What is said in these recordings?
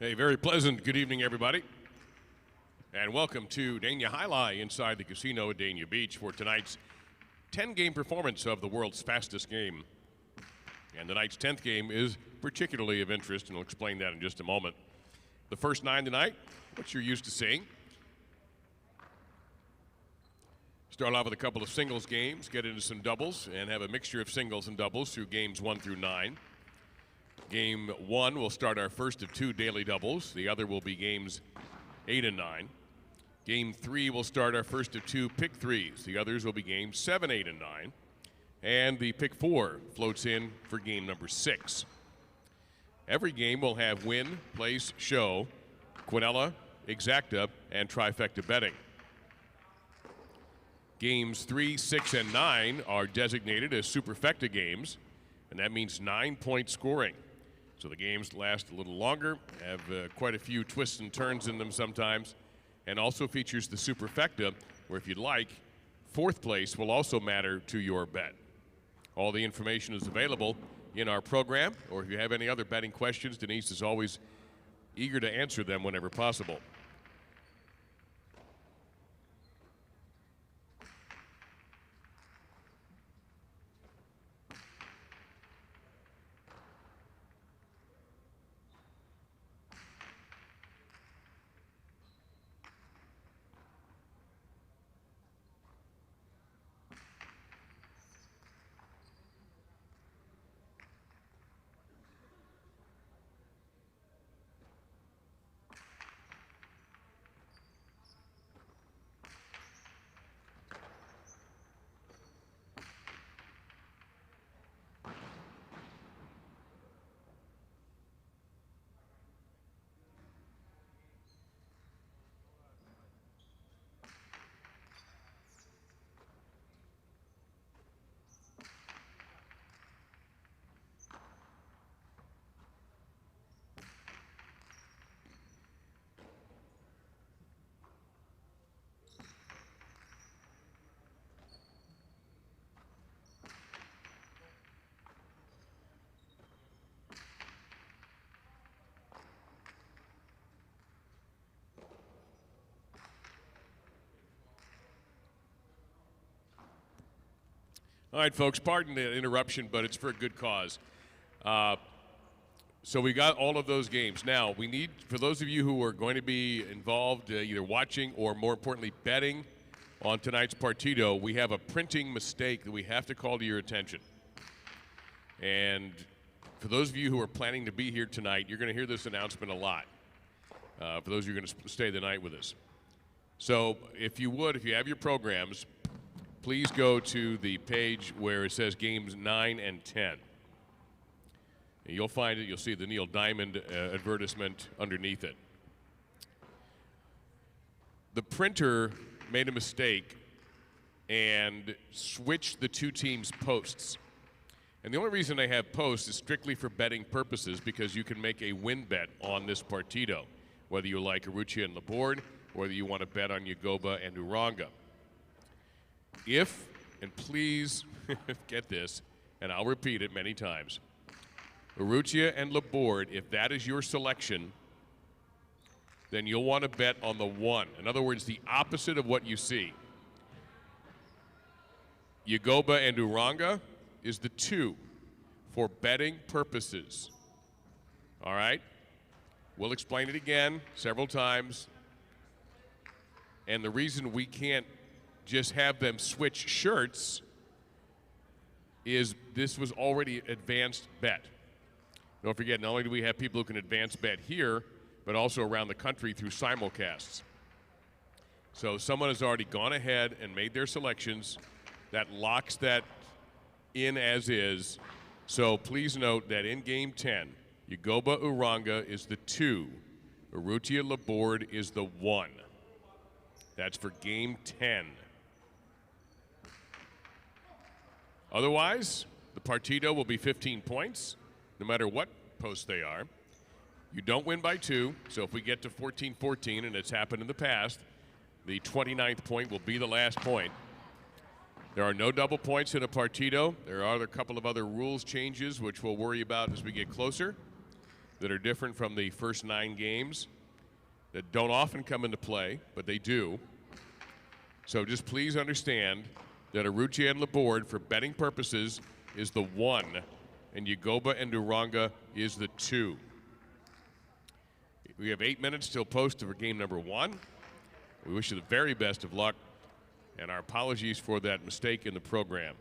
A very pleasant good evening, everybody. And welcome to Dania Alai inside the casino at Dania Beach for tonight's 10-game performance of the world's fastest game. And tonight's 10th game is particularly of interest, and we'll explain that in just a moment. The first 9 tonight, what you're used to seeing. Start off with a couple of singles games, get into some doubles, and have a mixture of singles and doubles through games 1 through 9. Game 1 will start our first of 2 daily doubles. The other will be games 8 and 9. Game 3 will start our first of 2 pick threes. The others will be games 7, 8, and 9. And the pick 4 floats in for game number 6. Every game will have win, place, show, quinella, exacta, and trifecta betting. Games 3, 6, and 9 are designated as superfecta games, and that means 9-point scoring. So the games last a little longer, have quite a few twists and turns in them sometimes, and also features the superfecta, where if you'd like, 4th place will also matter to your bet. All the information is available in our program, or if you have any other betting questions, Denise is always eager to answer them whenever possible. All right, folks, pardon the interruption, but it's for a good cause. So we got all of those games. Now, we need, for those of you who are going to be involved, either watching or more importantly betting on tonight's Partito, we have a printing mistake that we have to call to your attention. And for those of you who are planning to be here tonight, you're going to hear this announcement a lot. For those of you who are going to stay the night with us. So if you would, if you have your programs, please go to the page where it says games 9 and 10. And you'll find it, you'll see the Neil Diamond advertisement underneath it. The printer made a mistake and switched the 2 teams' posts. And the only reason they have posts is strictly for betting purposes, because you can make a win bet on this Partito, whether you like Arrutia and Laborde, or whether you want to bet on Yagoba and Uranga. If, and please get this, and I'll repeat it many times, Arrutia and Laborde, if that is your selection, then you'll want to bet on the 1. In other words, the opposite of what you see. Yagoba and Uranga is the 2 for betting purposes. All right? We'll explain it again several times. And the reason we can't just have them switch shirts is this was already advanced bet. Don't forget, not only do we have people who can advance bet here, but also around the country through simulcasts. So someone has already gone ahead and made their selections. That locks that in as is. So please note that in game 10, Yagoba Uranga is the 2. Arrutia Laborde is the 1. That's for game 10. Otherwise, the Partito will be 15 points, no matter what post they are. You don't win by 2, so if we get to 14-14, and it's happened in the past, the 29th point will be the last point. There are no double points in a Partito. There are a couple of other rules changes, which we'll worry about as we get closer. that are different from the first 9 games that don't often come into play, but they do. So just please understand that Aruchi and Laborde, for betting purposes, is the 1, and Yagoba and Duranga is the 2. We have 8 minutes till post for game number 1. We wish you the very best of luck, and our apologies for that mistake in the program.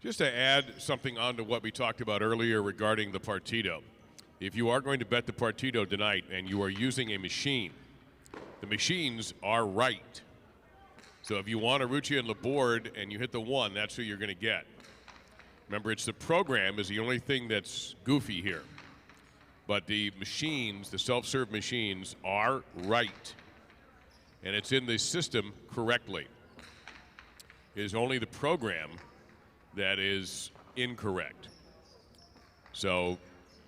Just to add something on to what we talked about earlier regarding the Partito. If you are going to bet the Partito tonight and you are using a machine, the machines are right. So if you want Arrucci and Laborde and you hit the 1, that's who you're going to get. Remember, it's the program is the only thing that's goofy here. But the machines, the self-serve machines, are right. And it's in the system correctly. It is only the program that is incorrect. So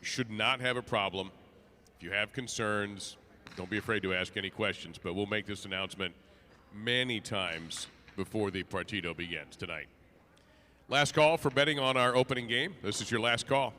you should not have a problem. If you have concerns, don't be afraid to ask any questions. But we'll make this announcement many times before the Partito begins tonight. Last call for betting on our opening game. This is your last call.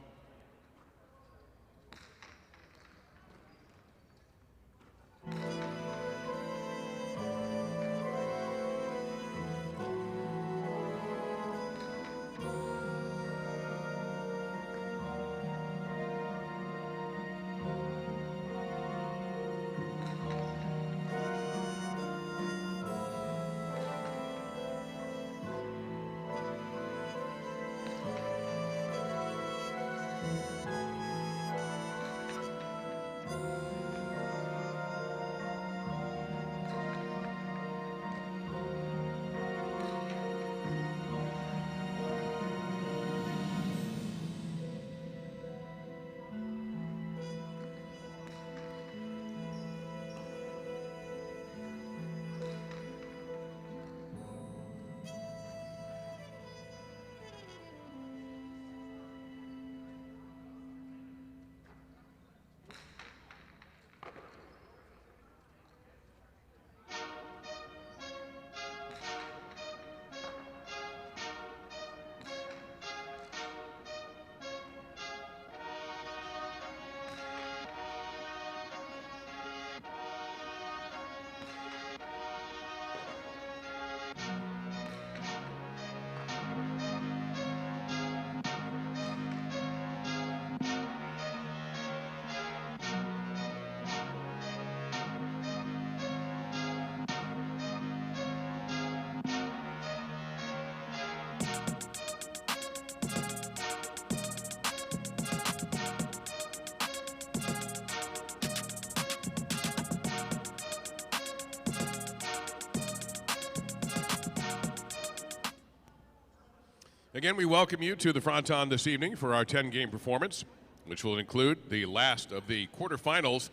Again, we welcome you to the Fronton this evening for our 10-game performance, which will include the last of the quarterfinals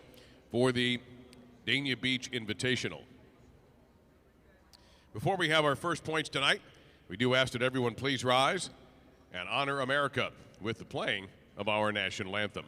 for the Dania Beach Invitational. Before we have our first points tonight, we do ask that everyone please rise and honor America with the playing of our national anthem.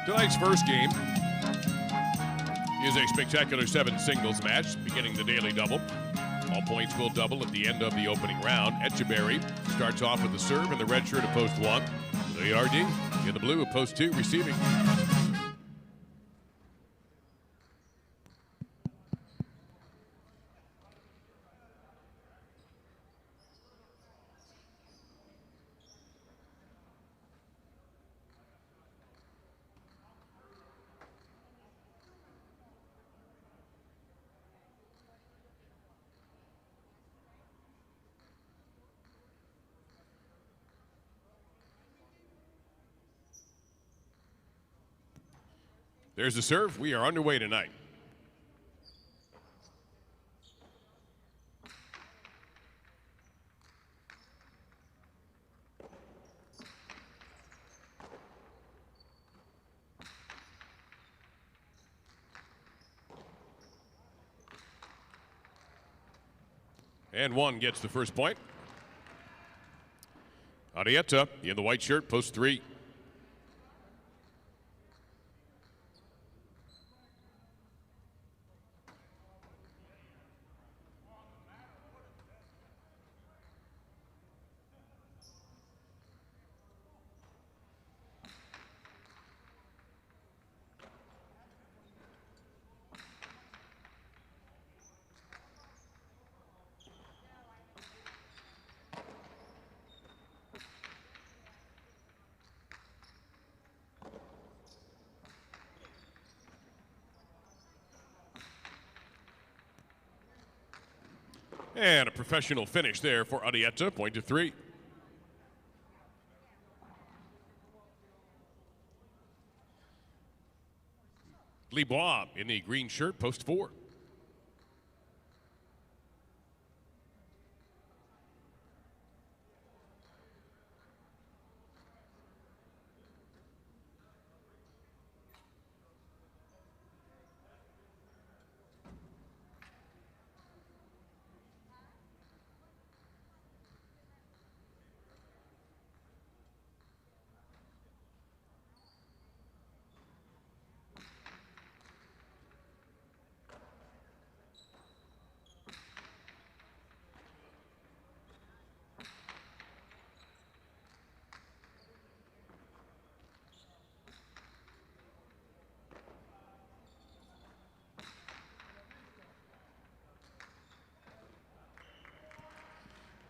Tonight's first game is a spectacular 7 singles match, beginning the daily double. All points will double at the end of the opening round. Etcheberry starts off with the serve in the red shirt of post 1. Liardi in the blue of post 2 receiving. There's the serve. We are underway tonight. And one gets the first point. Arrieta in the white shirt, post 3. And a professional finish there for Arrieta, point to 3. Libois in the green shirt, post 4.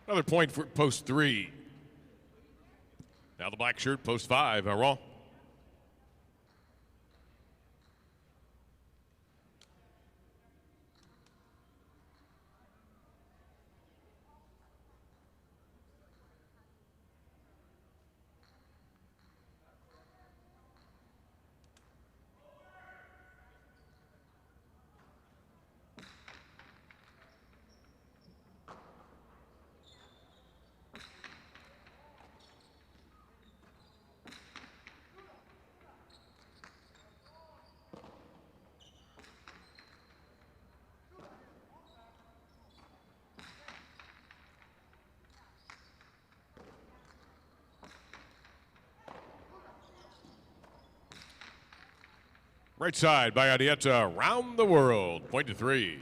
Another point for post 3. Now the black shirt, post 5, Aron. Right side by Arrieta, around the world, point to 3.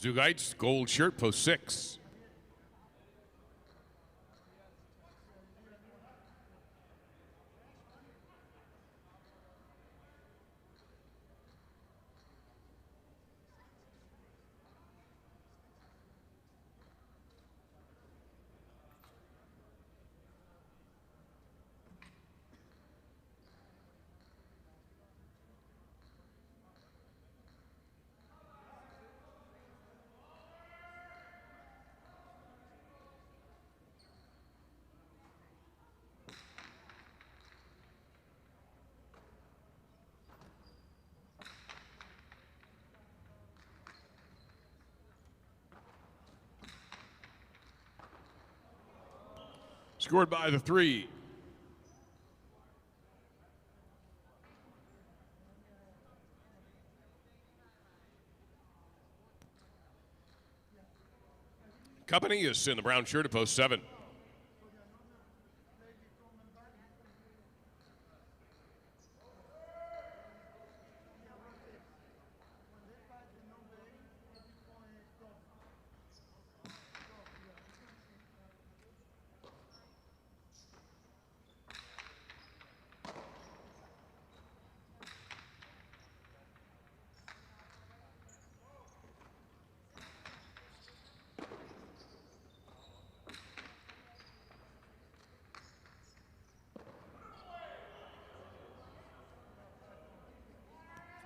Zugaitz, gold shirt, post 6. Scored by the 3. Company is in the brown shirt at post 7.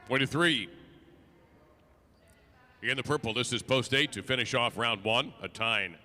23. In the purple, this is post 8 to finish off round 1, a tyne.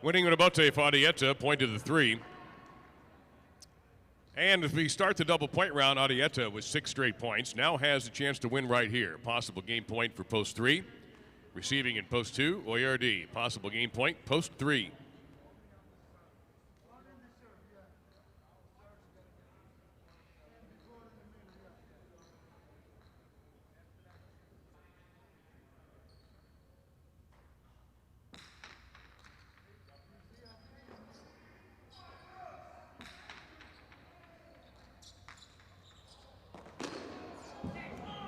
Winning with about Adieta, point to the 3. And as we start the double point round, Adieta with 6 straight points now has a chance to win right here. Possible game point for post 3. Receiving in post 2, Oyardi. Possible game point, post 3.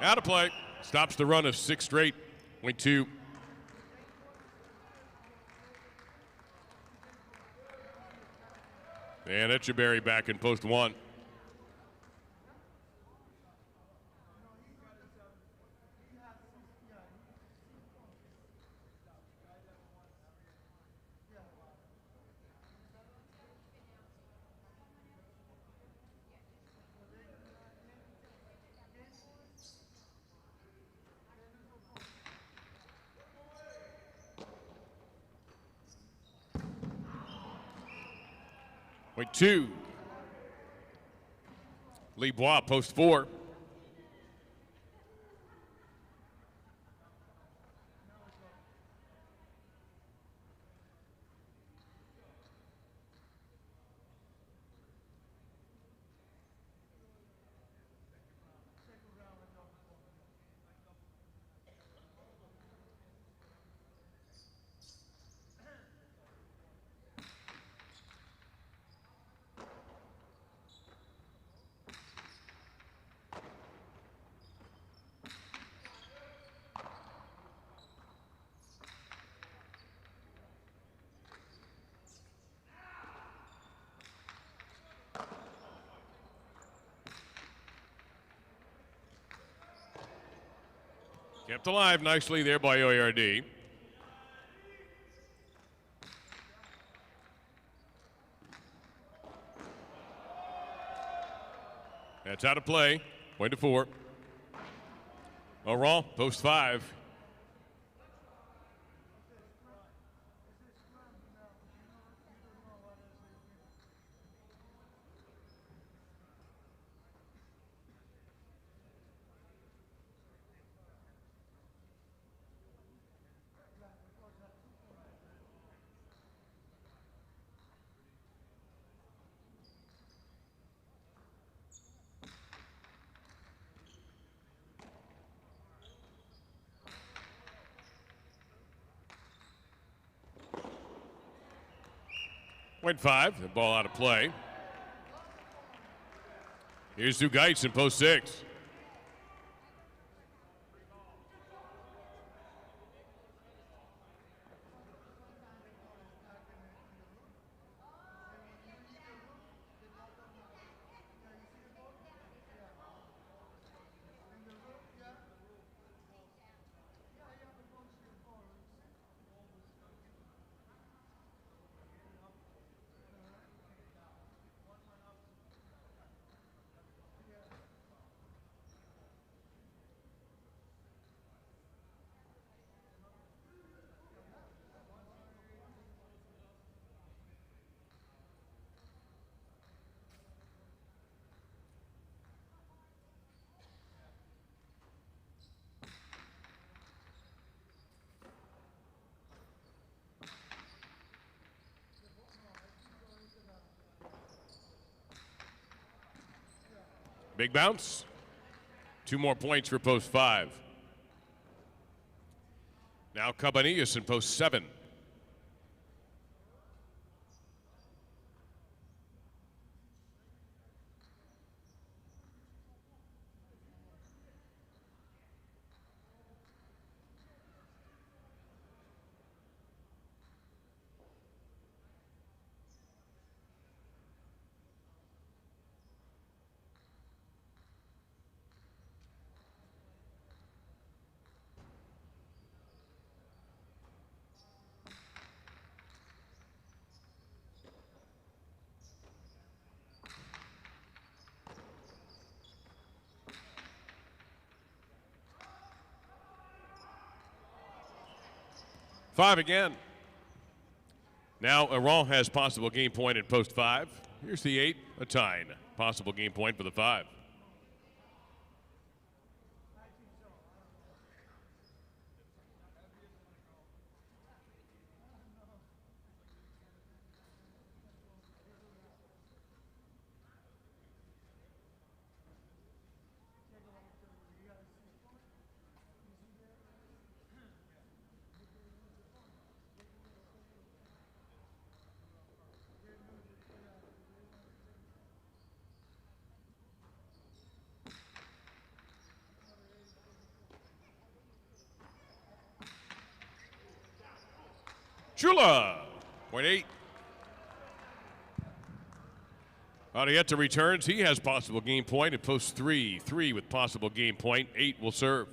Out of play. Stops the run of 6 straight. Point 2. And Etcheberry back in post 1. Point 2. Lee Bois, post 4. Kept alive nicely there by Oyardi. That's out of play. Point to 4. Laurent, post 5. Point 5, the ball out of play. Here's Zugaitz in post 6. Big bounce. 2 more points for post 5. Now Cabanillas in post 7. 5 again. Now, Iran has possible game point at post 5. Here's the 8, a tie. Possible game point for the 5. Chula, point 8. Arrieta returns. He has possible game point at post 3. 3 with possible game point. 8 will serve.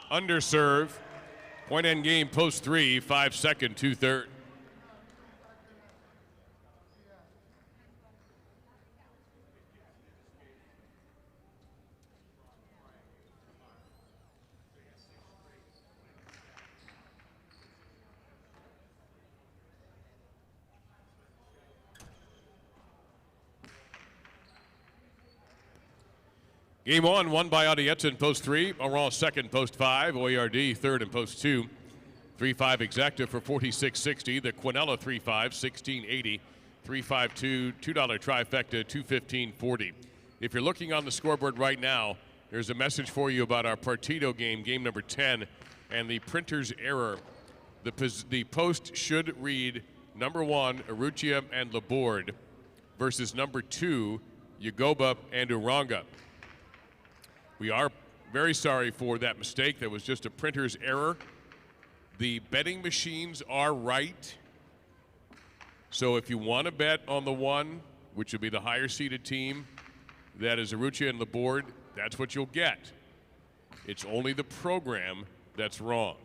Underserve. Point end game, post 3, 5 second, 2/3. Game 1 won by Arrieta in post 3. Oran second, post 5. Oyard third in post 2. 3-5 exacta for 46.60. The Quinella 3-5, 16.80. 3-5-2, $2 trifecta, 215.40. If you're looking on the scoreboard right now, there's a message for you about our Partito game, game number 10, and the printer's error. The post should read number 1, Aruchia and Laborde, versus number 2, Yagoba and Uranga. We are very sorry for that mistake. That was just a printer's error. The betting machines are right. So if you want to bet on the 1, which will be the higher seeded team, that is Aruchia and Laborde, that's what you'll get. It's only the program that's wrong.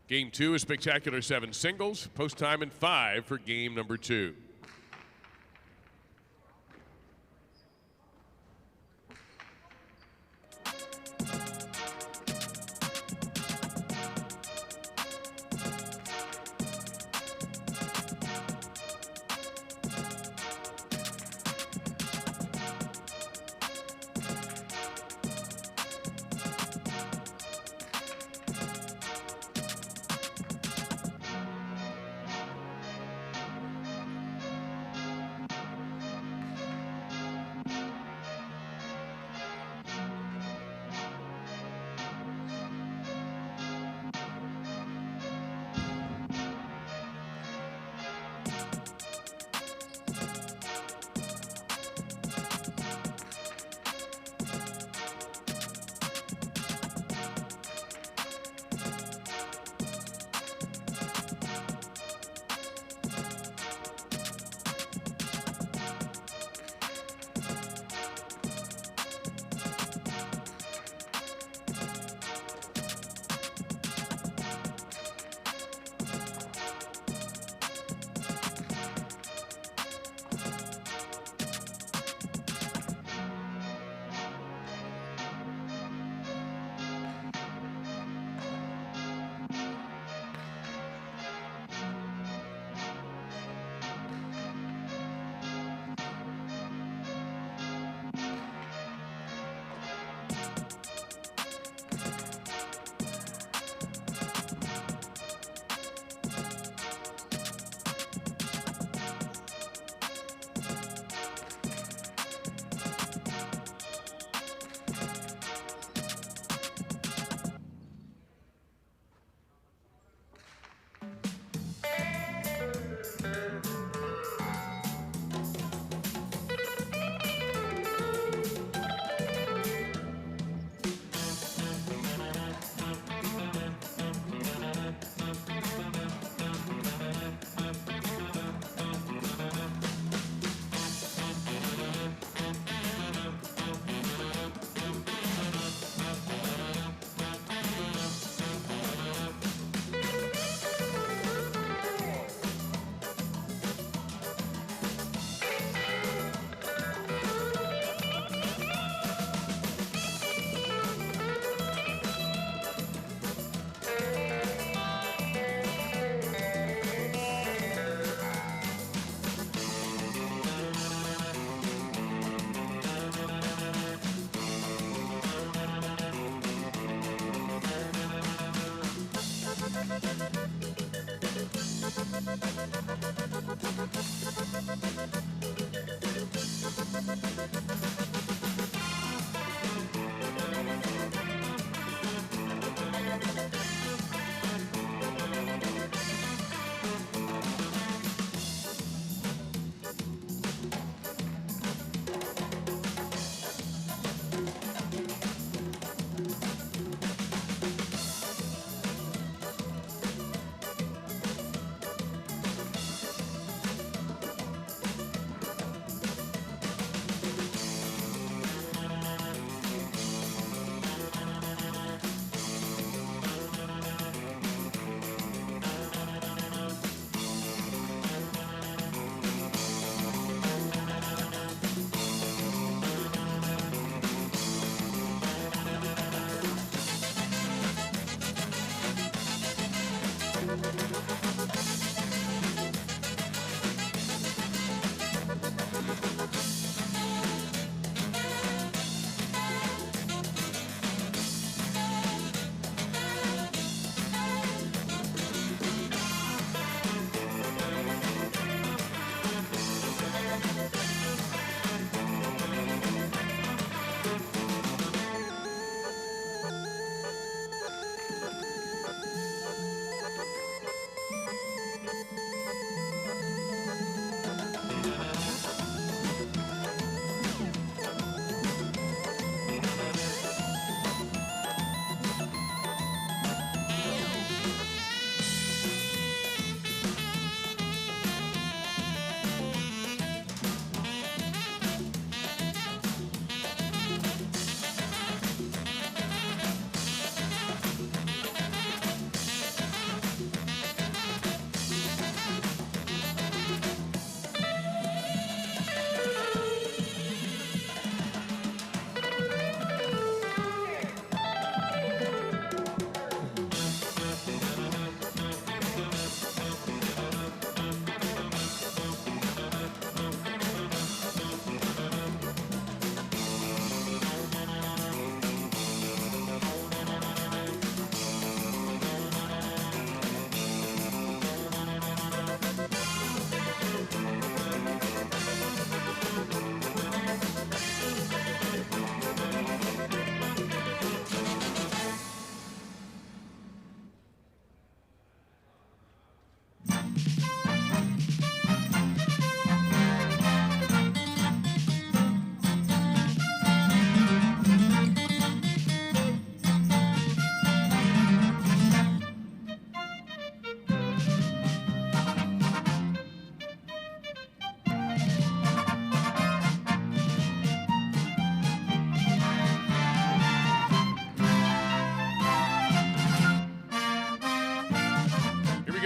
Game 2 is spectacular 7 singles. Post time in 5 for game number 2.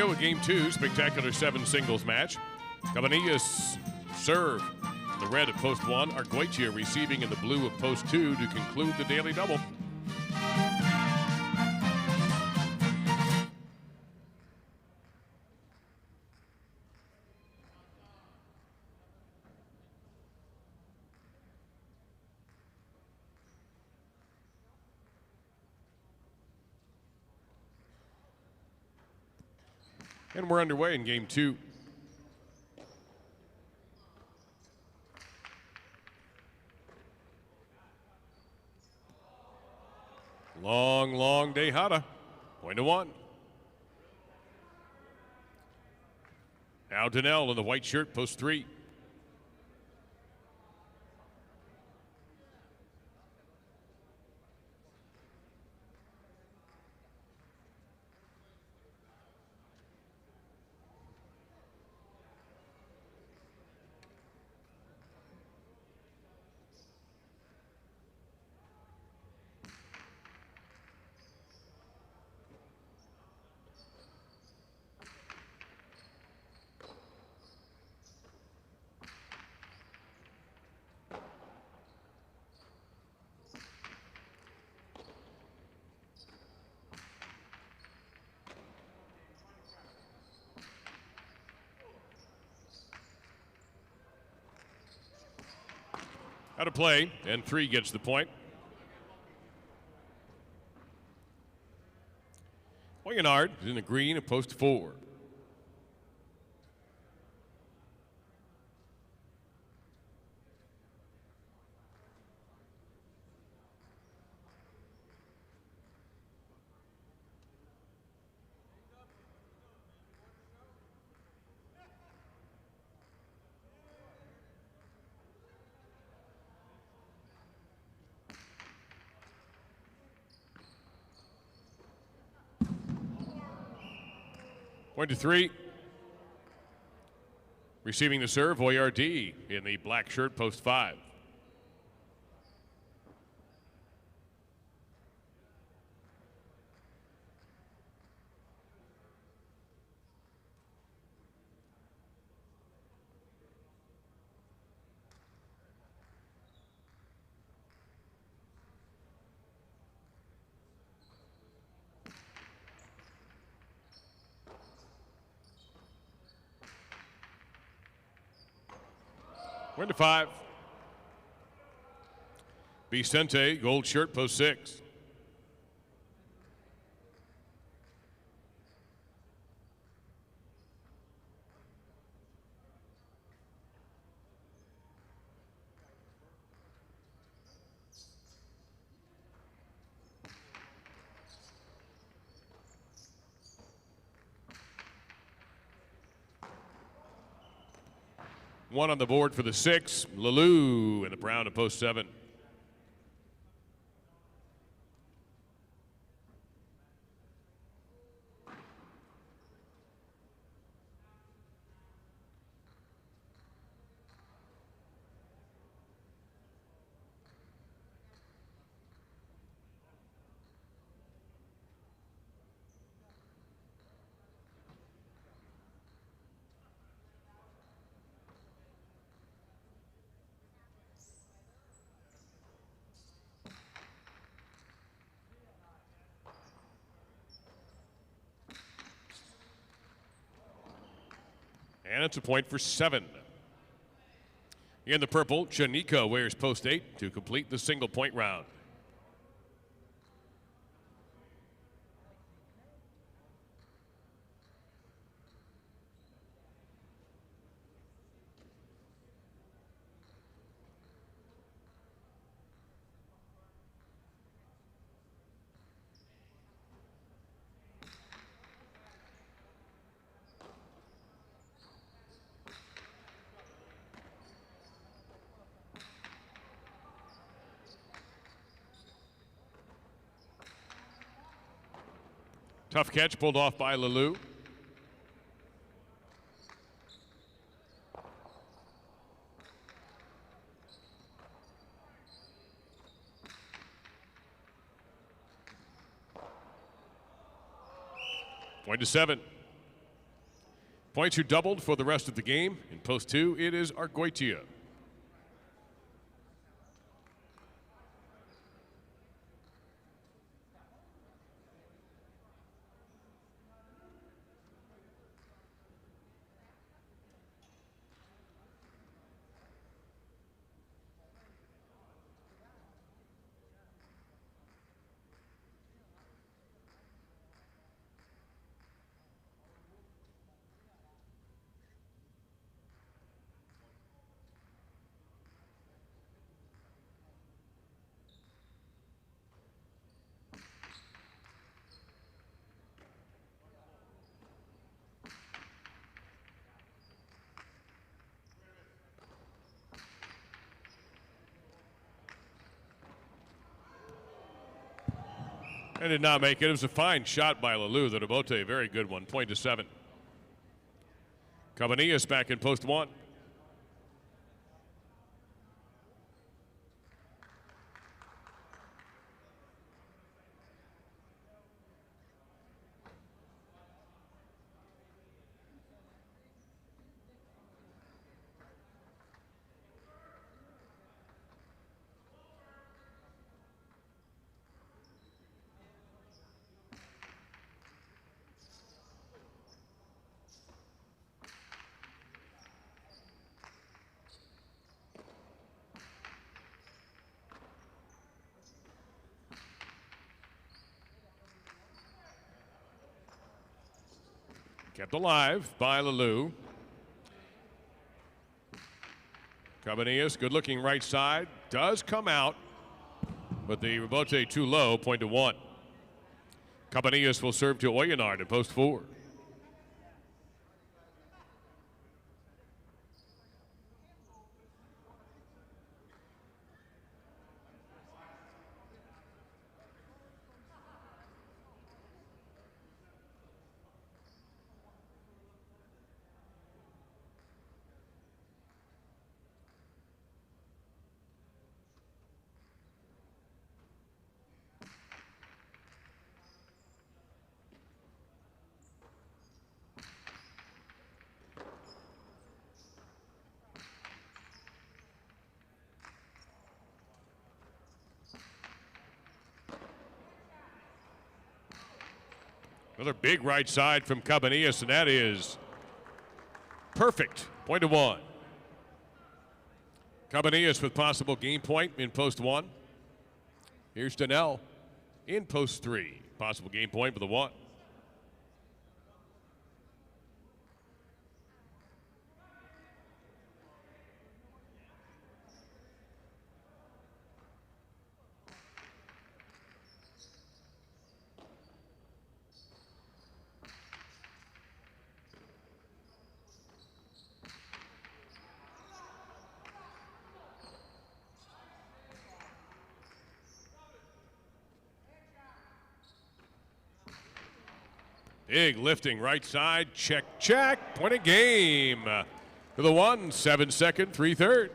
go with game 2, spectacular 7 singles match. Cabanillas serve in the red at post 1. Arguetia receiving in the blue of post 2 to conclude the daily double. And we're underway in game 2. Long, long Dejada. Point to 1. Now Danielle in the white shirt, post 3. Out of play, and 3 gets the point. Wagenard is in the green at post 4. Point to 3. Receiving the serve, Oyardi in the black shirt, post 5. We're into 5. Vicente, gold shirt, post 6. One on the board for the 6. Lalou in the brown at post 7. And it's a point for 7. In the purple, Chanika wears post 8 to complete the single point round. Tough catch pulled off by Lalou. Point to 7. Points are doubled for the rest of the game. In post 2, it is Argoitia. And did not make it. It was a fine shot by Lalou. The Devote, a very good one. Point to 7. Cabanillas back in post 1. Kept alive by Lalou. Cabanillas, good looking right side, does come out, but the rebote too low, point to 1. Cabanillas will serve to Oyenard in post 4. Another big right side from Cabanillas, and that is perfect. Point to 1. Cabanillas with possible game point in post 1. Here's Daniel in post 3. Possible game point for the 1. Big lifting right side, check, check, point of game. For the 1, 7 second, 3/3.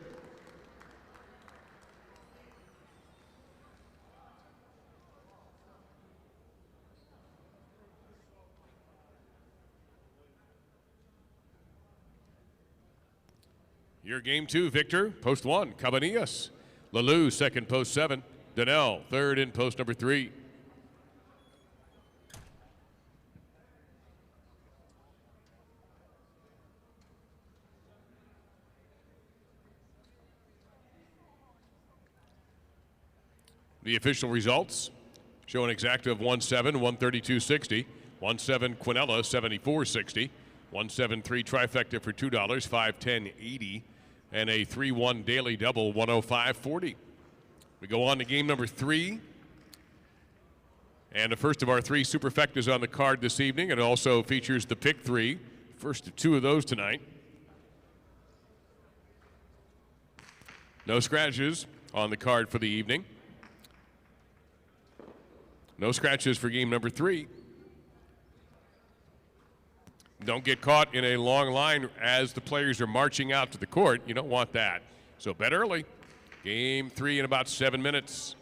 Your game 2, Victor, post 1, Cabanillas. Lalou, second, post 7. Daniel, third in post number 3. The official results show an exacta of 1-7, 132.60. 1-7 Quinella, 74.60. 173 trifecta for $2, 510.80. And a 3-1 daily double, 105.40. We go on to game number 3. And the first of our 3 superfectas on the card this evening. It also features the pick 3. First of 2 of those tonight. No scratches on the card for the evening. No scratches for game number 3. Don't get caught in a long line as the players are marching out to the court. You don't want that. So bet early. Game 3 in about 7 minutes.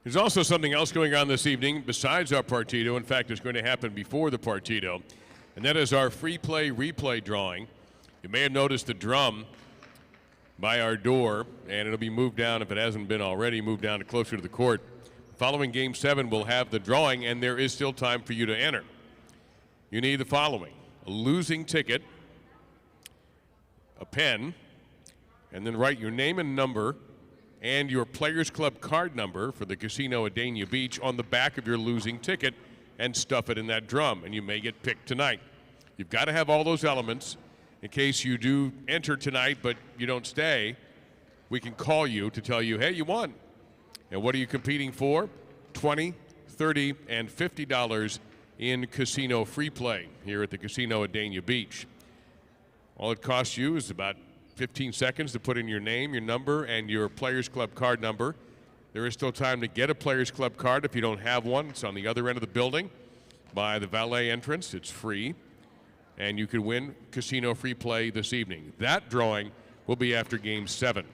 There's also something else going on this evening besides our Partito. In fact, it's going to happen before the Partito, and that is our free play replay drawing. You may have noticed the drum by our door, and it'll be moved down, if it hasn't been already, moved down to closer to the court. Following Game 7, we'll have the drawing, and there is still time for you to enter. You need the following: a losing ticket, a pen, and then write your name and number and your Players Club card number for the casino at Dania Beach on the back of your losing ticket and stuff it in that drum, and you may get picked tonight. You've got to have all those elements. In case you do enter tonight but you don't stay, we can call you to tell you, hey, you won. And what are you competing for? $20, $30, and $50 in casino free play here at the casino at Dania Beach. All it costs you is about 15 seconds to put in your name, your number, and your Players Club card number. There is still time to get a Players Club card if you don't have one. It's on the other end of the building by the valet entrance. It's free, and you can win casino free play this evening. That drawing will be after Game 7.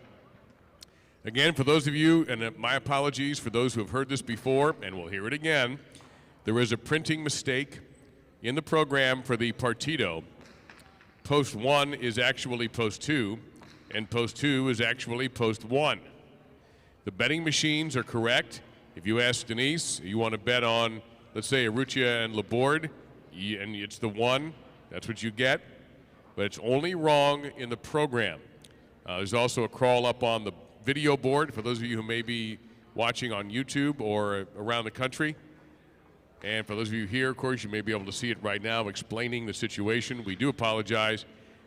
Again, for those of you, and my apologies for those who have heard this before, and will hear it again, there is a printing mistake in the program for the Partito. Post 1 is actually Post 2, and Post 2 is actually Post 1. The betting machines are correct. If you ask Denise, you want to bet on, let's say, Arrutia and Laborde, and it's the 1, that's what you get. But it's only wrong in the program. There's also a crawl up on the video board for those of you who may be watching on YouTube or around the country. And for those of you here, of course, you may be able to see it right now explaining the situation. We do apologize.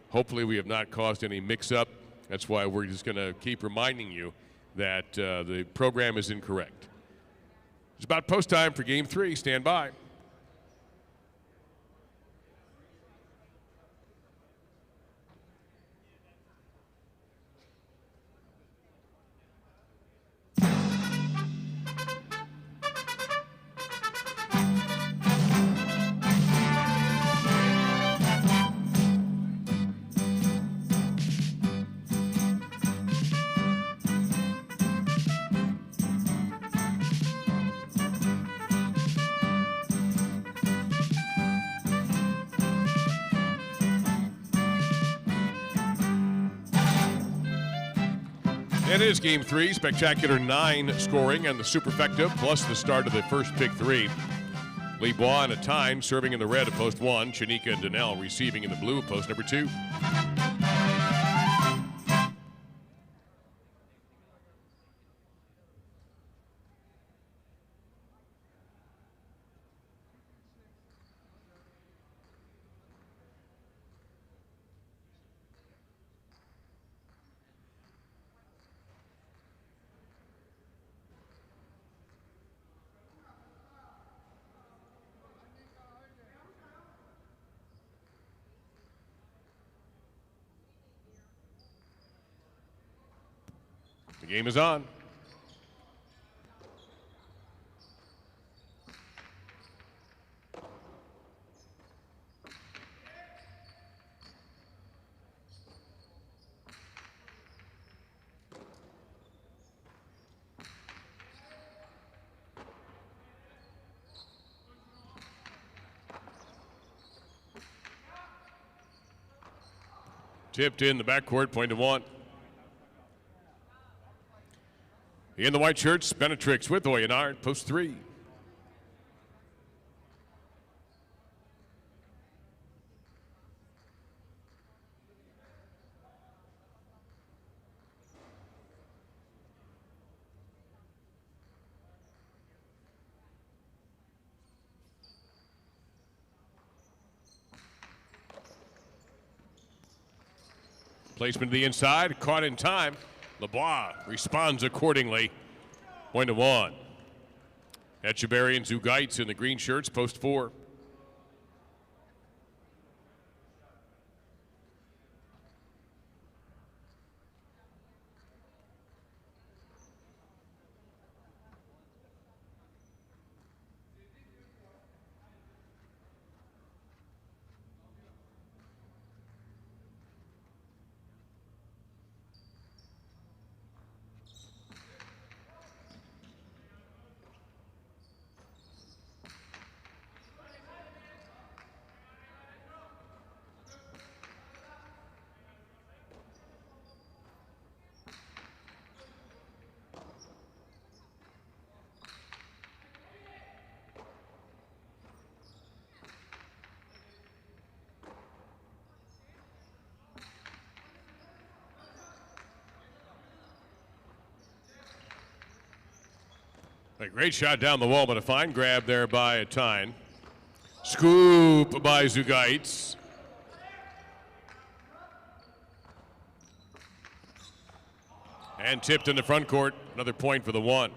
Hopefully we have not caused any mix-up. That's why we're just going to keep reminding you that the program is incorrect. It's about post time for Game 3. Stand by. It is Game 3, spectacular 9 scoring and the superfecta plus the start of the first pick 3. Lebois and a time serving in the red at post 1. Chanika and Donnell receiving in the blue at post number 2. The game is on. Tipped in the backcourt, point to 1. In the white shirts, Benetrix with Oyenard, post 3. Placement to the inside, caught in time. Lebois responds accordingly. Point to 1. Echeverry and Zugaitz in the green shirts, post 4. A great shot down the wall, but a fine grab there by Tyne. Scoop by Zugaitz. And tipped in the front court. Another point for the one.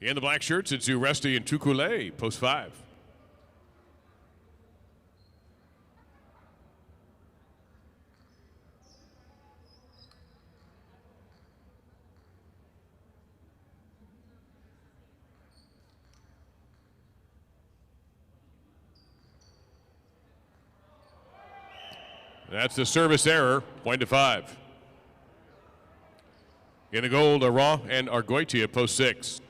In the black shirts, it's Uresti and Tukule, post 5. That's the service error, point to 5. In the gold, Ara and Argoitia, post 6.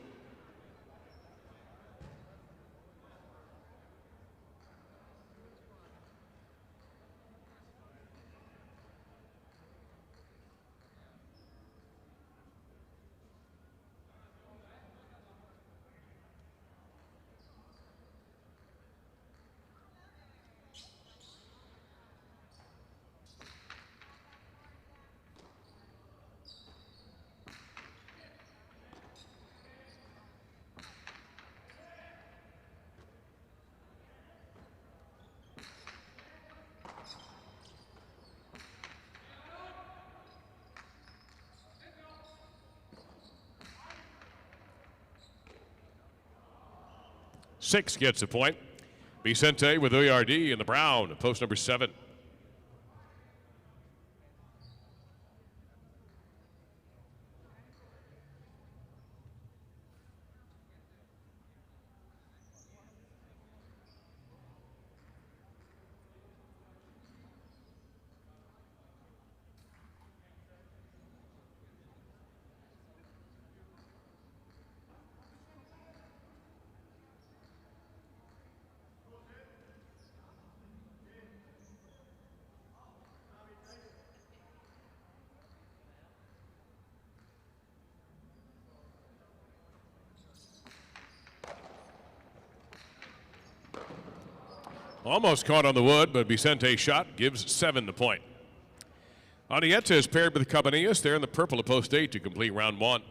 Six gets a point. Vicente with OERD in the brown, post number 7. Almost caught on the wood, but Vicente's shot gives 7 the point. Anieta is paired with Cabanillas. They're in the purple at post 8 to complete round 1.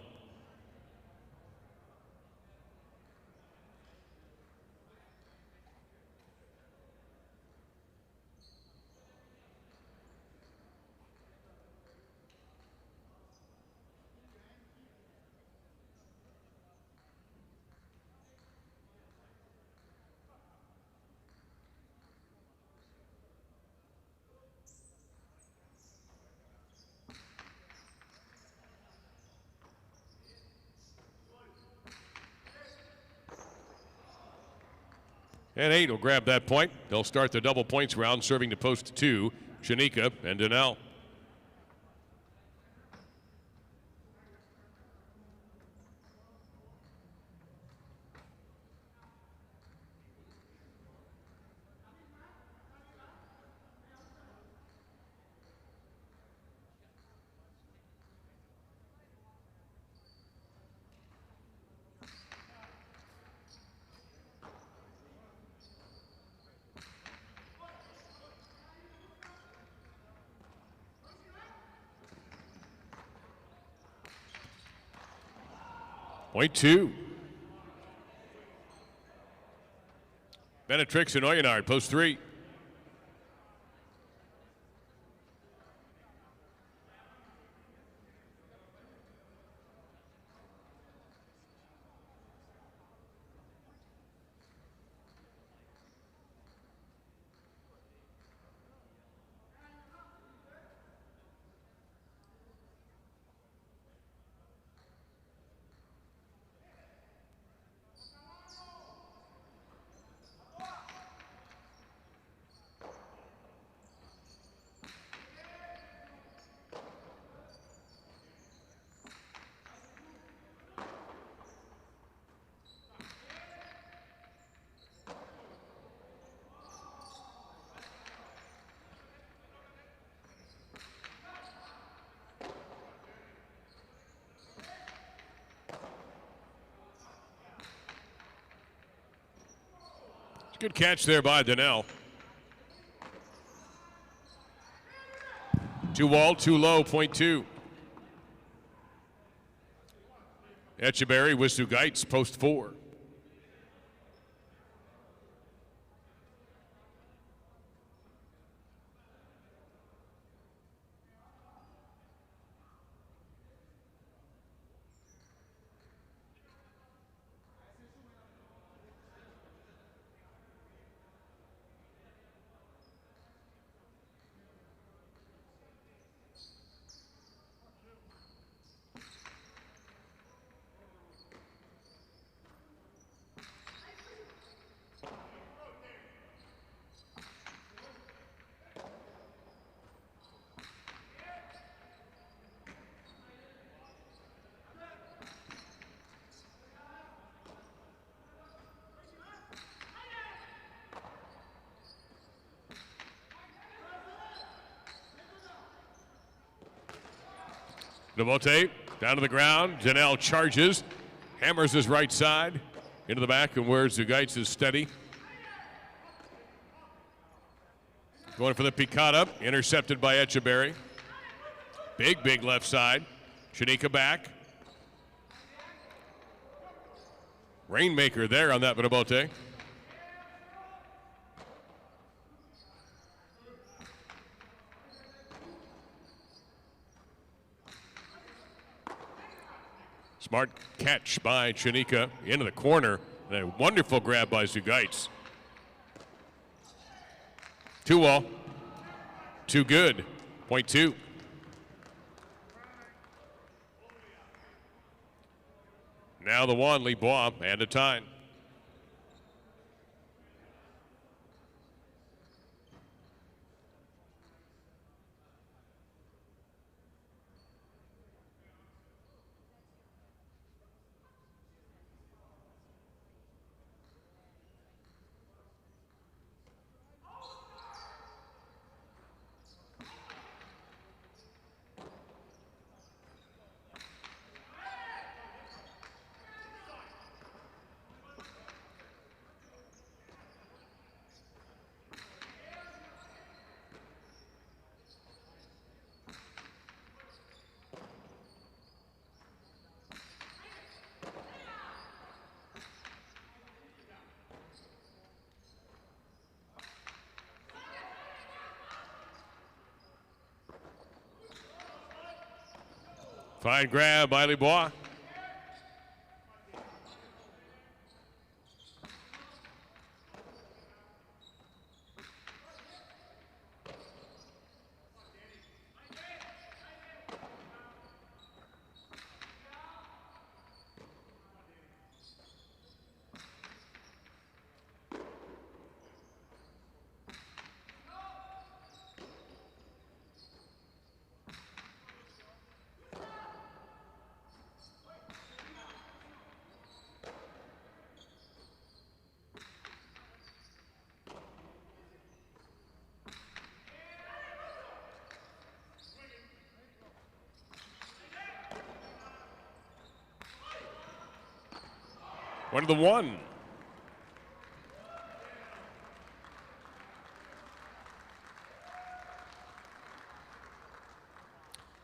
And 8 will grab that point. They'll start the double points round, serving to post 2, Shanika and Danielle. Point 2. Benetrix and Oyonard, post 3. Good catch there by Donnell. 2 wall, 2 low, point 2. Echeverry with Zugaitz, post 4. Devote down to the ground. Janelle charges, hammers his right side into the back, and where Zugaitz is steady. Going for the picada, intercepted by Echeverry. Big left side. Shanika back. Rainmaker there on that Devote. Smart catch by Shanika into the corner. And a wonderful grab by Zugaitz. 2-all. Too good. Point 2. Now the 1, Libois, and a time. Fine grab by Libois. One to the 1.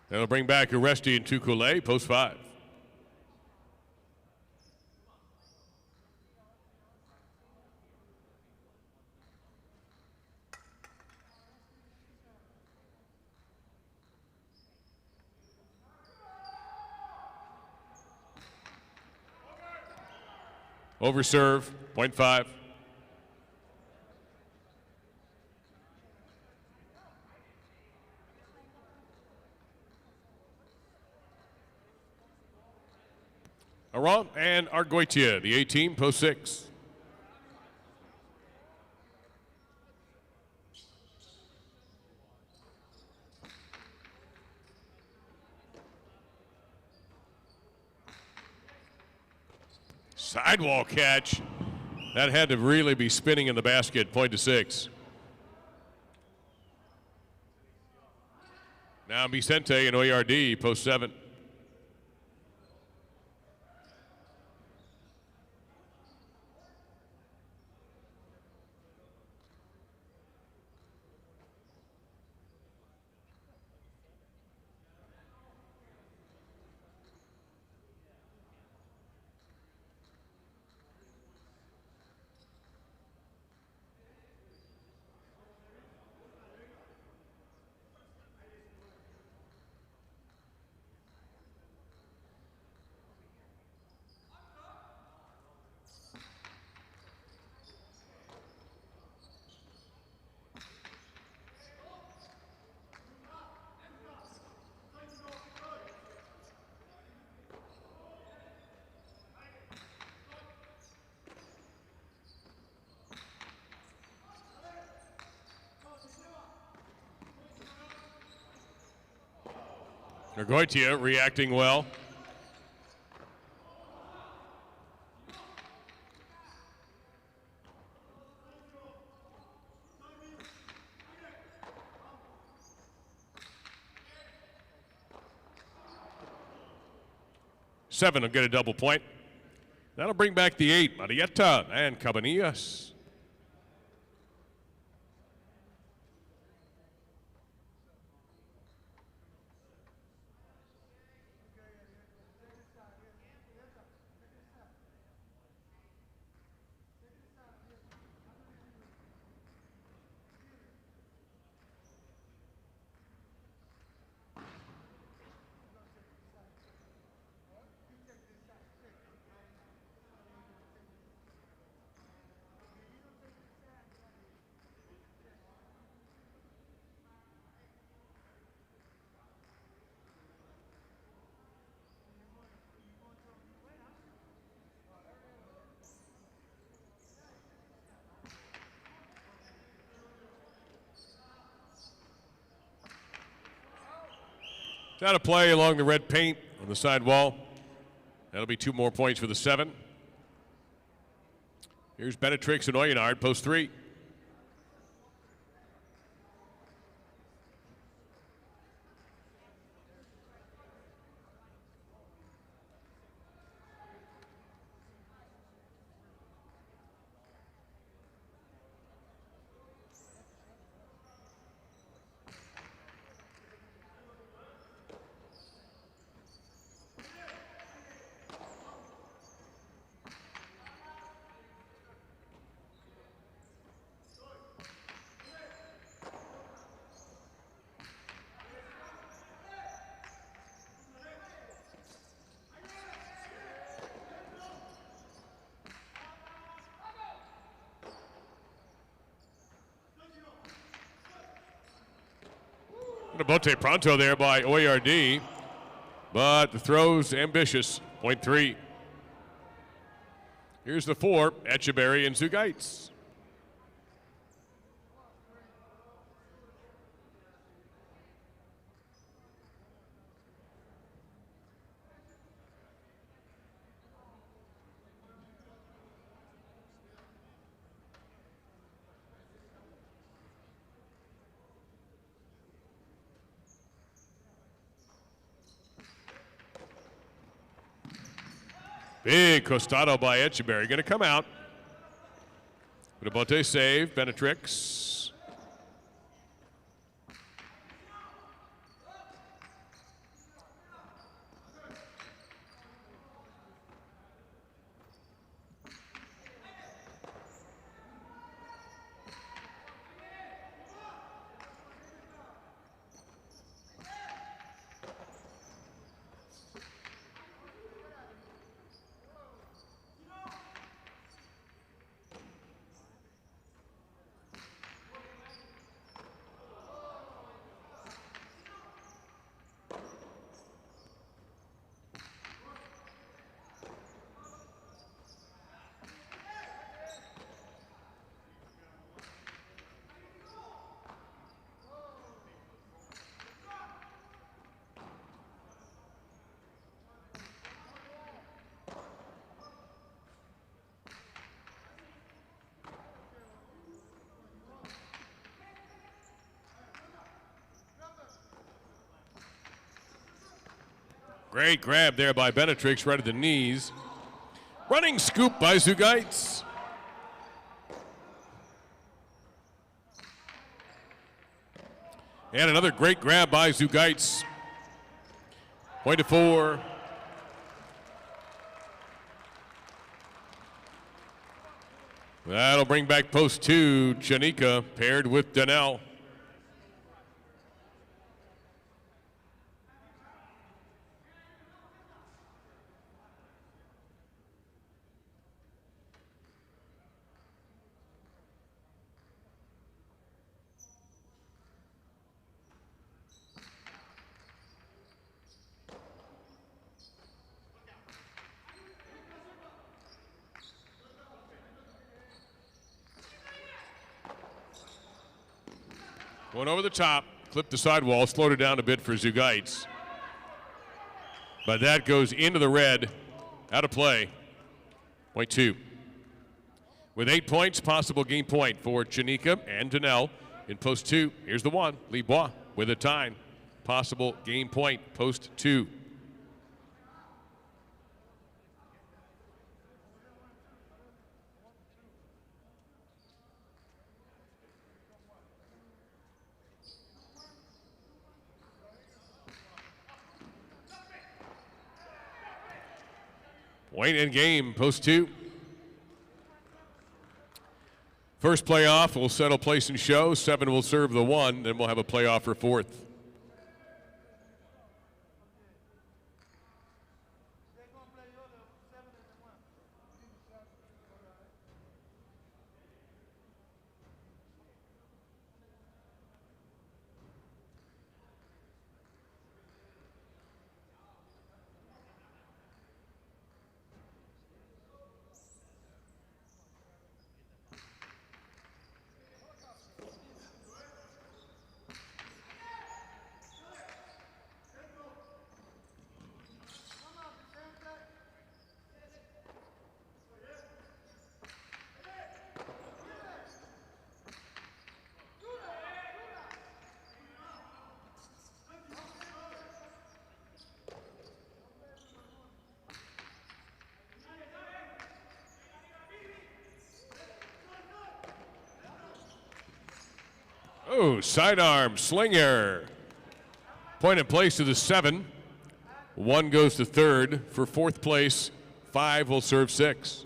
That'll bring back Aresti and Tukule, post 5. Overserve, point 5. Aron and Argoitia, the 18, post 6. Sidewall catch. That had to really be spinning in the basket, point to 6. Now Vicente and OERD, post 7. Nergoitia reacting well. Seven will get a double point. That'll bring back the 8, Marietta and Cabanillas. Out of play along the red paint on the side wall. That'll be 2 more points for the 7. Here's Benetrix and Oyonard, post 3. A bote pronto there by Oyard, but the throw's ambitious. Point 3. Here's the 4, Echeverry and Zugaitz. Big costado by Echeverry. Going to come out. Bote save. Benetrix. Great grab there by Benetrix right at the knees. Running scoop by Zugaitz. And another great grab by Zugaitz. Point to 4. That'll bring back post 2, Chanika paired with Donnell. Going over the top, clipped the sidewall, slowed it down a bit for Zugaitz. But that goes into the red. Out of play. Point 2. With 8 points, possible game point for Chanika and Danelle in post 2. Here's the 1. Libois with a tie. Possible game point, post 2. Point and game, post 2. First playoff will settle place and show. 7 will serve the 1. Then we'll have a playoff for 4th. Oh, sidearm slinger. Point and place to the 7. 1 goes to 3rd. For 4th place, 5 will serve 6.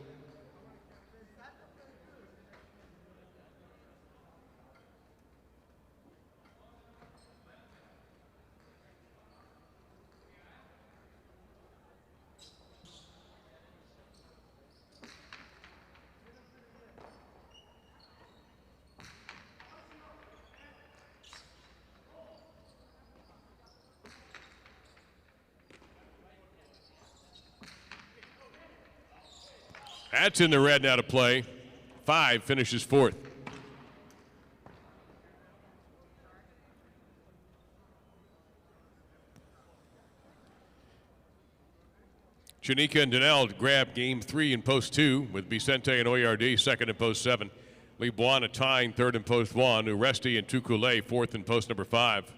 That's in the red now to play. 5 finishes 4th. Chanika and Danelle grab game 3 in post 2 with Vicente and Oyardi second in post 7. Libois tying 3rd in post 1. Uresti and Tukule 4th in post number 5.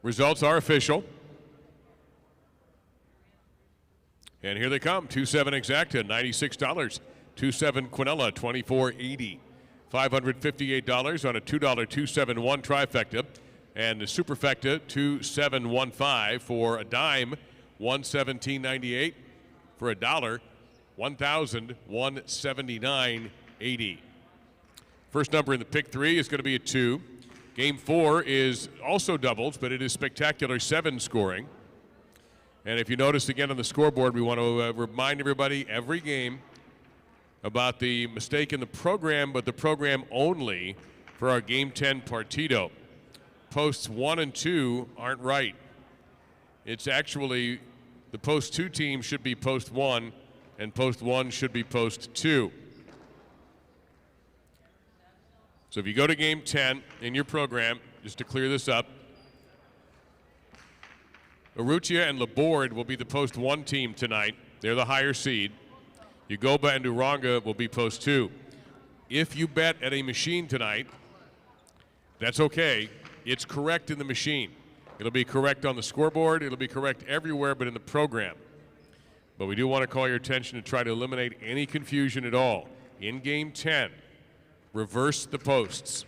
Results are official. And here they come. 2-7 exacta, $96. 2-7 Quinella, $24.80. $558 on a $2 271 trifecta. And the superfecta, 2715 for a dime, $117.98. For a dollar, $1,179.80. First number in the pick 3 is going to be a 2. Game 4 is also doubles, but it is spectacular 7 scoring. And if you notice again on the scoreboard, we want to remind everybody every game about the mistake in the program, but the program only for our Game 10 Partito. Posts 1 and 2 aren't right. It's actually the post 2 team should be post 1, and post 1 should be post 2. So if you go to Game 10 in your program, just to clear this up, Urrutia and Laborde will be the post 1 team tonight. They're the higher seed. Ugoba and Uranga will be post 2. If you bet at a machine tonight, that's okay. It's correct in the machine. It'll be correct on the scoreboard. It'll be correct everywhere but in the program. But we do want to call your attention to try to eliminate any confusion at all. In Game 10, reverse the posts.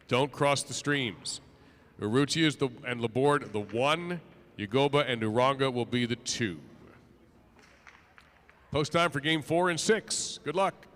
Don't cross the streams. Urrutia and Laborde the 1. Ugoba and Uranga will be the 2. Post time for game 4 and 6. Good luck.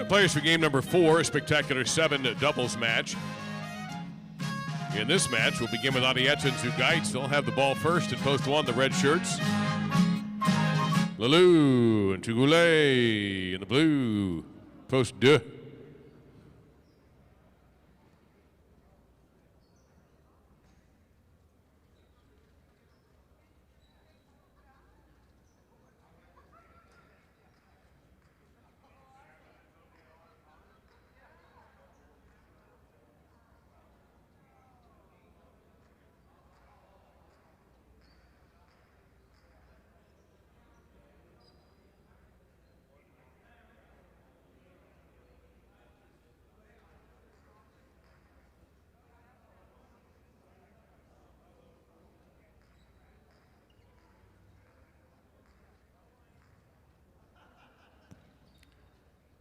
players for game number 4, a spectacular 7 doubles match. In this match, we'll begin with Arietta and Zugaitz. They'll have the ball first in post 1, the red shirts. Lalou and Tugoulet in the blue, post 2.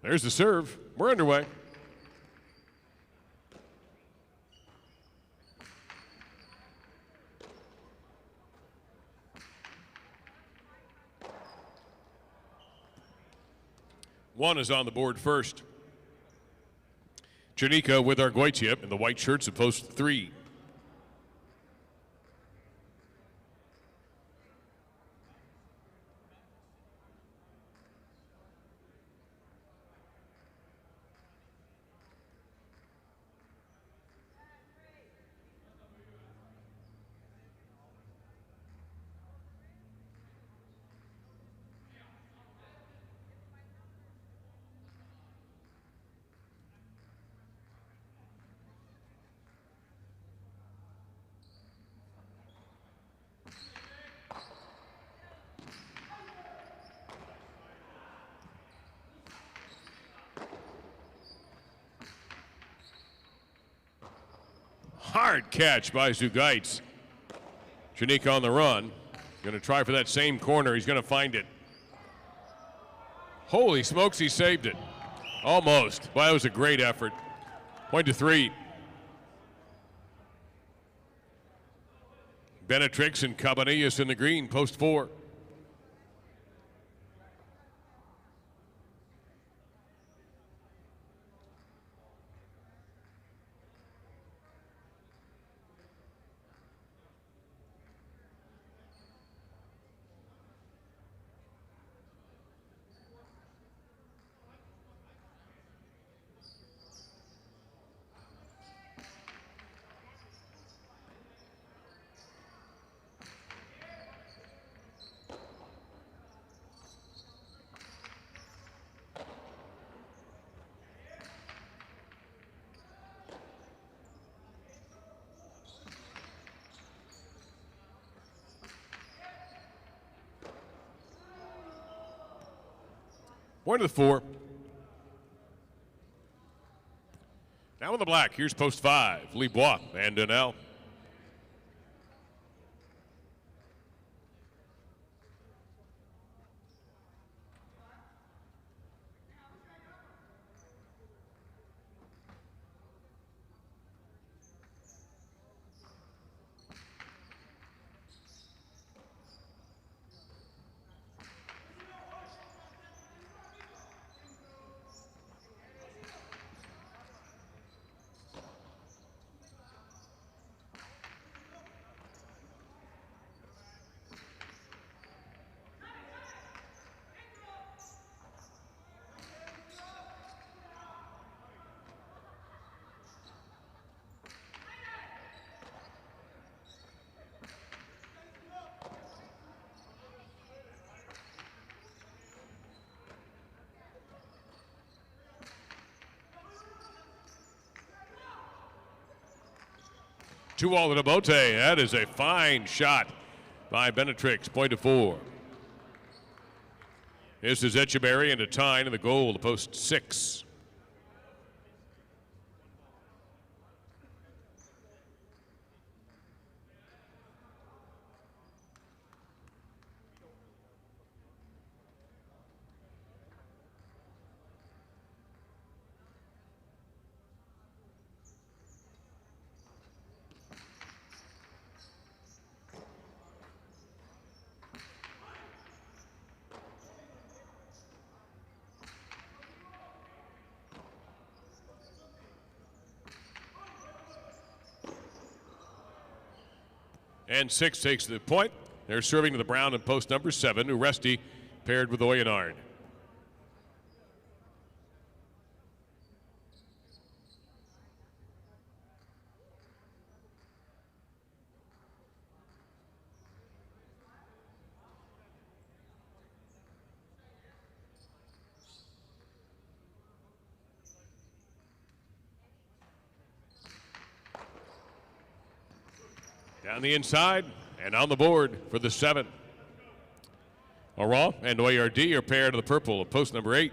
There's the serve. We're underway. One is on the board first. Chernica with Argoitia in the white shirts of post 3. Hard catch by Zugaitz. Chernica on the run. Going to try for that same corner. He's going to find it. Holy smokes, he saved it. Almost. Well, that was a great effort. Point to 3. Benetrix and Cabanillas in the green, post 4. Point to the 4. Now in the black, here's post 5, Libois and Donnell. Two all to Bote. That is a fine shot by Benetrix. Point to 4. This is Echeverry and a tie in the goal to post 6. And 6 takes the point. They're serving to the brown in post number 7. Uresti paired with Oyenard. Down the inside and on the board for the 7. Aurora and Oyard are paired to the purple of post number 8.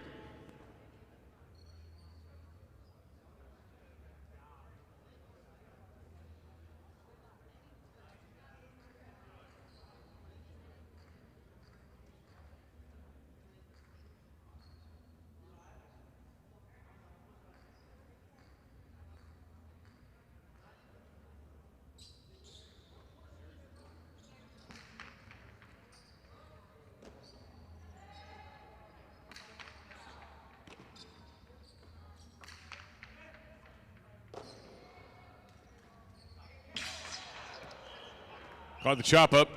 Caught the chop up.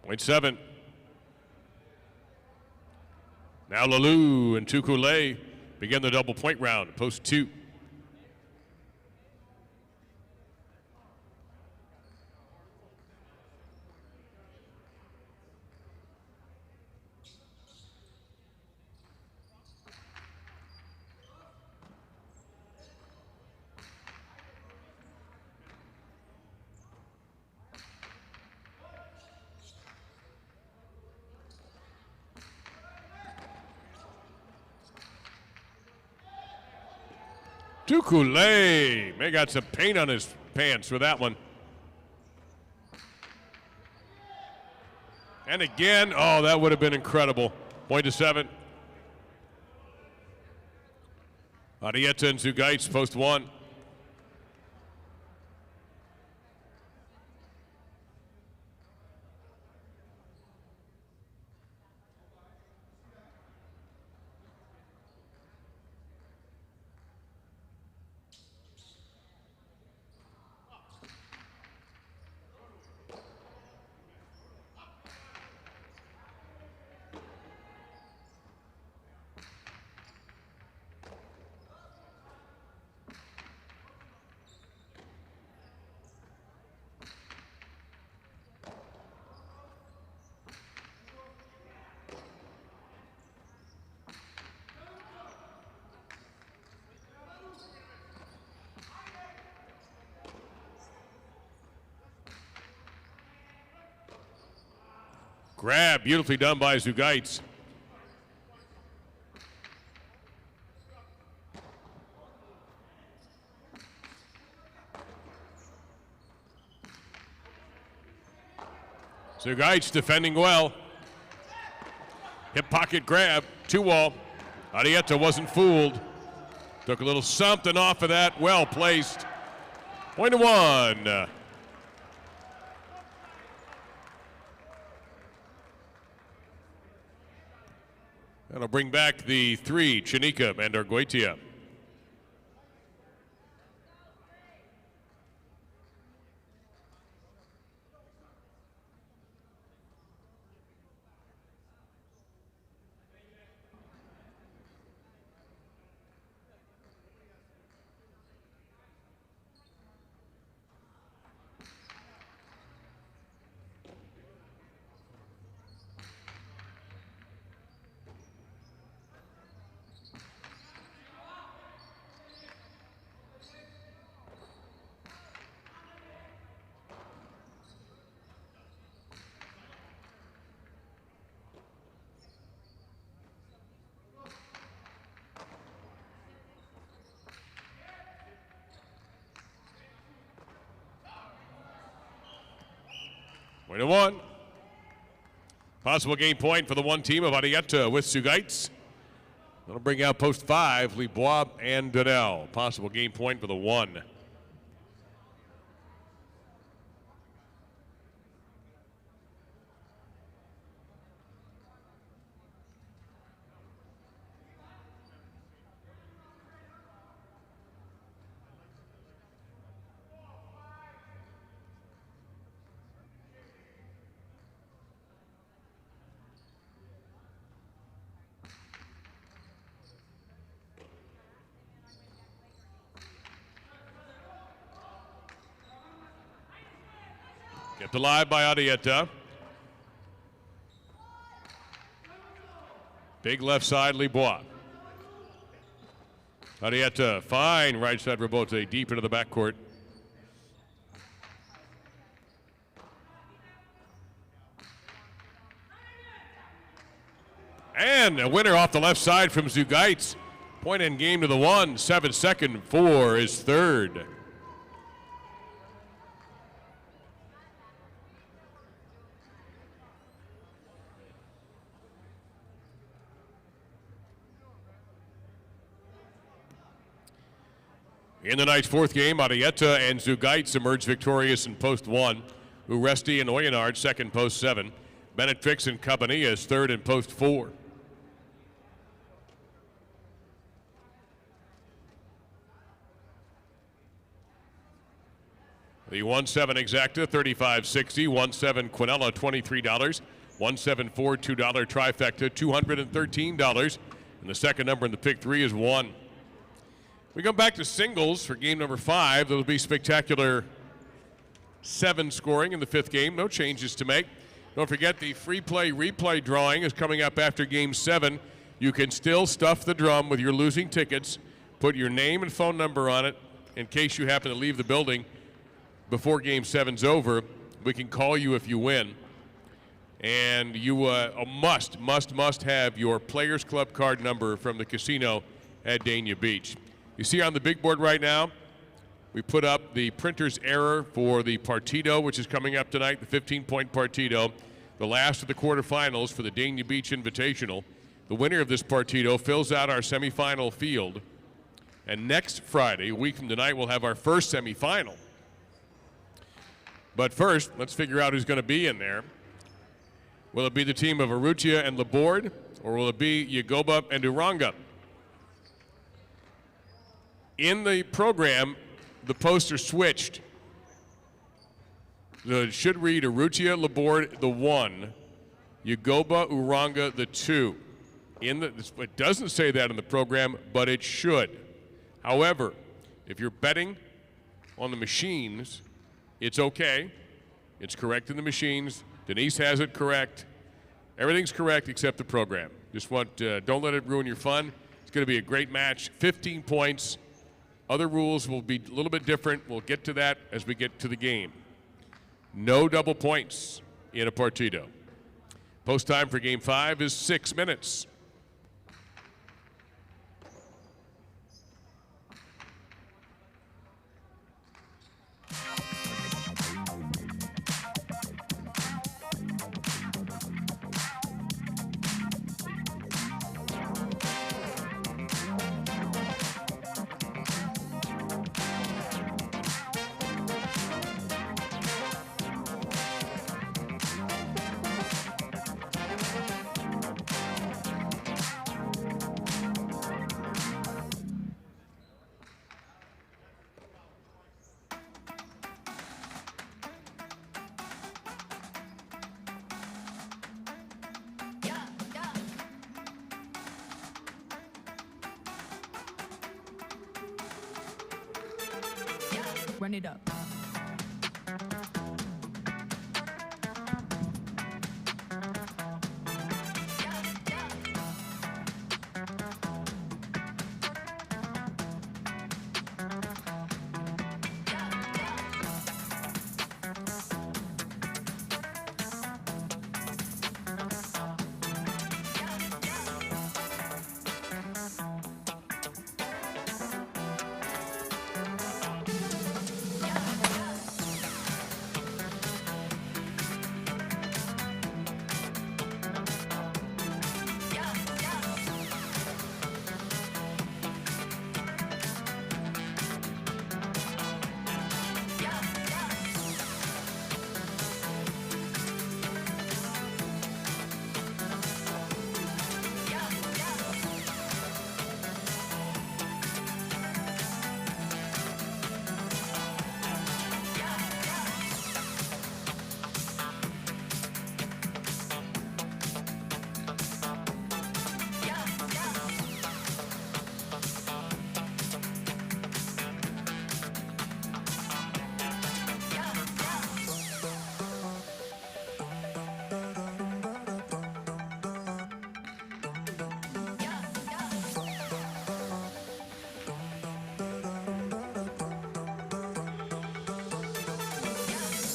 Point 7. Now Lalou and Tukule begin the double point round, post 2. Tukule may got some paint on his pants for that one. And again, oh, that would have been incredible. Point to 7. Arietta and Zugaitz, post 1. Grab, beautifully done by Zugaitz. Zugaitz defending well. Hip pocket grab, 2-wall. Arietta wasn't fooled. Took a little something off of that, well placed. Point to 1. That'll bring back the 3, Chanika and Arguitia. Point to 1. Possible game point for the 1 team of Arietta with Zugaitz. That'll bring out post 5, Lebois and Donnell. Possible game point for the 1. Get the live by Arrieta. Big left side, Libois. Arrieta, fine right side Rabote, deep into the backcourt. And a winner off the left side from Zugaitz. Point end game to the 1, 7-second for his third. In the night's fourth game, Arrieta and Zugaitz emerged victorious in post 1. Uresti and Oyenard second post 7. Bennett Fix and Cabanillas third in post 4. The 1-7 exacta, $35.60. 1-7 Quinella, $23. 1-7 Ford, $2 trifecta, $213. And the second number in the pick 3 is 1. We go back to singles for game number 5. There'll be spectacular 7 scoring in the 5th game. No changes to make. Don't forget the free play replay drawing is coming up after game 7. You can still stuff the drum with your losing tickets. Put your name and phone number on it in case you happen to leave the building before game 7's over. We can call you if you win. And you must have your Players Club card number from the casino at Dania Beach. You see on the big board right now, we put up the printer's error for the Partito, which is coming up tonight, the 15-point Partito, the last of the quarterfinals for the Dania Beach Invitational. The winner of this Partito fills out our semifinal field. And next Friday, a week from tonight, we'll have our first semifinal. But first, let's figure out who's going to be in there. Will it be the team of Urrutia and Laborde, or will it be Yagoba and Uranga? In the program, the poster switched. It should read Urrutia, Laborde, the 1, Yagoba, Uranga, the 2. It doesn't say that in the program, but it should. However, if you're betting on the machines, it's okay. It's correct in the machines. Denise has it correct. Everything's correct except the program. Just don't let it ruin your fun. It's going to be a great match. 15 points. Other rules will be a little bit different. We'll get to that as we get to the game. No double points in a Partito. Post time for game 5 is 6 minutes. Run it up.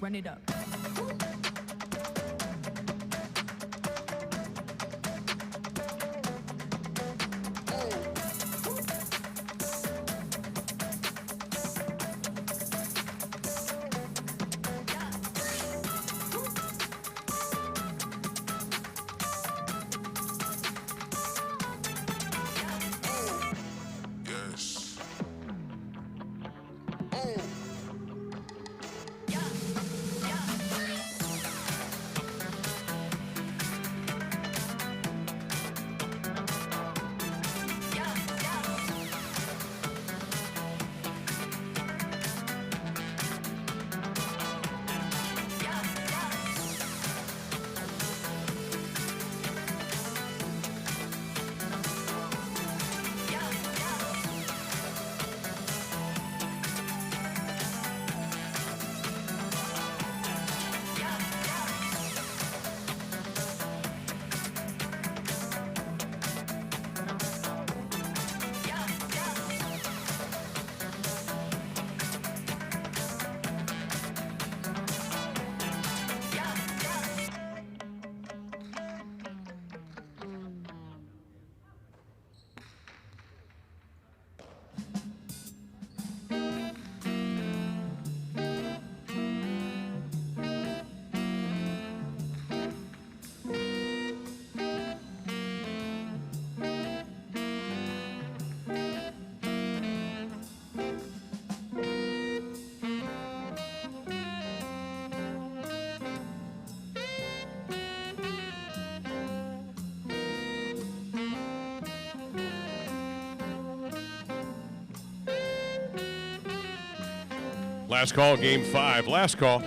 Run it up. Yes. Last call, game 5. Last call.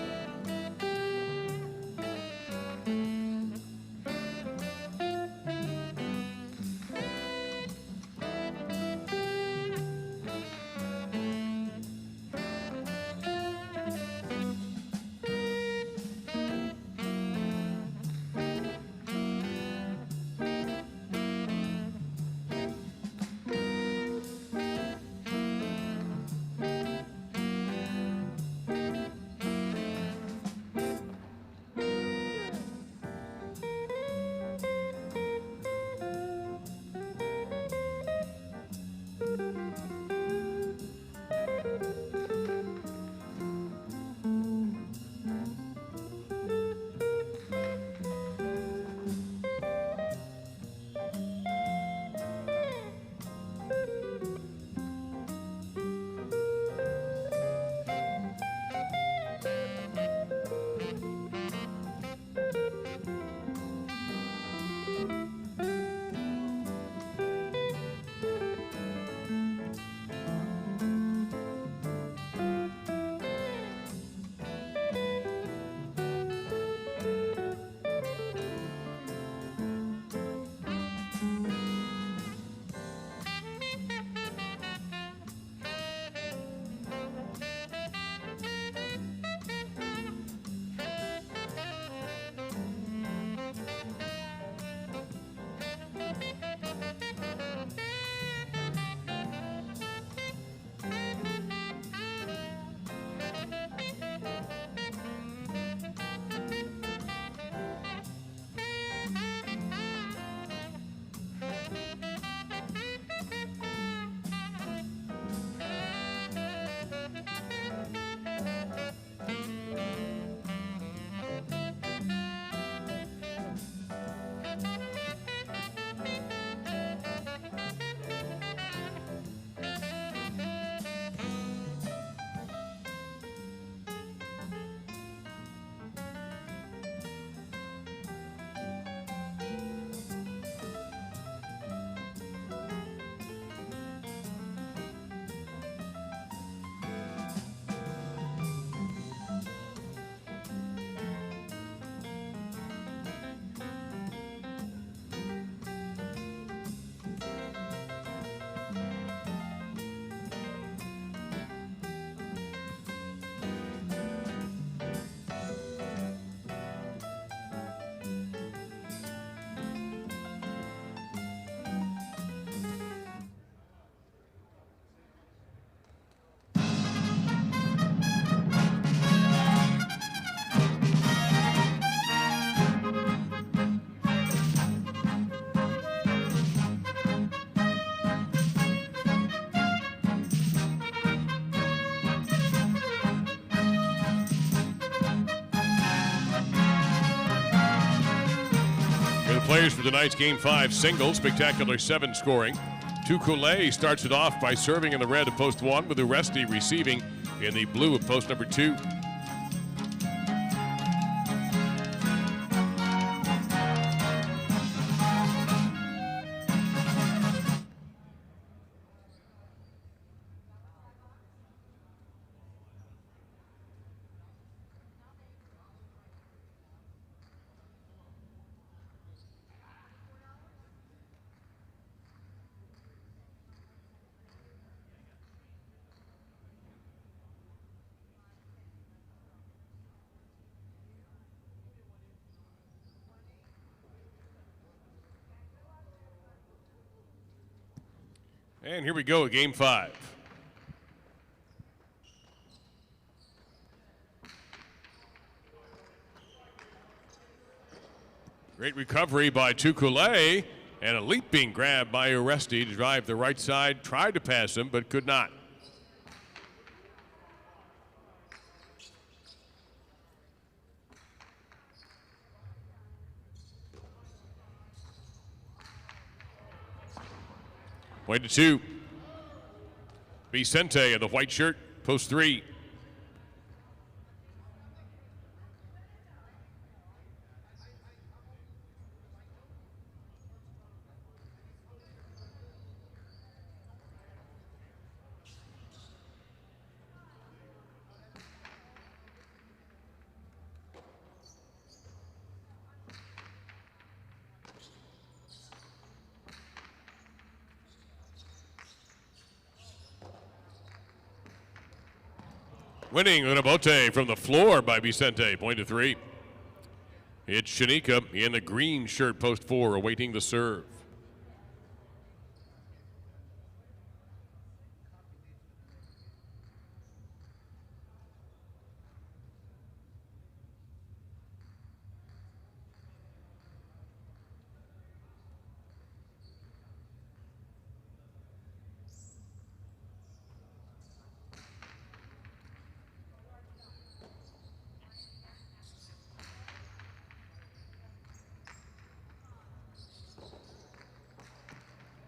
players for tonight's Game 5 singles. Spectacular 7 scoring. Tukulei starts it off by serving in the red of post 1 with Uresti receiving in the blue of post number 2. And here we go, Game 5. Great recovery by Tukulei, and a leaping grab by Uresti to drive the right side. Tried to pass him, but could not. Point to 2. Vicente in the white shirt, post 3. Winning Unabote from the floor by Vicente, point to 3. It's Shanika in the green shirt, post 4, awaiting the serve.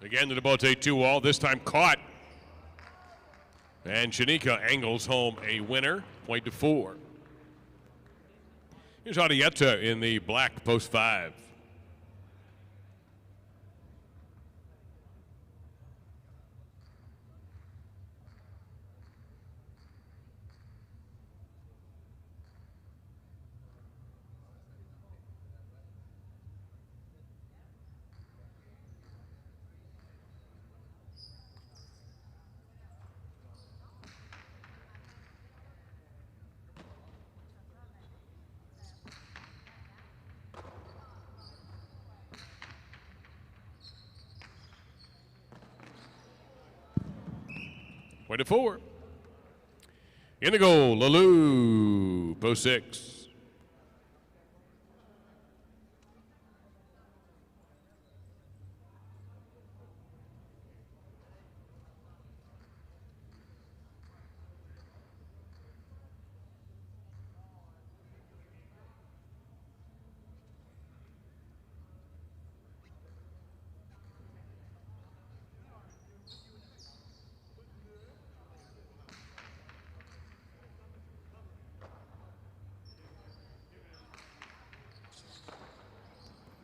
Again, the Debote 2-all, this time caught. And Shanika angles home a winner, point to 4. Here's Adieta in the black, post 5. Point to 4. In the goal, Lalou, post 6.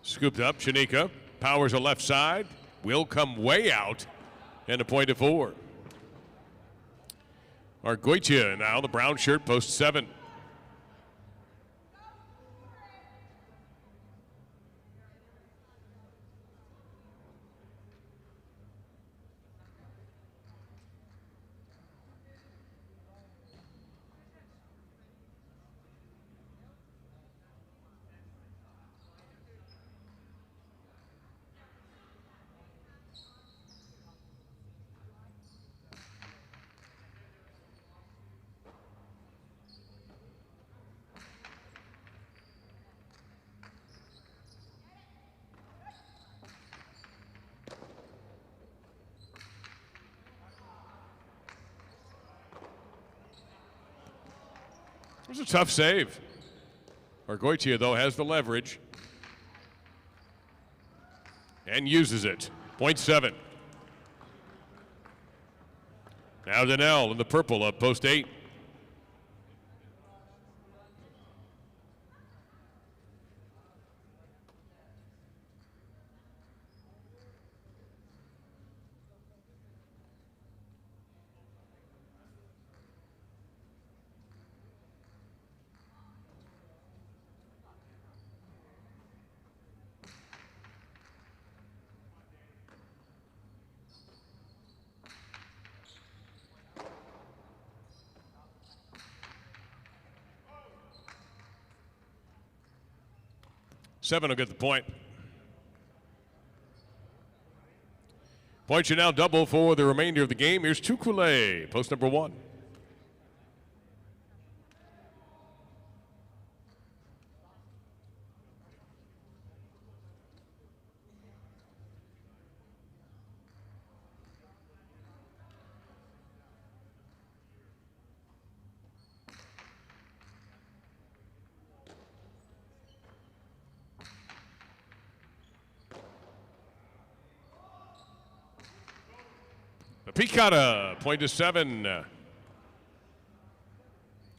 Scooped up, Shanika powers a left side, will come way out, and a point to 4. Argoitia now, the brown shirt, post 7. It was a tough save. Argoitia, though, has the leverage. and uses it. Point 7. Now Daniel in the purple of post 8. Seven will get the point. Point you now double for the remainder of the game. Here's Tukule, post number 1. Picata, point to 7.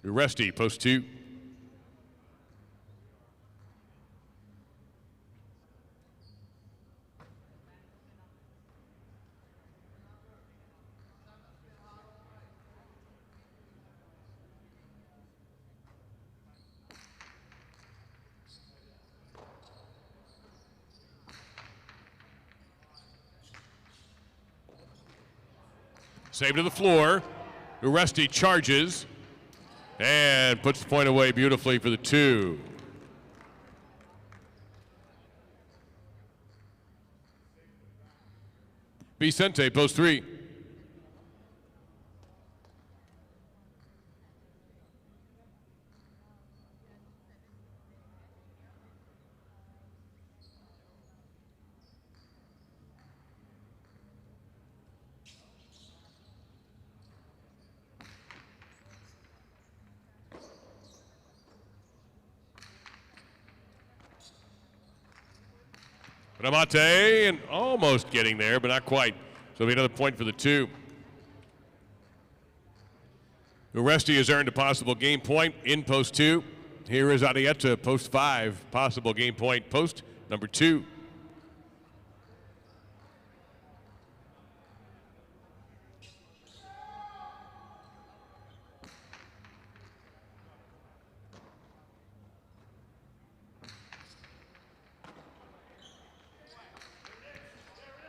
Uresti, post 2. Save to the floor. Uresti charges and puts the point away beautifully for the 2. Vicente, post 3. Ramate, and almost getting there, but not quite. So it'll be another point for the 2. Uresti has earned a possible game point in post 2. Here is Arietta, post 5, possible game point, post number 2.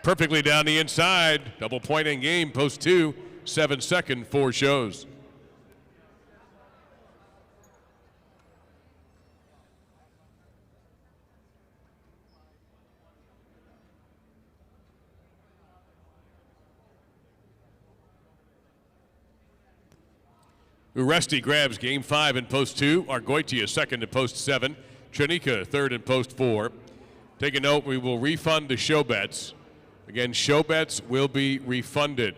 Perfectly down the inside. Double point in game, post 2, 7-second, 4 shows. Uresti grabs game 5 in post 2. Argoitia second in post 7. Tranica third in post 4. Take a note, we will refund the show bets. Again, show bets will be refunded.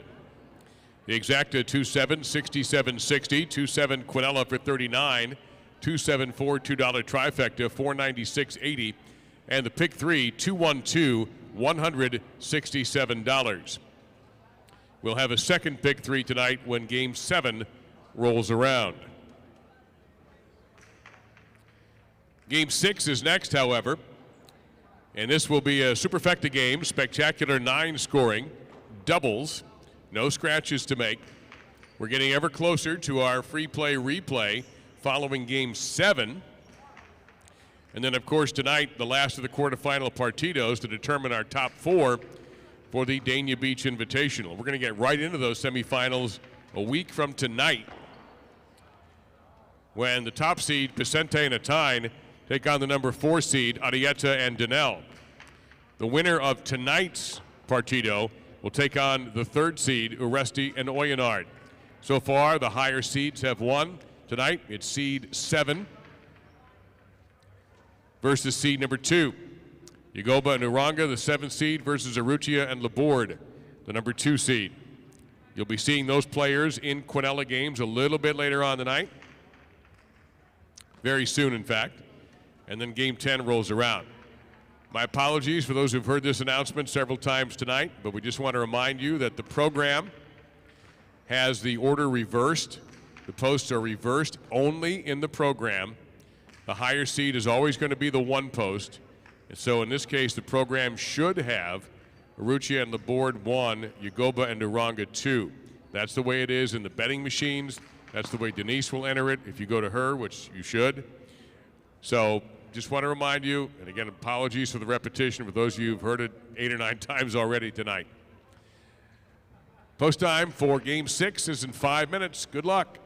The exacta 2-7, 67.60, 2-7 Quinella for 39, 2-7 4 $2 trifecta, 496.80, and the pick 3, 2-1-2, $167. We'll have a second pick 3 tonight when game 7 rolls around. Game 6 is next, however. And this will be a superfecta game, spectacular 9 scoring, doubles, no scratches to make. We're getting ever closer to our free play replay following game 7. And then, of course, tonight, the last of the quarterfinal partitos to determine our top 4 for the Dania Beach Invitational. We're going to get right into those semifinals a week from tonight when the top seed, Vicente and Atine, take on the number 4 seed, Arietta and Danel. The winner of tonight's Partito will take on the 3rd seed, Uresti and Oyonard. So far, the higher seeds have won. Tonight, it's seed 7 versus seed number 2. Yagoba and Uranga, the 7th seed, versus Arrutia and Laborde, the number 2 seed. You'll be seeing those players in Quinella games a little bit later on tonight. Very soon, in fact. And then game 10 rolls around. My apologies for those who've heard this announcement several times tonight, but we just want to remind you that the program has the order reversed. The posts are reversed only in the program. The higher seed is always going to be the 1 post. And so in this case, the program should have Aruchia and Laborde 1, Yagoba and Uranga 2. That's the way it is in the betting machines. That's the way Denise will enter it if you go to her, which you should. So just want to remind you, and again, apologies for the repetition for those of you who've heard it 8 or 9 times already tonight. Post time for Game 6 is in 5 minutes. Good luck.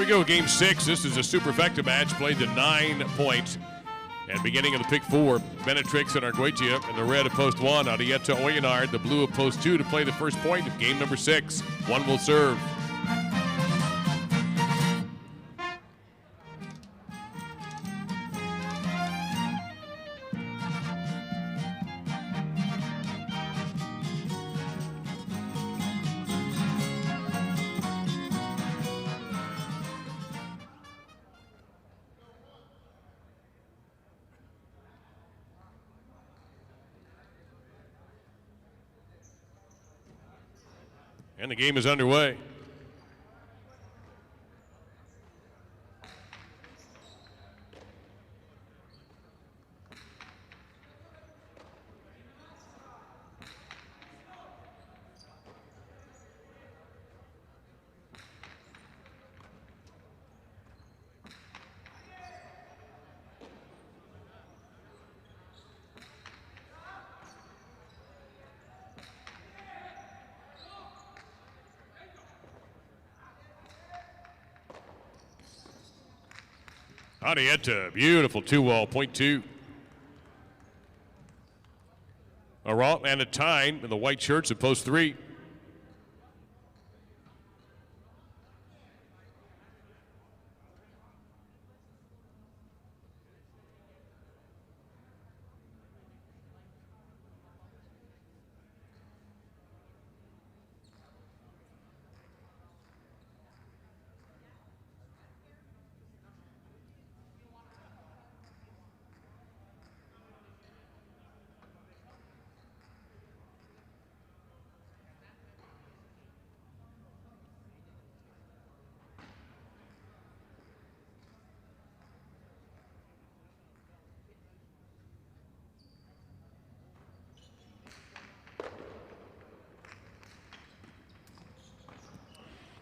go, Game 6. This is a superfecta match played to 9 points. And beginning of the pick 4, Benetrix and Arguetia in the red of post 1. Arietta Oyenard, the blue of post 2, to play the first point of game number 6. One will serve. And the game is underway. Arietta, beautiful 2-wall, point 2. Aral and a Tyne in the white shirts at post 3.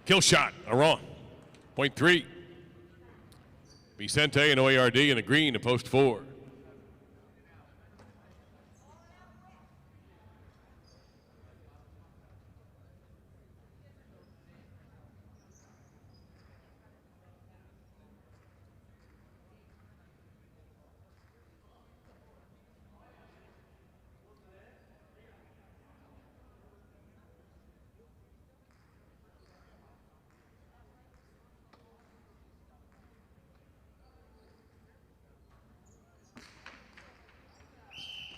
Kill shot, Aron. Point 3. Vicente and OARD in the green to post 4.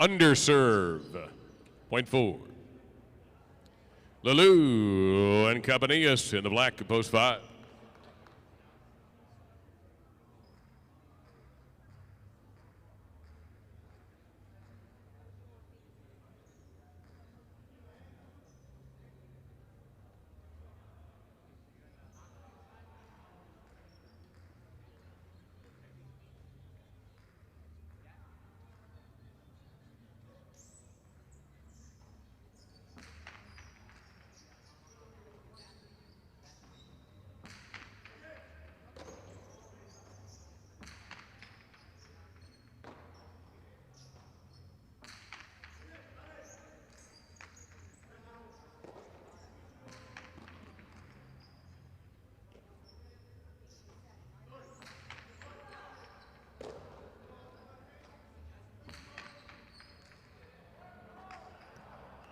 Underserve, point 4. Lulu and Cabanillas in the black at post 5.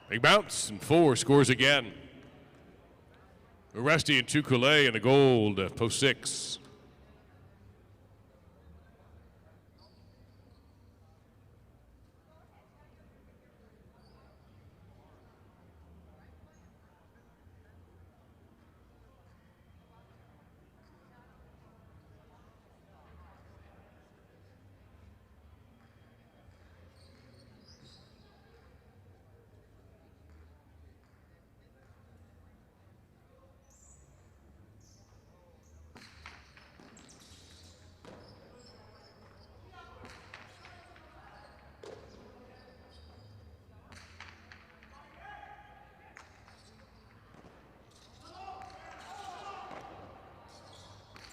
Big bounce, and 4 scores again. Uresti and Tukule in the gold, post 6.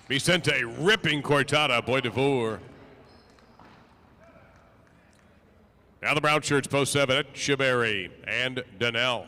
Vicente ripping Cortada, Boy DeVore. Now the brown shirts post 7 at Chiberry and Donnell.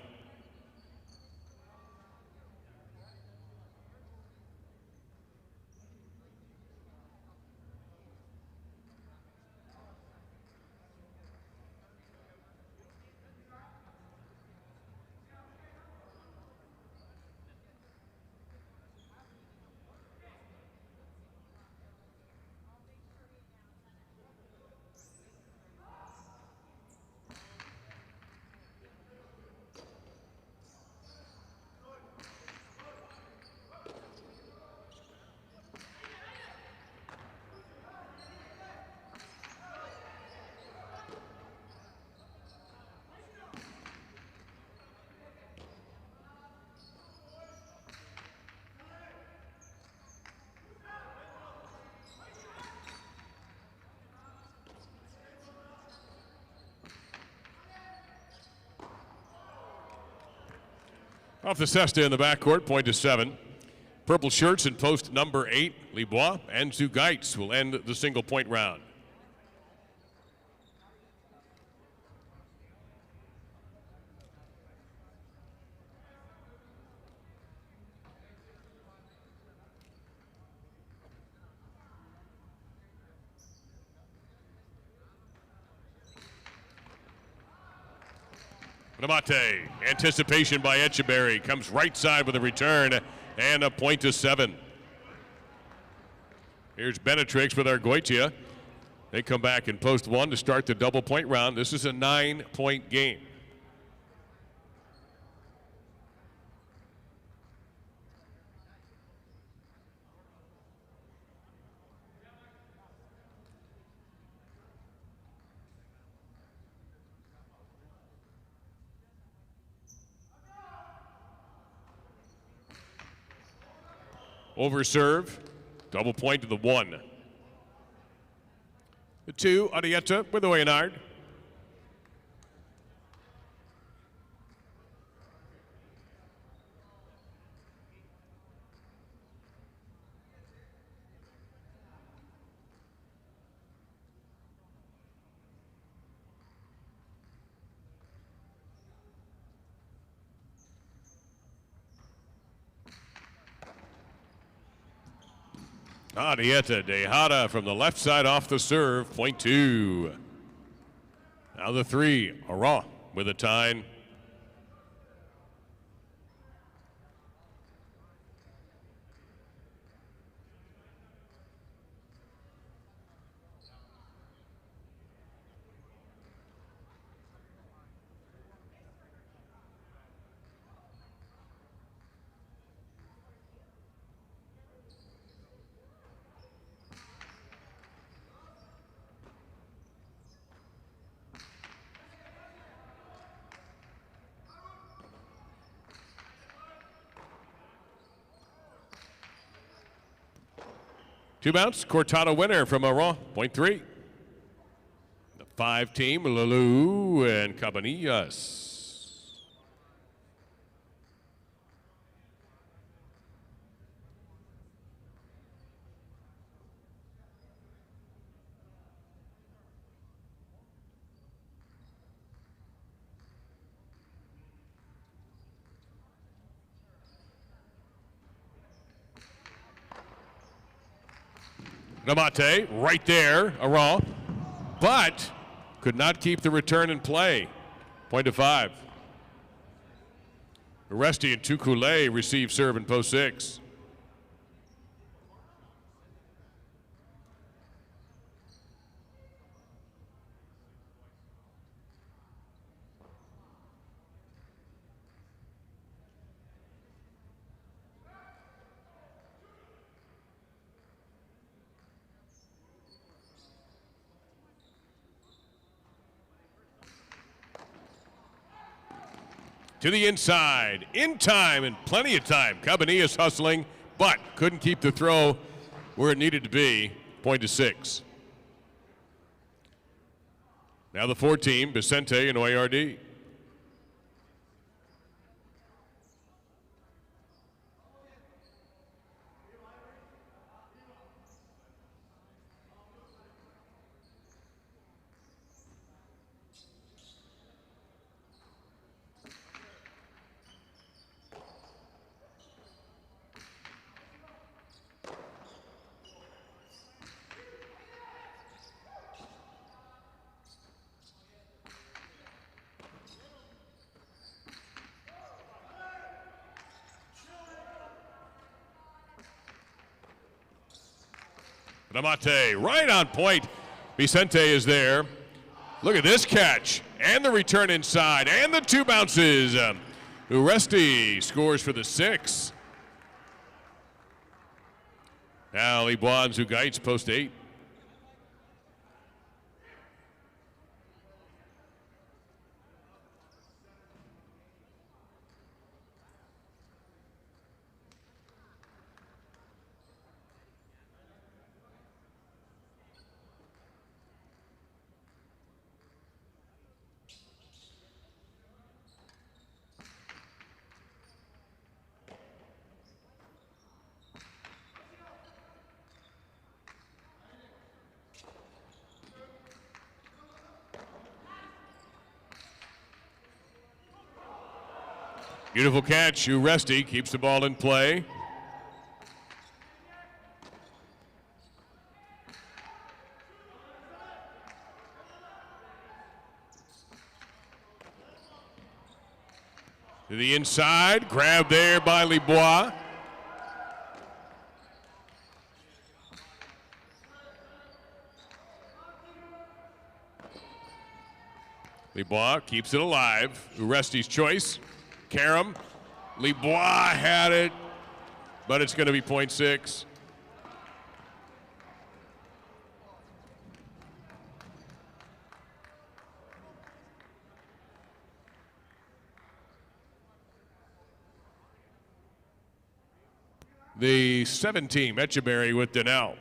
Off the cesta in the backcourt, point to 7. Purple shirts in post number 8. Libois and Zugaitz will end the single-point round. Namate, anticipation by Etcheberry, comes right side with a return and a point to 7. Here's Benetrix with Argoitia. They come back in post 1 to start the double point round. This is a 9-point game. Over serve, double point to the 1. The 2, Arietta with the Waynard. Arietta Dejada from the left side off the serve, point 2. Now the 3, Ara with a tie. Two bounce, Cortado winner from Aron, point 3. The 5 team, Lalou and Cabanillas. Namate right there, Aron, but could not keep the return in play. Point to 5. Aresti and Tukule receive serve in post 6. To the inside, in time and plenty of time. Cabanillas hustling, but couldn't keep the throw where it needed to be. Point to 6. Now the 4 team, Vicente and OARD. Namate right on point. Vicente is there. Look at this catch. And the return inside. And the 2 bounces. Uresti scores for the 6. Now Libois and Zugaitz post 8. Beautiful catch. Uresti keeps the ball in play. To the inside, grab there by Libois. Libois keeps it alive. Uresti's choice. Karam. Libois had it, but it's going to be .6. The 7 team, Etcheberry with Dania.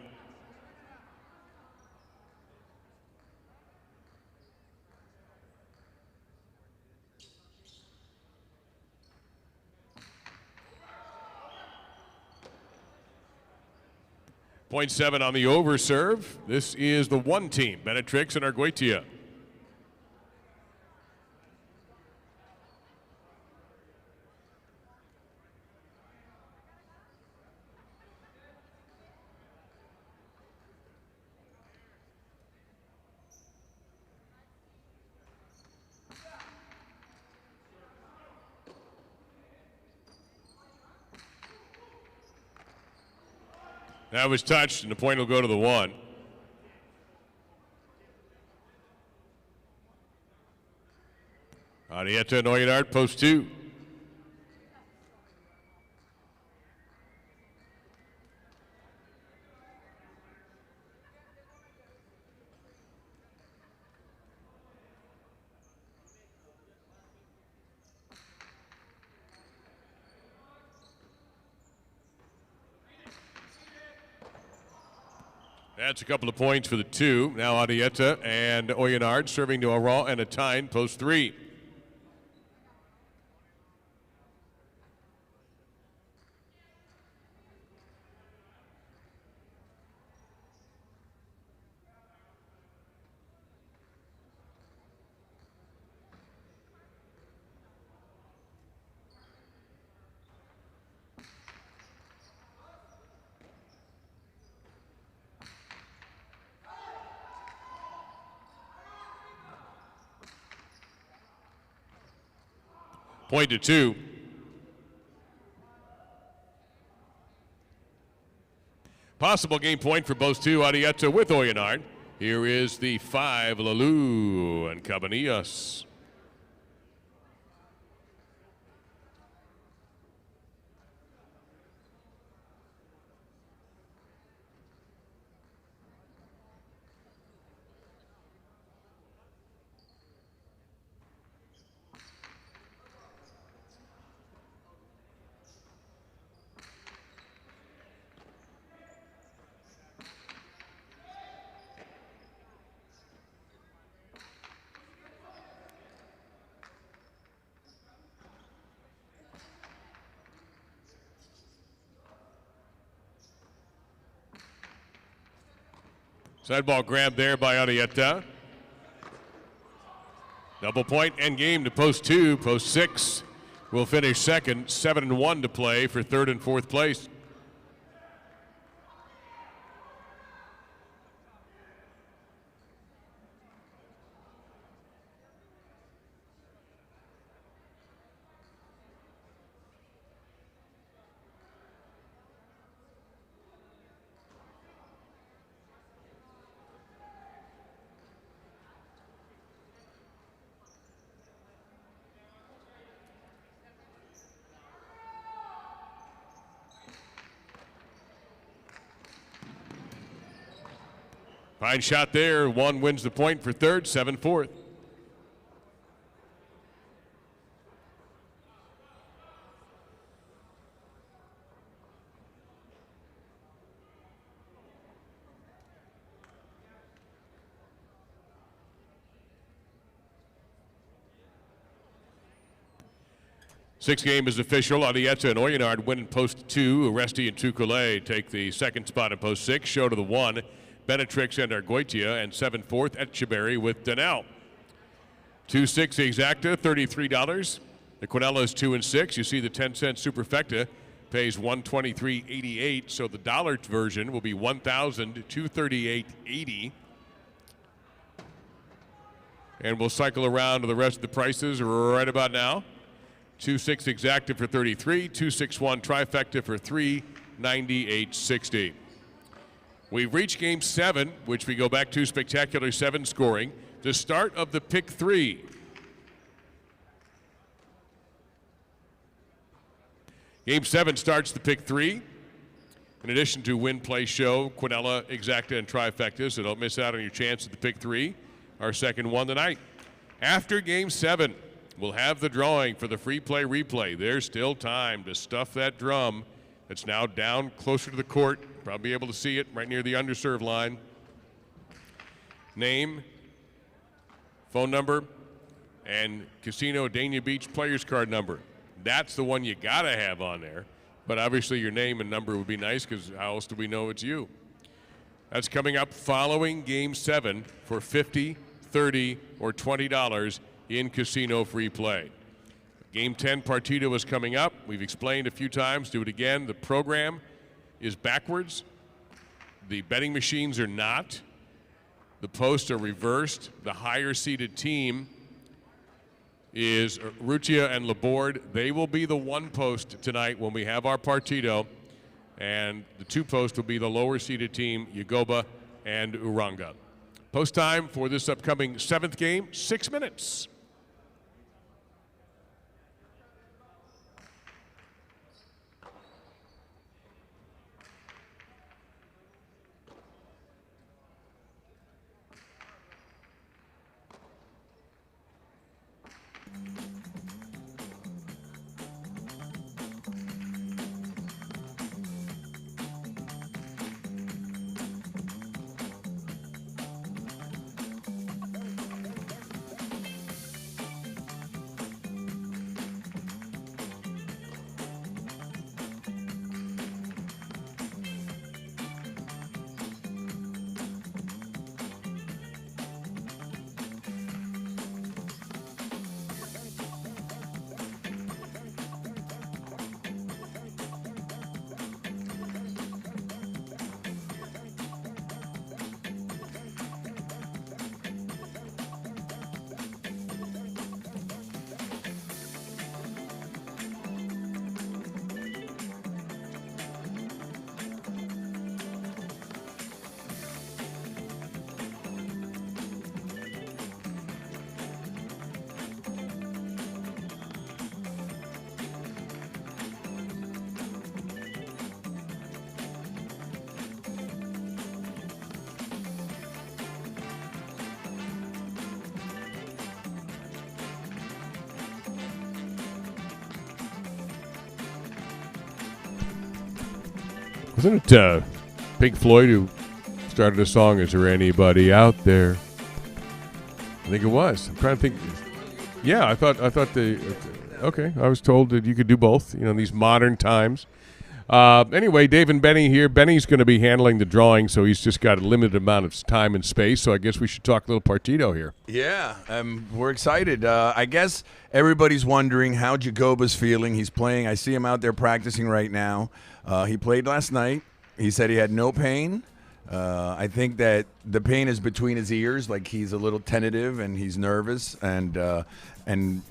.7 on the over serve. This is the 1 team, Benetrix and Arguetia. That was touched, and the point will go to the 1. Arietta and Oyedart, post 2. That's a couple of points for the 2. Now Arietta and Oyedart serving to a raw and a tyne, post 3. Point to 2. Possible game point for both 2. Arietta with Oyedart. Here is the 5, Lalu and Cabanillas. Side ball grab there by Arietta. Double point end game to post 2. Post 6 will finish second. 7-1 to play for 3rd and 4th place. Fine shot there. 1 wins the point for 3rd, 7 4th. Sixth game is official. Arietta and Oyedart win in post 2. Uresti and Tukule take the 2nd spot in post 6. Show to the 1. Benetrix and Arguetia, and 7 4th Etcheberry with Dania. 2-6 exacta, $33. The Quinella is 2 and 6. You see the 10-cent superfecta pays $123.88, so the dollar version will be $1,238.80. And we'll cycle around to the rest of the prices right about now. 2.6 exacta for 33, 261 trifecta for 398.60. We've reached Game 7, which we go back to spectacular 7 scoring. The start of the pick 3. Game 7 starts the pick 3. In addition to win, play, show, Quinella, exacta, and trifecta, so don't miss out on your chance at the pick 3. Our second one tonight. After Game 7, we'll have the drawing for the free play replay. There's still time to stuff that drum that's now down closer to the court. Probably able to see it right near the underserve line. Name, phone number, and Casino Dania Beach players card number. That's the one you got to have on there. But obviously your name and number would be nice because how else do we know it's you? That's coming up following Game 7 for $50, $30, or $20 in casino free play. Game 10 Partito is coming up. We've explained a few times. Do it again. The program is backwards. The betting machines are not. The posts are reversed. The higher seeded team is Rutia and Laborde. They will be the 1 post tonight when we have our Partito. And the 2 post will be the lower seeded team, Yagoba and Uranga. Post time for this upcoming 7th game, 6 minutes. Wasn't it Pink Floyd who started a song, Is There Anybody Out There? I think it was. I'm trying to think. Yeah, I thought okay, I was told that you could do both, in these modern times. Anyway, Dave and Benny here. Benny's going to be handling the drawing, so he's just got a limited amount of time and space, so I guess we should talk a little Partito here. Yeah, we're excited. I guess everybody's wondering how Jagoba's feeling. He's playing. I see him out there practicing right now. He played last night. He said he had no pain. I think that the pain is between his ears, like he's a little tentative and he's nervous, and I mean,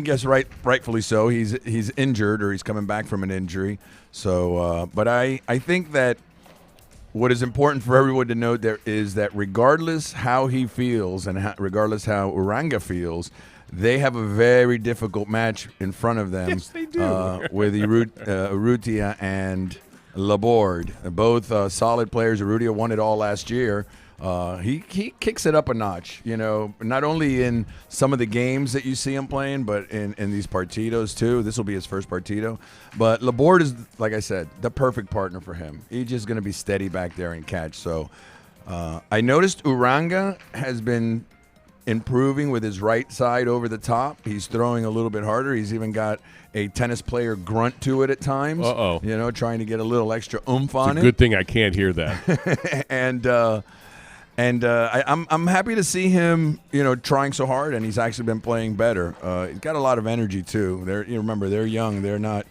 guess rightfully so. He's injured or he's coming back from an injury. So, but I think that what is important for everyone to note there is that regardless how he feels and regardless how Uranga feels, they have a very difficult match in front of them. Yes, they do. With Urrutia and Laborde, both solid players. Urrutia won it all last year. He kicks it up a notch, not only in some of the games that you see him playing, but in these Partitos too. This will be his first Partito. But Laborde is, like I said, the perfect partner for him. He's just going to be steady back there and catch. So I noticed Uranga has been improving with his right side over the top. He's throwing a little bit harder. He's even got a tennis player grunt to it at times. Uh-oh. Trying to get a little extra oomph on it. Good thing I can't hear that. And I'm happy to see him, trying so hard, and he's actually been playing better. He's got a lot of energy too. Remember, they're young. They're not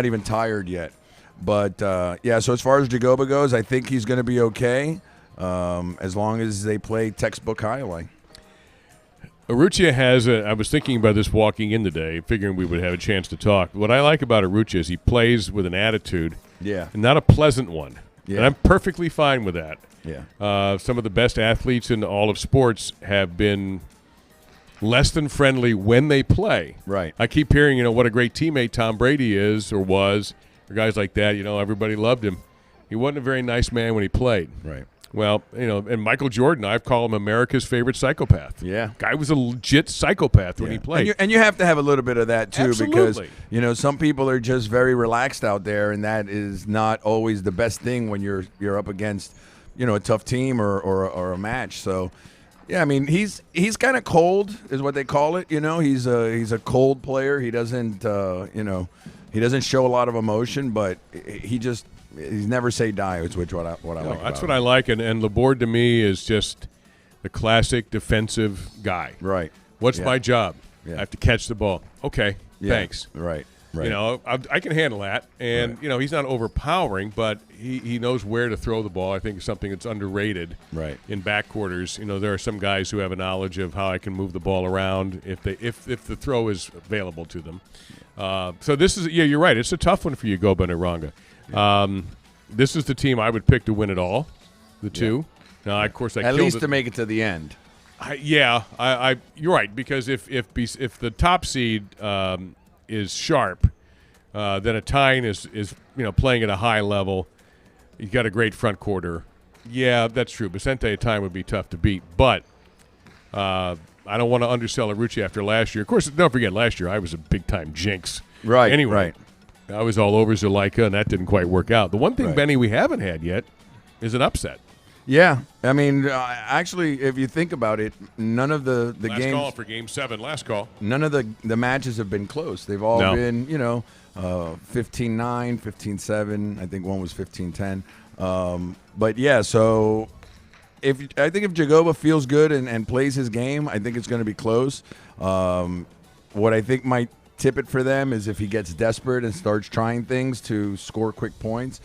even tired yet. But yeah, so as far as Jagoba goes, I think he's going to be okay as long as they play textbook Alai. Urrutia has I was thinking about this walking in today, figuring we would have a chance to talk. What I like about Urrutia is he plays with an attitude, and not a pleasant one. Yeah. And I'm perfectly fine with that. Yeah. Some of the best athletes in all of sports have been less than friendly when they play. Right. I keep hearing, what a great teammate Tom Brady is or was, or guys like that. Everybody loved him. He wasn't a very nice man when he played. Right. Well, and Michael Jordan, I've called him America's favorite psychopath. Yeah. Guy was a legit psychopath when he played. And you have to have a little bit of that, too, Absolutely. because, some people are just very relaxed out there, and that is not always the best thing when you're up against, a tough team or a match. So, yeah, I mean, he's kind of cold is what they call it. He's a cold player. He doesn't, he doesn't show a lot of emotion, but he's never say die. It's what I like. That's what I like, and Laborde to me is just the classic defensive guy. Right. What's my job? Yeah. I have to catch the ball. Okay. Thanks. Right. I can handle that, and he's not overpowering, but he knows where to throw the ball. I think it's something that's underrated. Right. In back quarters, there are some guys who have a knowledge of how I can move the ball around if the throw is available to them. So this is you're right. It's a tough one for you, Goba and Uranga. This is the team I would pick to win it all, the two. Now, of course, at least to make it to the end. You're right, because if the top seed is sharp, then a tying is playing at a high level. You've got a great front quarter. Yeah, that's true. Vicente at time would be tough to beat, but I don't want to undersell Urrutia after last year. Of course, don't forget, last year I was a big-time jinx. Right, anyway, right. I was all over Zuleika, and that didn't quite work out. The one thing, Benny, we haven't had yet is an upset. Yeah, I mean, actually, if you think about it, none of the last games. Last call for Game 7. Last call. None of the matches have been close. They've all been, 15-9, 15-7. I think one was 15-10. But yeah, so I think if Jagoba feels good and plays his game, I think it's going to be close. What I think might tip it for them is if he gets desperate and starts trying things to score quick points.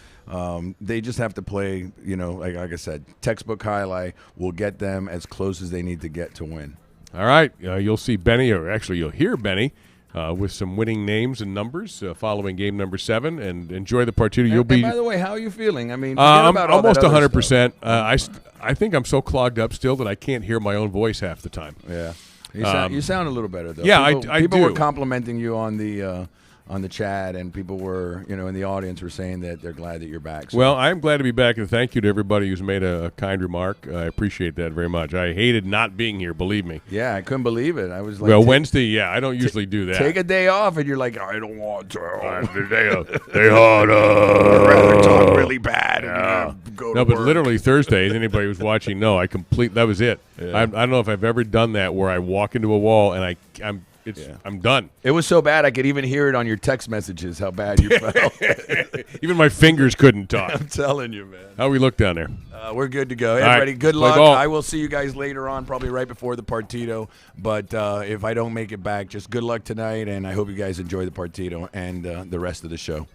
They just have to play, like I said, textbook highlight will get them as close as they need to get to win. All right. You'll see Benny, or actually you'll hear Benny with some winning names and numbers following game number 7, and enjoy the Partito. You'll be. By the way, how are you feeling? I mean, I'm about all almost that other 100%. stuff. I think I'm so clogged up still that I can't hear my own voice half the time. Yeah. You sound a little better, though. Yeah, people do. were complimenting you on the chat, and people were, in the audience were saying that they're glad that you're back. So. Well, I'm glad to be back, and thank you to everybody who's made a kind remark. I appreciate that very much. I hated not being here, believe me. Yeah, I couldn't believe it. I was like, Wednesday, I don't usually do that. Take a day off, and you're like, I don't want to. They hard. I'd rather talk really bad and go to No, but work. literally Thursday, anybody who's watching, that was it. Yeah. I don't know if I've ever done that where I walk into a wall and I'm done. It was so bad I could even hear it on your text messages how bad you felt. Even my fingers couldn't talk. I'm telling you, man. How we look down there? We're good to go. All Everybody, right, good play luck. ball. I will see you guys later on, probably right before the Partito. But if I don't make it back, just good luck tonight, and I hope you guys enjoy the Partito and the rest of the show.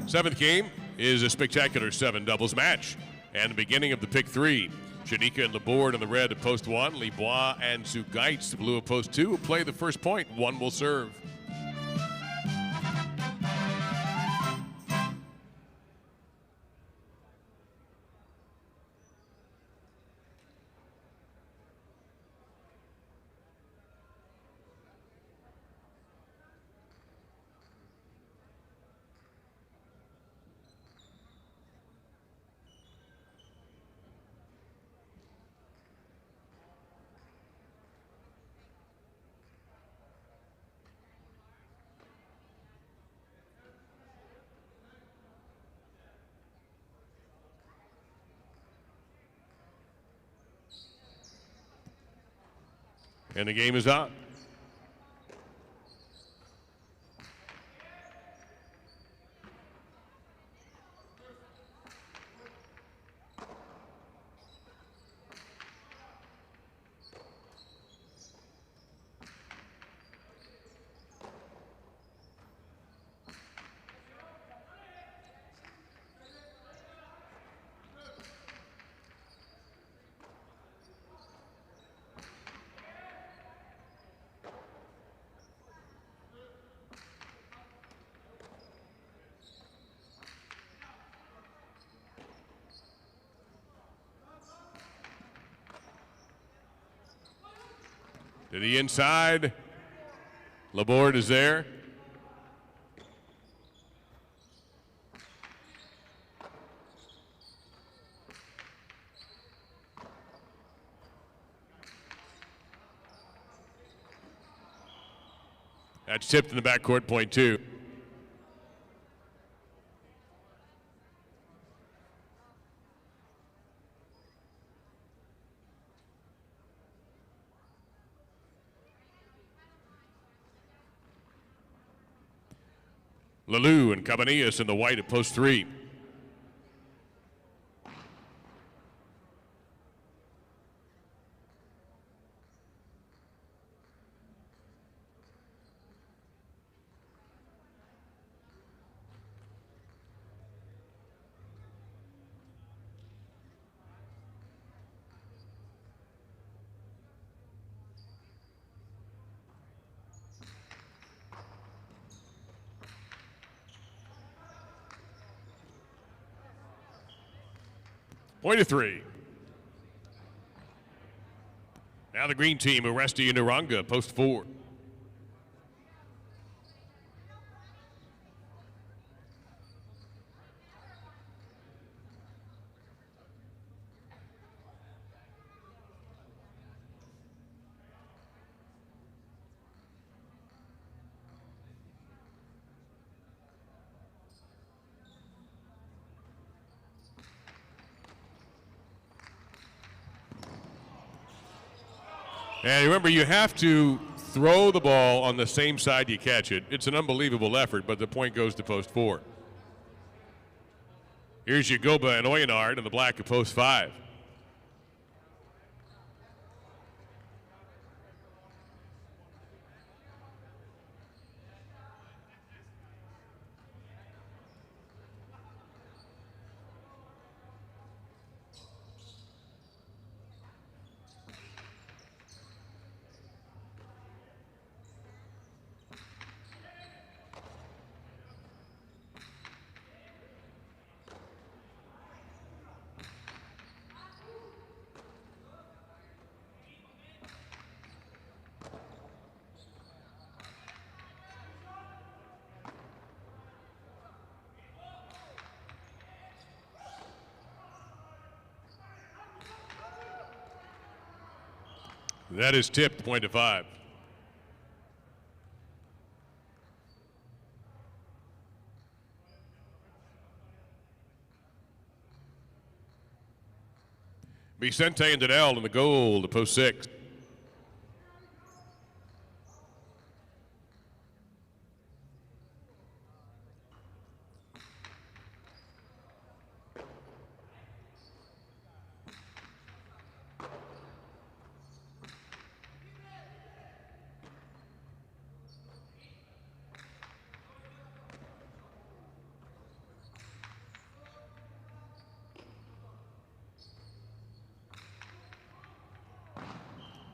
Seventh game is a spectacular 7 doubles match. And the beginning of the pick 3. Janika and Laborde on the red at post 1. Libois and Zugaitz, the blue at post 2, will play the first point. 1 will serve. And the game is on. To the inside. Laborde is there. That's tipped in the backcourt, point two. Lalou and Cabanillas in the white at post three. Point of three. Now the green team, Uresti and Uranga, post four. And remember, you have to throw the ball on the same side you catch it. It's an unbelievable effort, but the point goes to post four. Here's Yagoba and Oyenard in the black at post five. That is tipped, point to five. Vicente and Danielle in the goal to post six.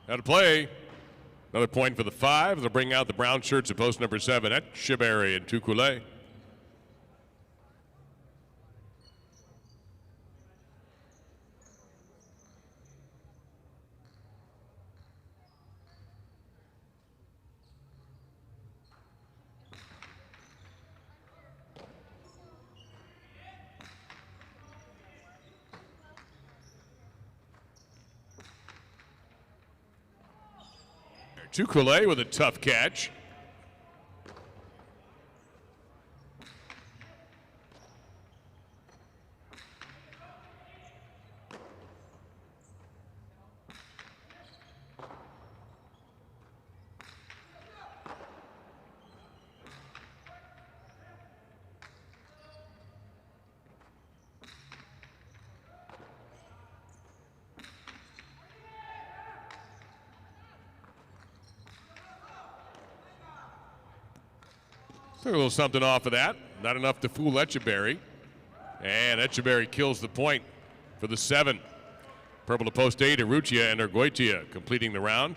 Now to play. Another point for the five. They'll bring out the brown shirts at post number 7 at Shibari and Tukule. Tukule with a tough catch. Took a little something off of that. Not enough to fool Etcheberry. And Etcheberry kills the point for the 7. Purple to post 8, Urrutia and Urgoitia completing the round.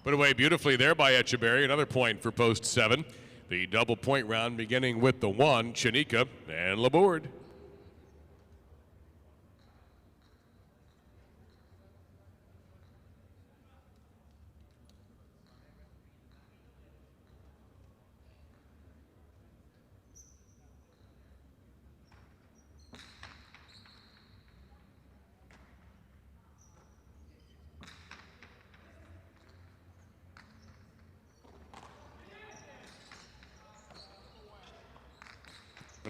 Put away beautifully there by Etcheberry. Another point for post 7. The double point round beginning with the 1, Chanika and Laborde.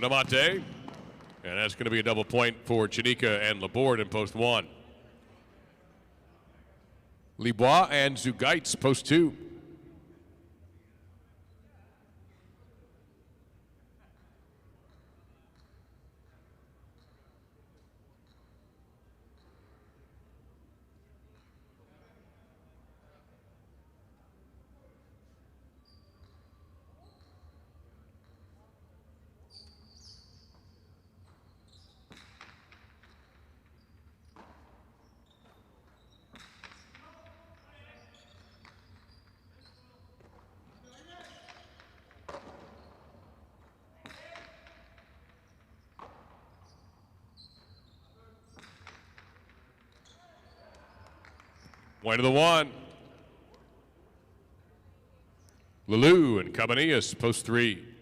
Amate, and that's going to be a double point for Chanika and Laborde in post 1. Libois and Zugaitz post 2. Point of the 1. Lulu and Cabanillas post 3.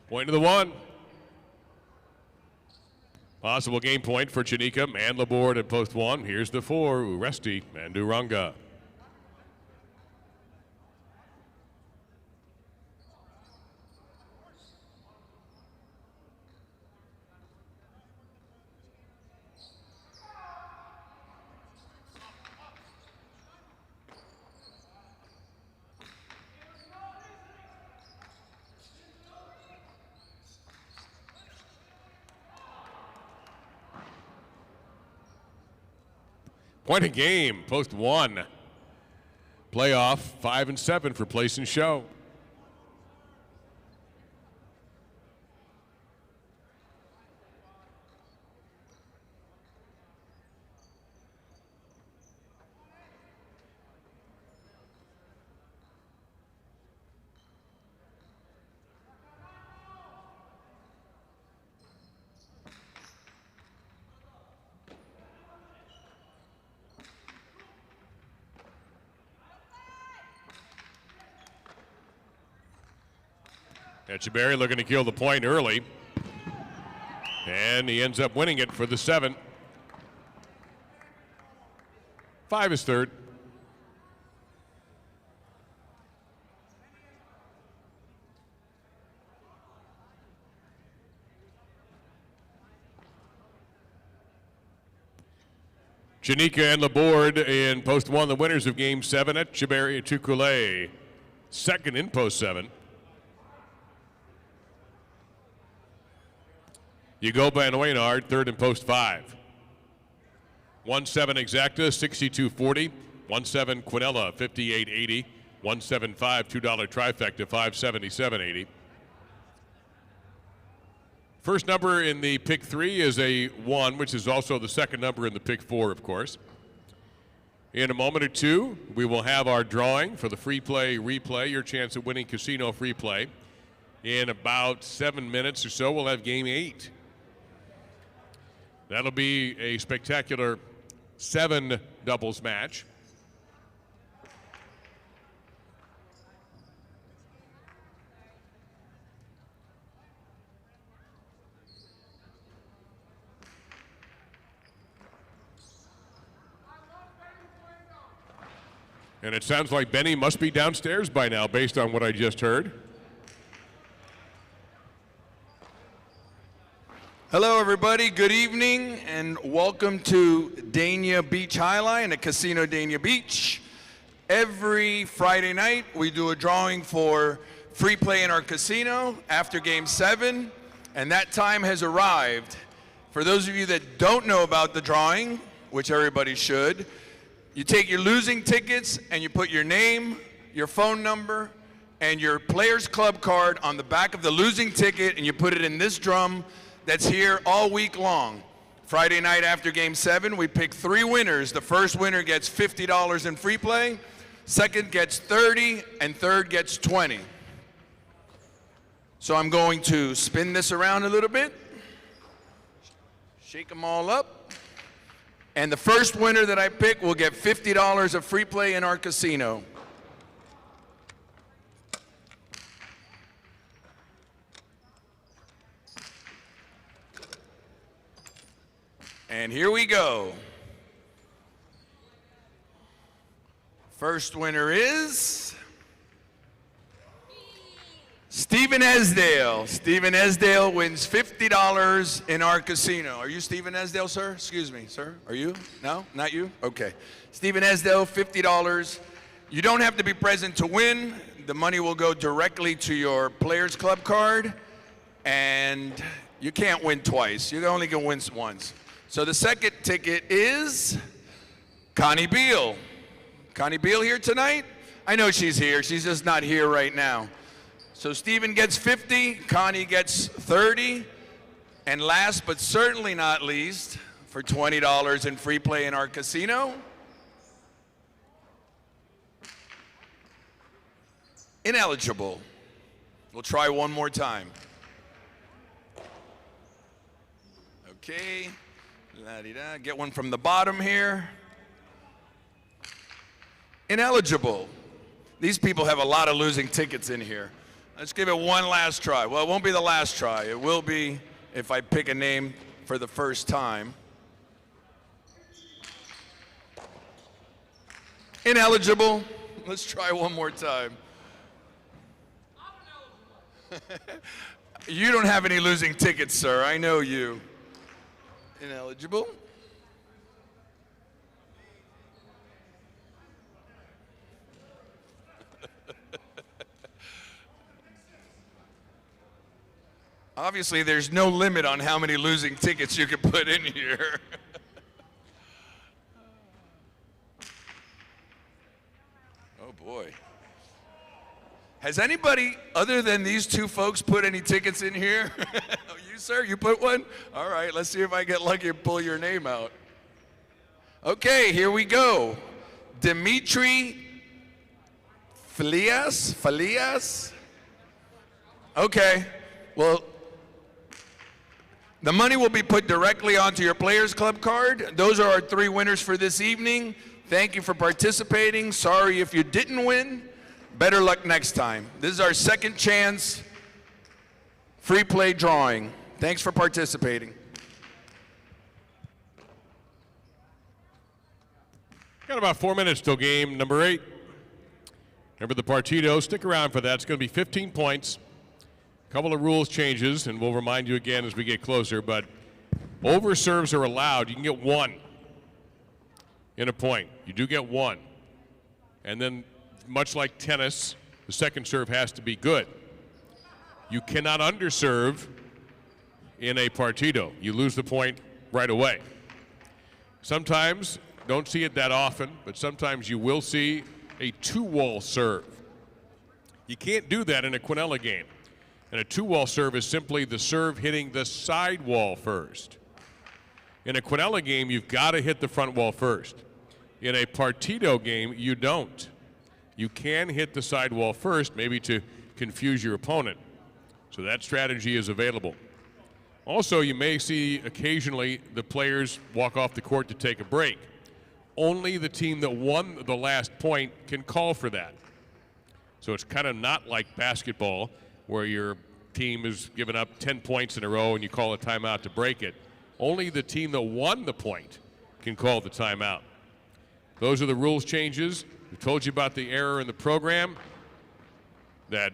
Point to the 1. Possible game point for Chanika and Laborde at post 1. Here's the 4, Uresti and Uranga. Point of game, post 1. Playoff 5 and 7 for place and show. Etcheberry looking to kill the point early. And he ends up winning it for the 7. 5 is third. Chanika and Laborde in post 1, the winners of game 7. Etcheberry to Coulee, second in post 7. Yagoba and Waynard, third in post 5. 1-7 Exacta, 62.40. 1-7 Quinella, 58.80. 1-7-5 $2 trifecta, 577.80. First number in the pick 3 is a 1, which is also the second number in the pick 4, of course. In a moment or two, we will have our drawing for the free play replay, your chance at winning casino free play. In about 7 minutes or so, we'll have game 8. That'll be a spectacular 7 doubles match. And it sounds like Benny must be downstairs by now based on what I just heard. Hello, everybody. Good evening, and welcome to Dania Beach Alai and the Casino Dania Beach. Every Friday night, we do a drawing for free play in our casino after Game 7, and that time has arrived. For those of you that don't know about the drawing, which everybody should, you take your losing tickets and you put your name, your phone number, and your Players Club card on the back of the losing ticket, and you put it in this drum that's here all week long. Friday night after Game 7, we pick 3 winners. The first winner gets $50 in free play, second gets $30, and third gets $20. So I'm going to spin this around a little bit, shake them all up. And the first winner that I pick will get $50 of free play in our casino. And here we go. First winner is Stephen Esdale. Stephen Esdale wins $50 in our casino. Are you Stephen Esdale, sir? Excuse me, sir. Are you? No? Not you? Okay. Stephen Esdale, $50. You don't have to be present to win. The money will go directly to your Players Club card, and you can't win twice. You only can win once. So the second ticket is Connie Beal. Connie Beal here tonight? I know she's here. She's just not here right now. So Stephen gets 50, Connie gets 30, and last but certainly not least, for $20 in free play in our casino, ineligible. We'll try one more time. Okay, la-di-da. Get one from the bottom here. Ineligible. These people have a lot of losing tickets in here. Let's give it one last try. Well, it won't be the last try. It will be if I pick a name for the first time. Ineligible. Let's try one more time. You don't have any losing tickets, sir. I know you. Ineligible. Obviously, there's no limit on how many losing tickets you can put in here. Oh, boy. Has anybody other than these two folks put any tickets in here? Oh, you, sir? You put one? All right, let's see if I get lucky and pull your name out. Okay, here we go. Dimitri Falias? Okay, well, the money will be put directly onto your Players Club card. Those are our 3 winners for this evening. Thank you for participating. Sorry if you didn't win. Better luck next time. This is our second chance free play drawing. Thanks for participating. Got about 4 minutes till game number 8. Remember the Partito. Stick around for that. It's going to be 15 points. A couple of rules changes, and we'll remind you again as we get closer, but over serves are allowed. You can get 1 in a point. You do get 1. And then, much like tennis, the second serve has to be good. You cannot underserve in a Partito. You lose the point right away. Sometimes, don't see it that often, but sometimes you will see a 2-wall serve. You can't do that in a Quinella game. And a 2-wall serve is simply the serve hitting the side wall first. In a Quinella game, you've got to hit the front wall first. In a Partito game, you don't. You can hit the side wall first, maybe to confuse your opponent. So that strategy is available. Also, you may see occasionally the players walk off the court to take a break. Only the team that won the last point can call for that. So it's kind of not like basketball where your team is giving up 10 points in a row and you call a timeout to break it. Only the team that won the point can call the timeout. Those are the rules changes. We told you about the error in the program, that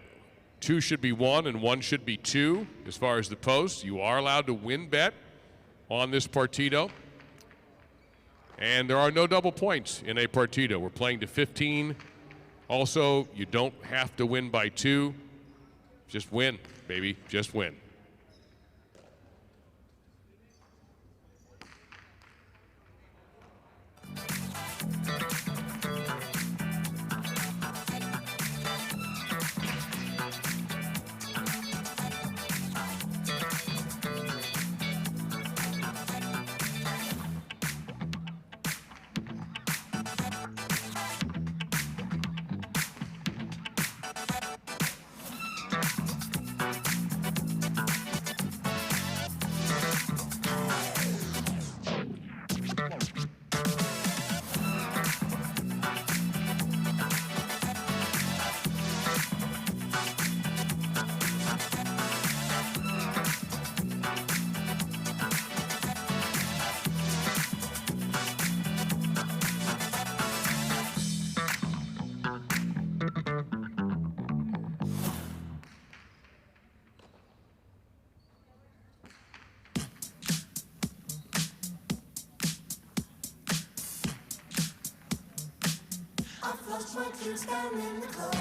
2 should be 1 and 1 should be 2 as far as the posts. You are allowed to win bet on this Partito. And there are no double points in a Partito. We're playing to 15. Also, you don't have to win by 2. Just win, baby, just win. Lost my keys down in the club.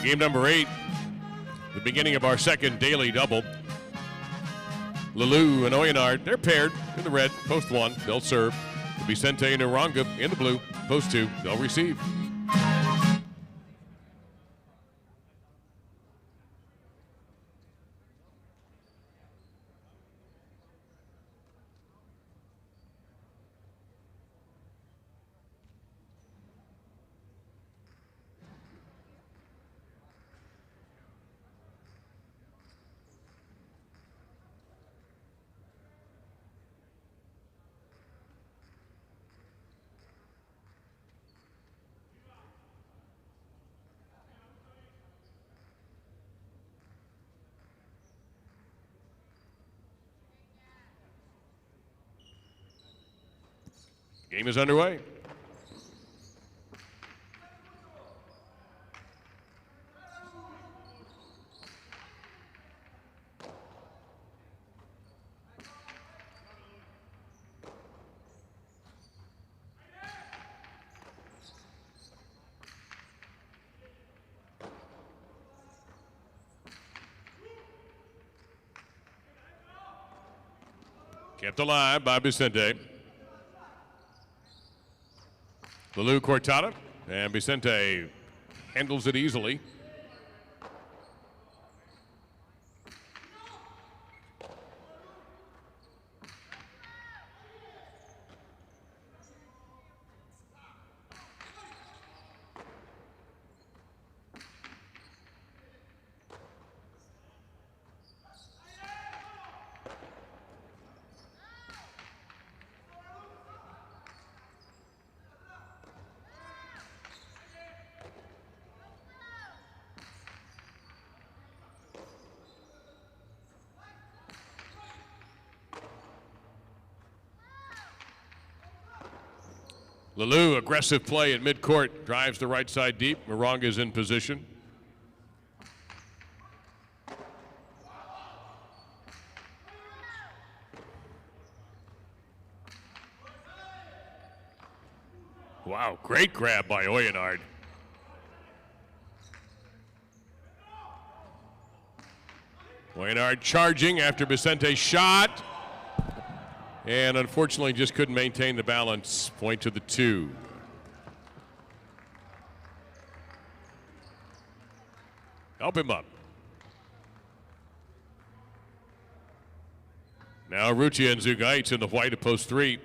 Game number 8, the beginning of our second daily double. Lelou and Oyenard, they're paired in the red, post 1, they'll serve. Vicente and Uranga in the blue, post 2, they'll receive. Game is underway. Kept alive by Vicente. Lulu Cortada, and Vicente handles it easily. Lulu, aggressive play at midcourt, drives the right side deep. Moronga is in position. Wow, great grab by Oyenard. Oyenard charging after Vicente's shot. And unfortunately just couldn't maintain the balance. Point to the 2. Help him up. Now Ruchia and Zugaitz in the white at post 3.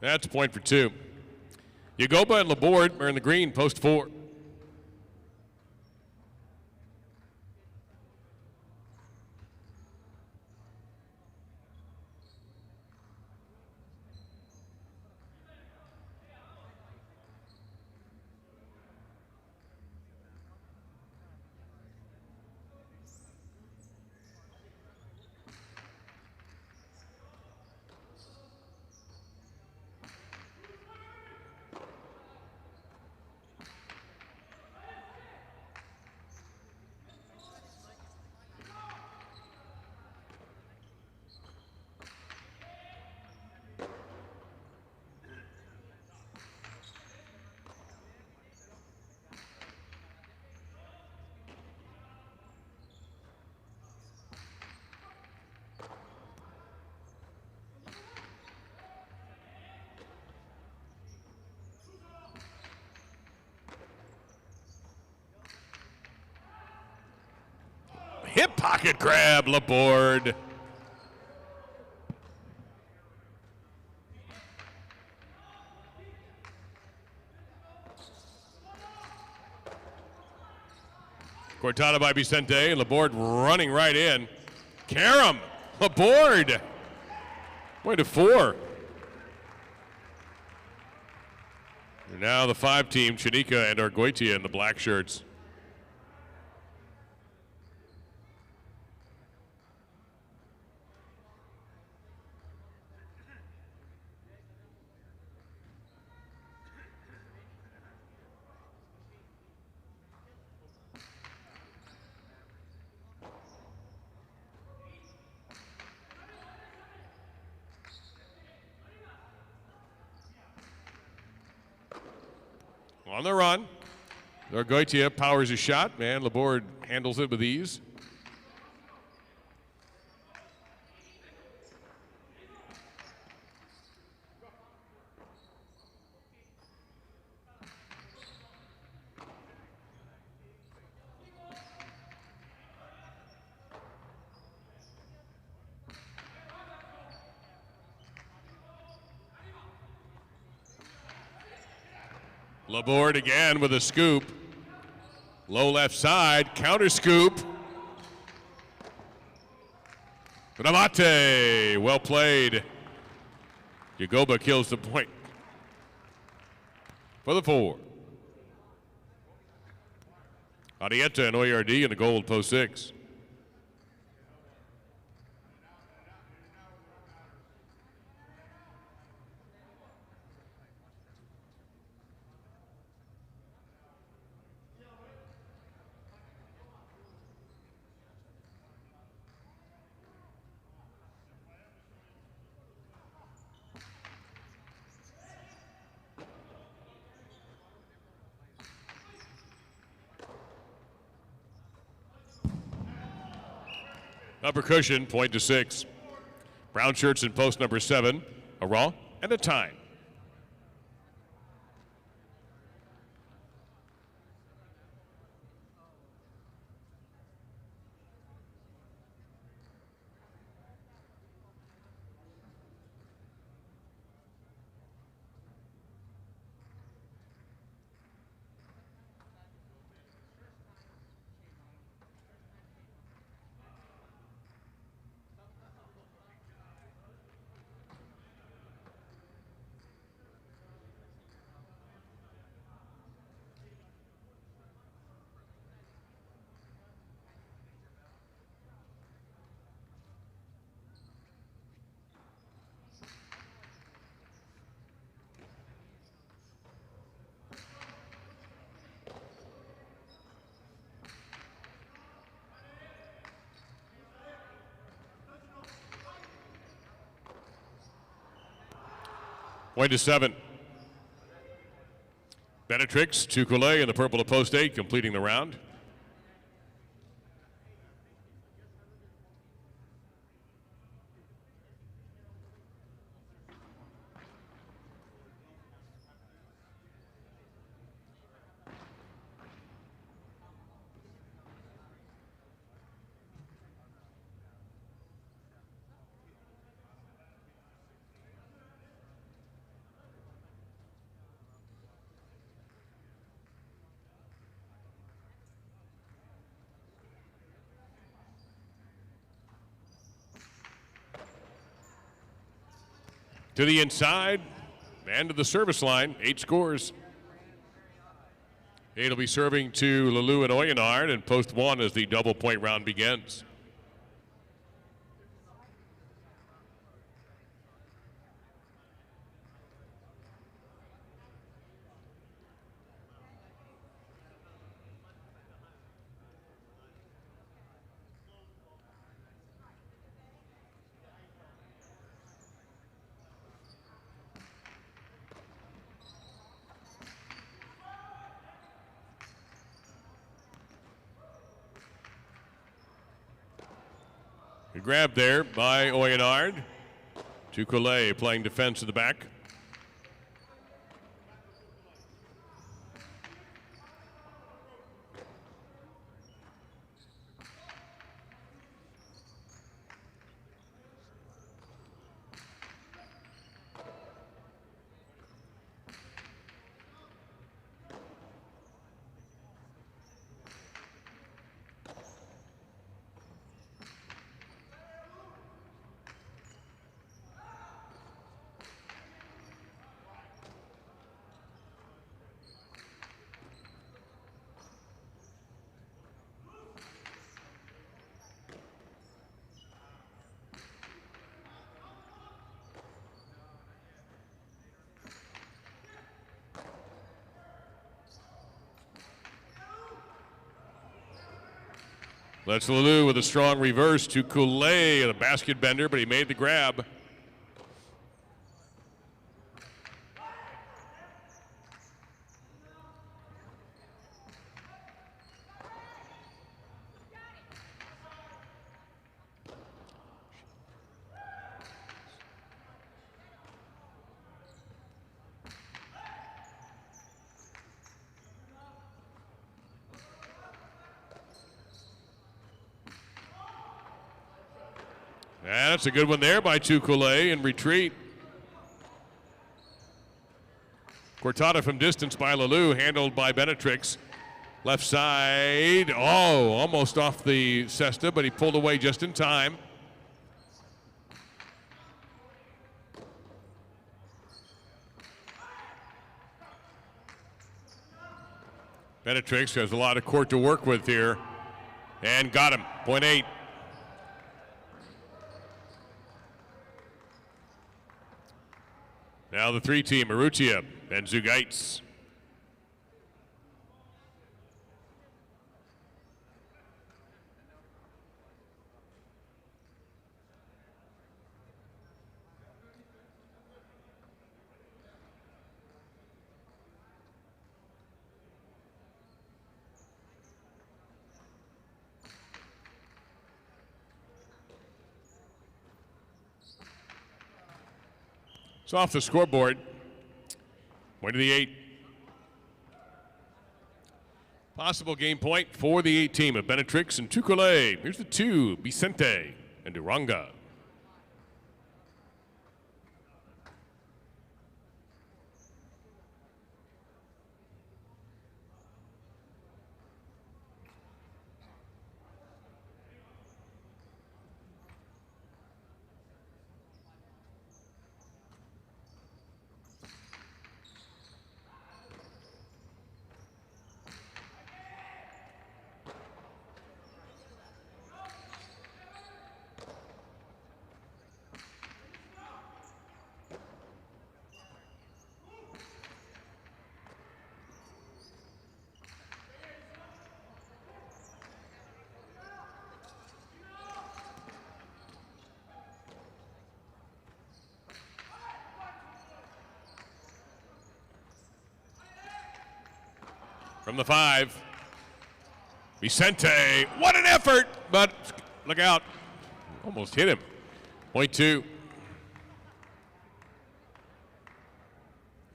That's a point for 2. Yagoba and Laborde are in the green, post 4. Hip pocket grab, Laborde. Cortada by Vicente, Laborde running right in. Karam, Laborde. Way to 4. And now the 5 team, Chanika and Argoitia in the black shirts. On the run. Argoitia powers his shot, and Laborde handles it with ease. Laborde again with a scoop. Low left side, counter scoop. Gravate, well played. Yagoba kills the point for the 4. Arietta and Oyardi in the gold post 6. Upper cushion, point to 6. Brown shirts in post number 7. A raw and a time. Point to 7. Benetrix to Coulee in the purple of post 8, completing the round. To the inside and to the service line, 8 scores. 8 will be serving to Lelou and Oyonard, and post 1 as the double point round begins. Good grab there by Oyonard. To Coulee playing defense at the back. That's Lelou with a strong reverse to Coulee, the basket bender, but he made the grab. And that's a good one there by Coulee in retreat. Cortada from distance by Lalou, handled by Benetrix. Left side, almost off the cesta, but he pulled away just in time. Benetrix has a lot of court to work with here, and got him, point 8. Now the 3-team, Marutia and Zugaitz. It's off the scoreboard. Point to the 8. Possible game point for the 8 team of Benetrix and Tukule. Here's the 2, Vicente and Duranga. From the 5, Vicente, what an effort, but look out, almost hit him. Point 2.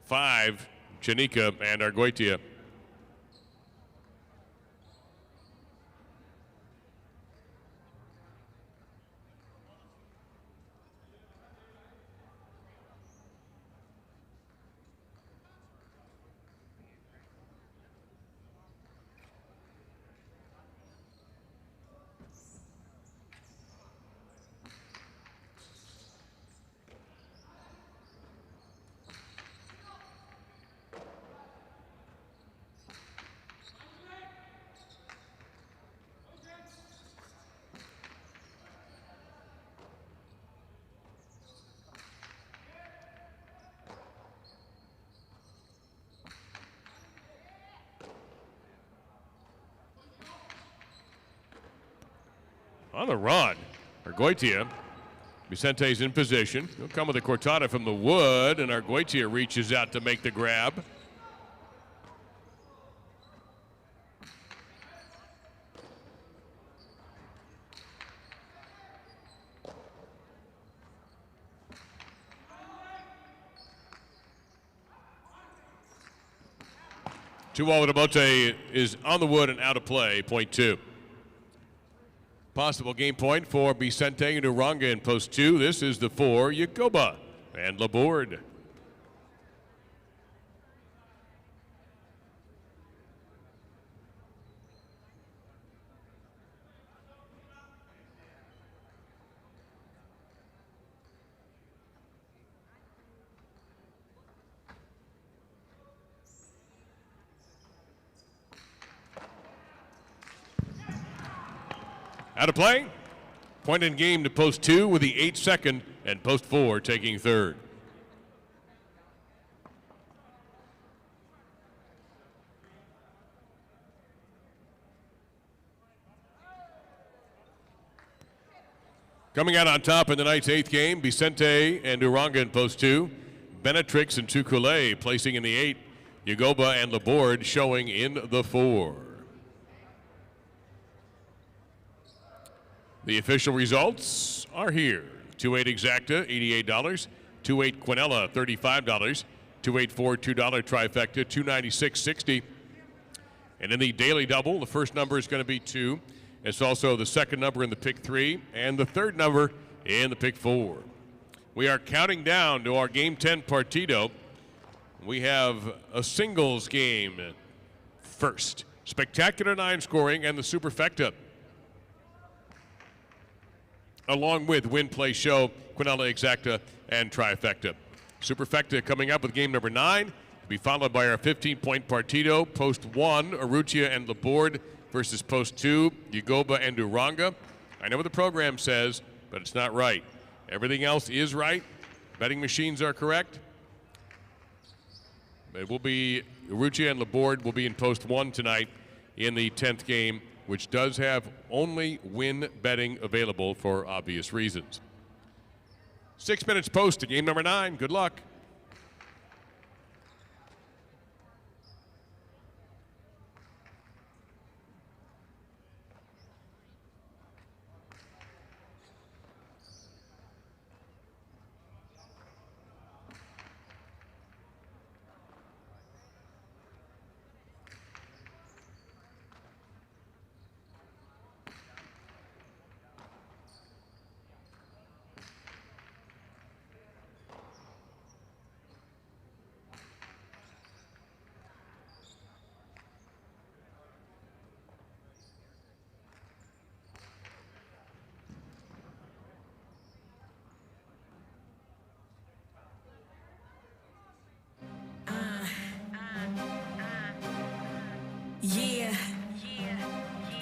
5, Chanika and Arguitia. On the run, Arguitia. Vicente's in position. He'll come with a cortada from the wood, and Arguitia reaches out to make the grab. Chihuahua Demote is on the wood and out of play, point 2. Possible game point for Vicente and Uranga in post 2. This is the 4, Yagoba and Laborde. Out of play. Point in game to post 2 with the 8 second and post 4 taking 3rd. Coming out on top in the night's 8th game, Vicente and Uranga in post 2. Benetrix and Tukule placing in the 8. Yagoba and Laborde showing in the 4. The official results are here. 2-8 Exacta, $88. 2-8 Quinella, $35. 2-8 4 $2 trifecta, $296.60. And in the daily double, the first number is going to be 2. It's also the second number in the pick 3 and the third number in the pick 4. We are counting down to our Game 10 Partito. We have a singles game first. Spectacular 9 scoring and the superfecta. Along with Win, Play, Show, Quinella Exacta, and Trifecta. Superfecta coming up with game number 9. To be followed by our 15-point Partito. Post 1, Arutia and Laborde versus Post 2, Yagoba and Uranga. I know what the program says, but it's not right. Everything else is right. Betting machines are correct. It will be Arutia and Laborde will be in Post 1 tonight in the 10th game, which does have only win betting available for obvious reasons. 6 minutes post to game number 9. Good luck. Yeah.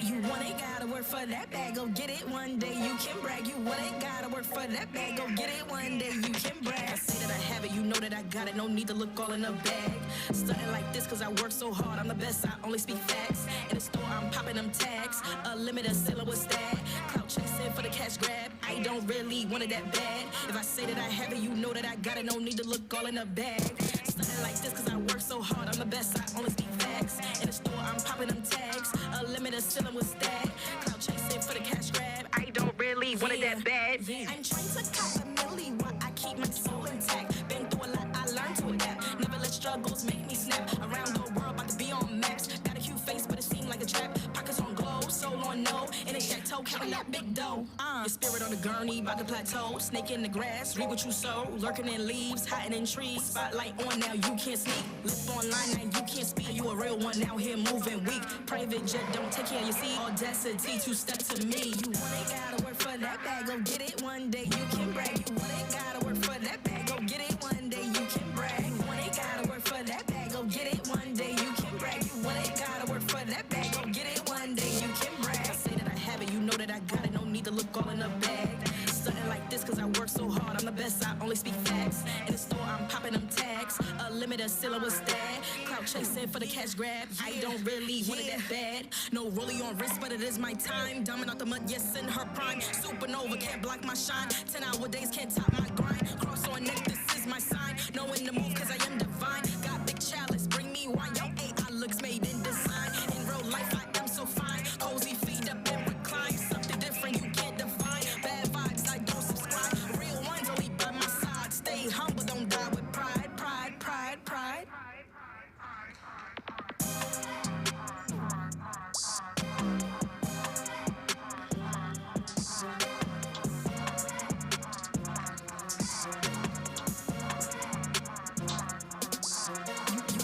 You want it, gotta work for that bag. Go get it one day, you can brag. You want it, gotta work for that bag. Go get it one day, you can brag. I say that I have it, you know that I got it. No need to look all in the bag. Stunting like this, cause I work so hard. I'm the best, I only speak facts. In the store, I'm popping them tags. A limited seller was that. Clout chasing for the cash grab. I don't really want it that bad. If I say that I have it, you know that I got it. No need to look all in the bag. Stunting like this, cause I work so hard. I'm the best, I only speak facts. In the store, I'm popping them tags. A limited seller was that. Clout chasing for the cash grab. I don't really want it that bad. I'm trying to cop a milli while I keep my soul intact. Been through a lot, I learned to adapt. Never let struggles make me snap. Around the world, about to be on max. Got a cute face, but it seemed like a trap. Pockets on glow, soul on no. In a chateau, counting that big dough. Your spirit on the gurney, about to plateau. Snake in the grass, read what you sow. Lurking in leaves, hiding in trees. Spotlight on now, you can't sneak. Lip online, now you can't speak. You a real one out here moving weak. Private jet, don't take care of your seat. Audacity, 2 steps to me. You want it, gotta work for that bag. Go get it one day, you can brag. You want it, gotta work for that bag. Go get it one day, you can brag. You want it, gotta work for that bag. Go get it one day, you can brag. You want it, gotta work for that bag. Go get it one day, you can brag. I say that I have it, you know that I got it. No need to look all in the bag. Stunting like this, cause I work so hard. I'm the best, I only speak facts. In the store, I'm popping them tags. A limited seller was that. Clout chasing for the cash grab. I don't really want it that bad. No rollie on wrist, but it is my time. Dumbing out the mud, yes, in her prime. Supernova can't block my shine. 10-hour days can't top my grind. Cross on neck, this is my sign. Knowing the move, cause I am divine. Got big chalice, bring me wine. Yo, AI looks made in design. In real life, I am so fine. Cozy feet up and recline. Something different you can't define. Bad vibes, I don't subscribe. Real ones only by my side. Stay humble, don't die with pride. Pride, pride, pride.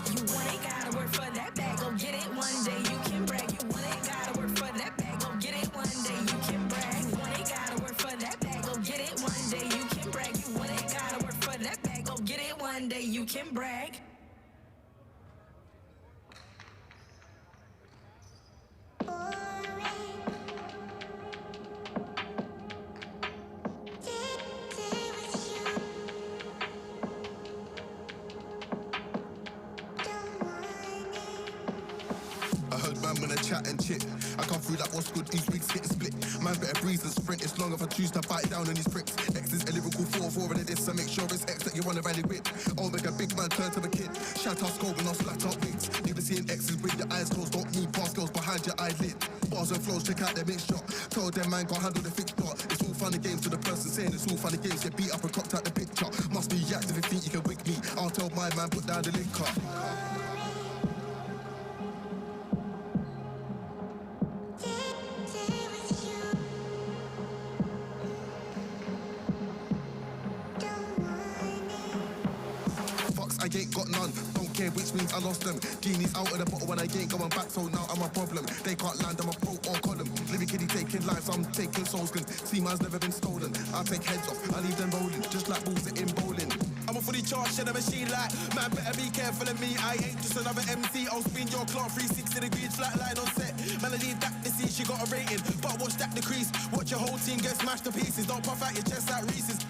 You want it, gotta work for that bag. Go get it one day, you can brag. You want it, gotta work for that bag. Go get it one day, you can brag. You want it, gotta work for that bag. Go get it one day, you can brag. You want it, gotta work for that bag. Go get it one day, you can brag. I heard man when I chat and chit. I come through like what's good, these wigs get split. Man better breeze and sprint, it's long if I choose to bite down on these pricks. X is a lyrical 4-4 and this, I make sure it's X that you wanna rally with. Oh, make a big man turn to a kid. Shout out scope and I'll flat out wigs. Even seeing X's with your eyes closed, don't need past girls behind your eyelid. Bars and flows, check out their mixture. Tell them man can't handle the fixture. It's all fun and games to the person saying it's all fun and games. Get beat up and cocked out the picture. Must be active if you think you can wig me. I'll tell my man put down the liquor. I ain't got none. Don't care which means I lost them. Genie's out of the bottle when I ain't going back, so now I'm a problem. They can't land, I'm a pro on column. Lyrically taking lives, I'm taking souls. See, man's never been stolen. I take heads off, I leave them rolling, just like balls in bowling. I'm a fully charged in a machine like, man, better be careful of me. I ain't just another MC. I'll spin your clock 360 degrees, flat line on set. Man, I leave that to see she got a rating, but watch that decrease. Watch your whole team get smashed to pieces. Don't puff out your chest like Reese's.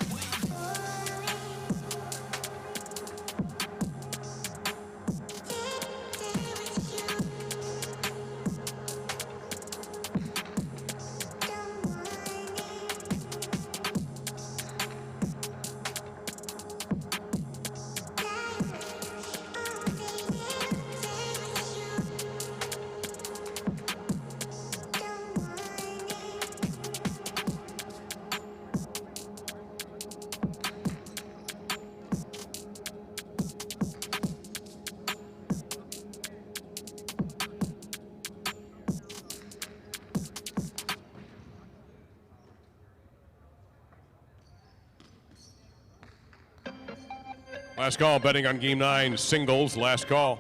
Last call, betting on Game 9 singles. Last call.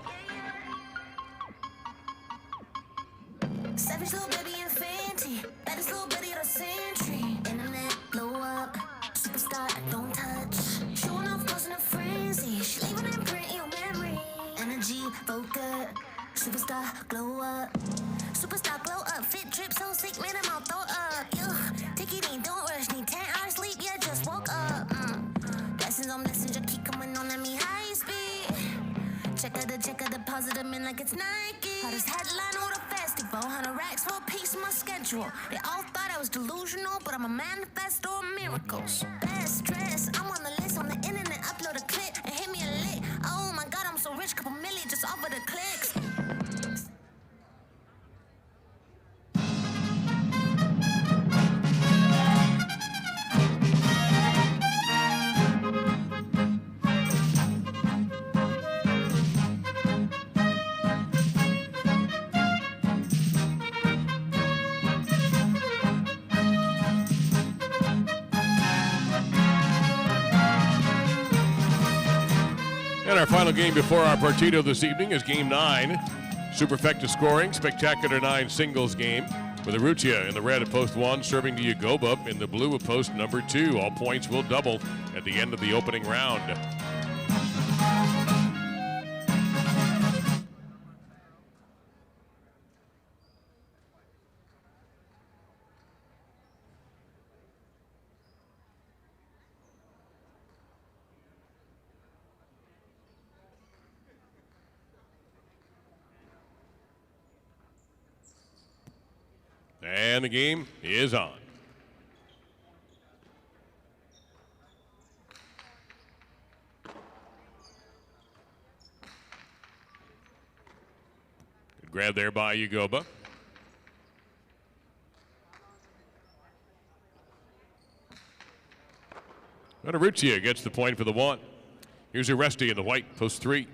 Savage little baby and Fenty. Baddest little baby of the century. Internet, blow up. Superstar, don't touch. Showing off, causing a frenzy. She leaving an imprint in your memory. Energy, focus. Superstar, glow up. Superstar, glow up. Fit drip so sick, man, I'm all throw up. Take it in, don't rush. Need 10 hours sleep, yeah, just woke up. Blessings on blessings, just keep coming on at me high speed. Check out the positive man like it's Nike. Hottest headline with a festival, 100 racks for a piece of my schedule. They all thought I was delusional, but I'm a manifesto of miracles. Best dress, I'm on the list on the internet. Upload a clip and hit me a lick. Oh my God, I'm so rich, couple million just off of the clicks. And our final game before our Partito this evening is Game 9. Superfecta scoring, spectacular 9 singles game. With Arutia in the red at post 1, serving to Yagoba in the blue at post number 2. All points will double at the end of the opening round. And the game is on. Good grab there by Yagoba. Arutia gets the point for the 1. Here's Aresti in the white, post 3.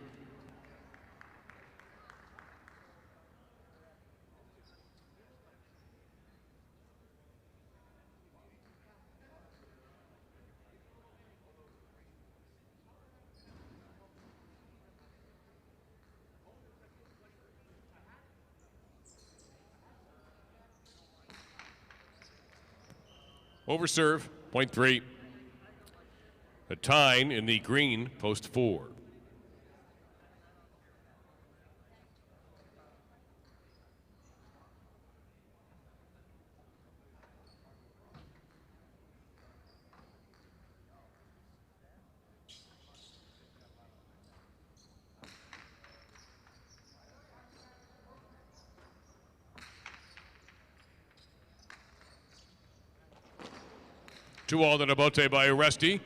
Over serve, point 3. A Tyne in the green, post 4. Two all to Nabote by Aresti,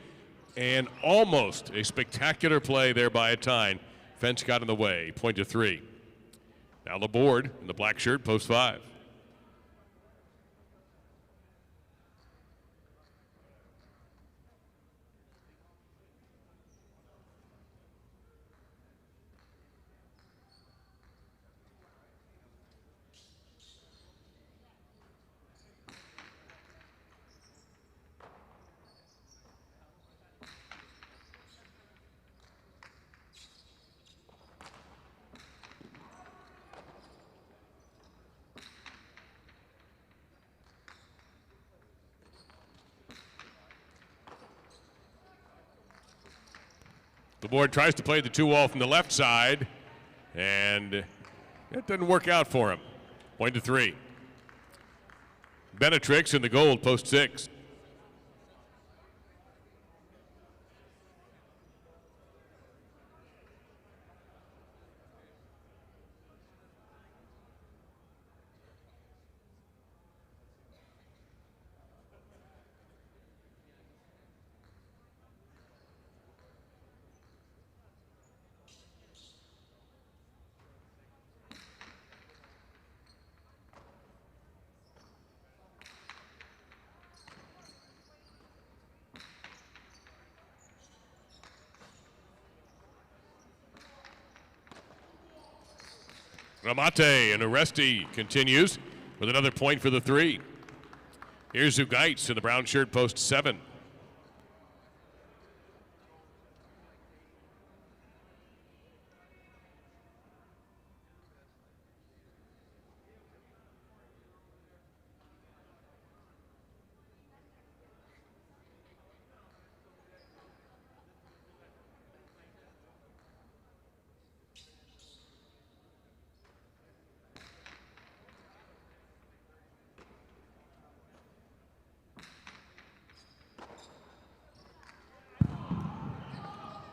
and almost a spectacular play there by a Tyne. Fence got in the way, point to 3. Now the board in the black shirt, post 5. The board tries to play the 2-wall from the left side, and it doesn't work out for him. Point to 3. Benetrix in the gold, post 6. Ramate and Aresti continues with another point for the 3. Here's Zugaitz in the brown shirt, post 7.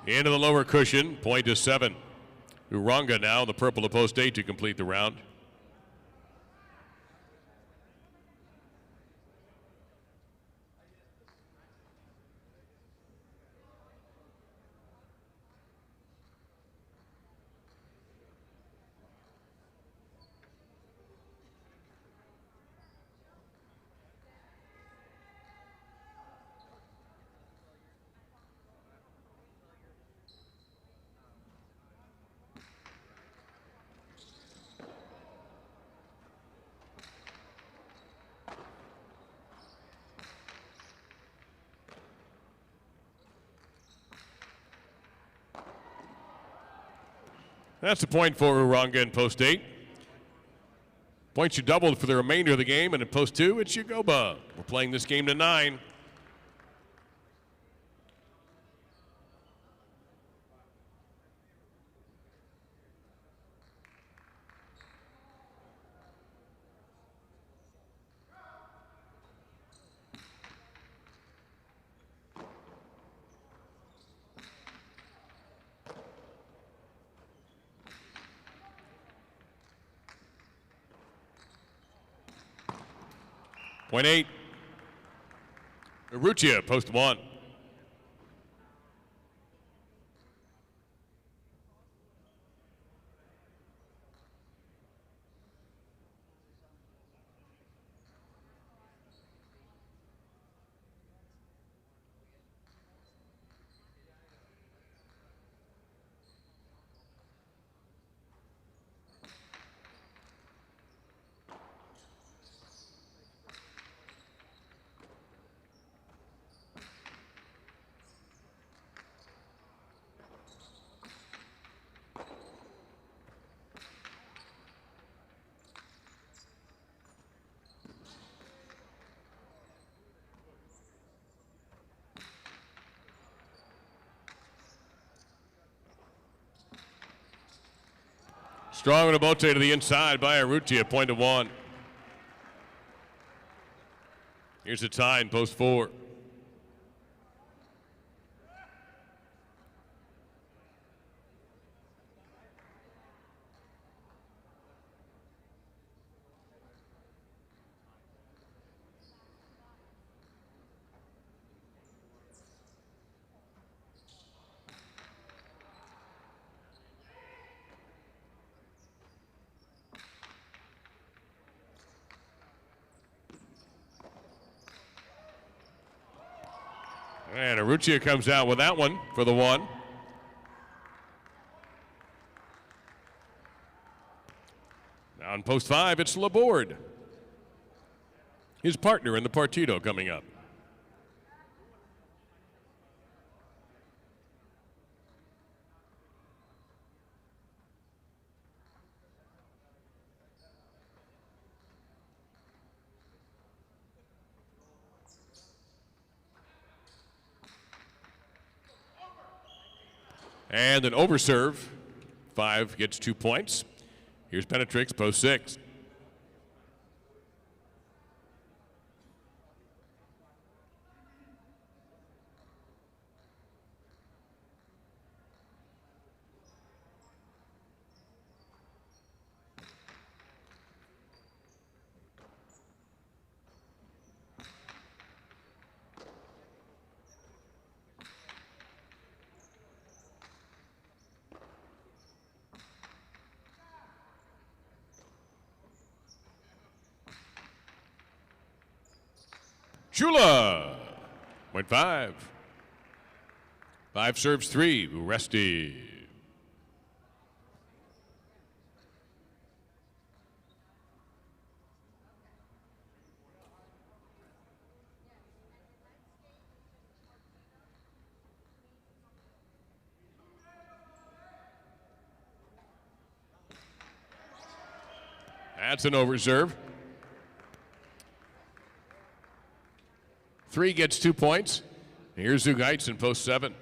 Into the lower cushion, point to 7. Uranga now in the purple to post 8 to complete the round. That's the point for Uranga in post 8. Points you doubled for the remainder of the game, and in post 2, it's Yagoba. We're playing this game to 9. Point 8. Urrutia, post 1. Strong and a bote to the inside by Urrutia, point to 1. Here's the tie in post 4. And Urrutia comes out with that one for the 1. Now in post 5, it's Laborde. His partner in the Partito coming up. And an overserve. 5 gets 2 points. Here's Penetrix, post 6. Chula, point 5. 5 serves 3, Uresti. That's an overserve. 3 gets 2 points. Here's Zugaitz in post 7.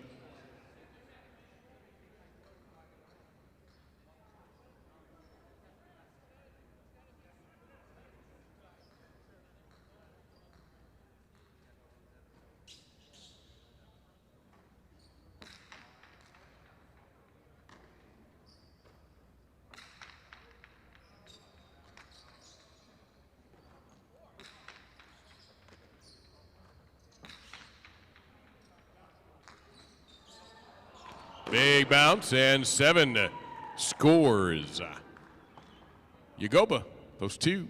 Big bounce and 7 scores. Yagoba, post 2.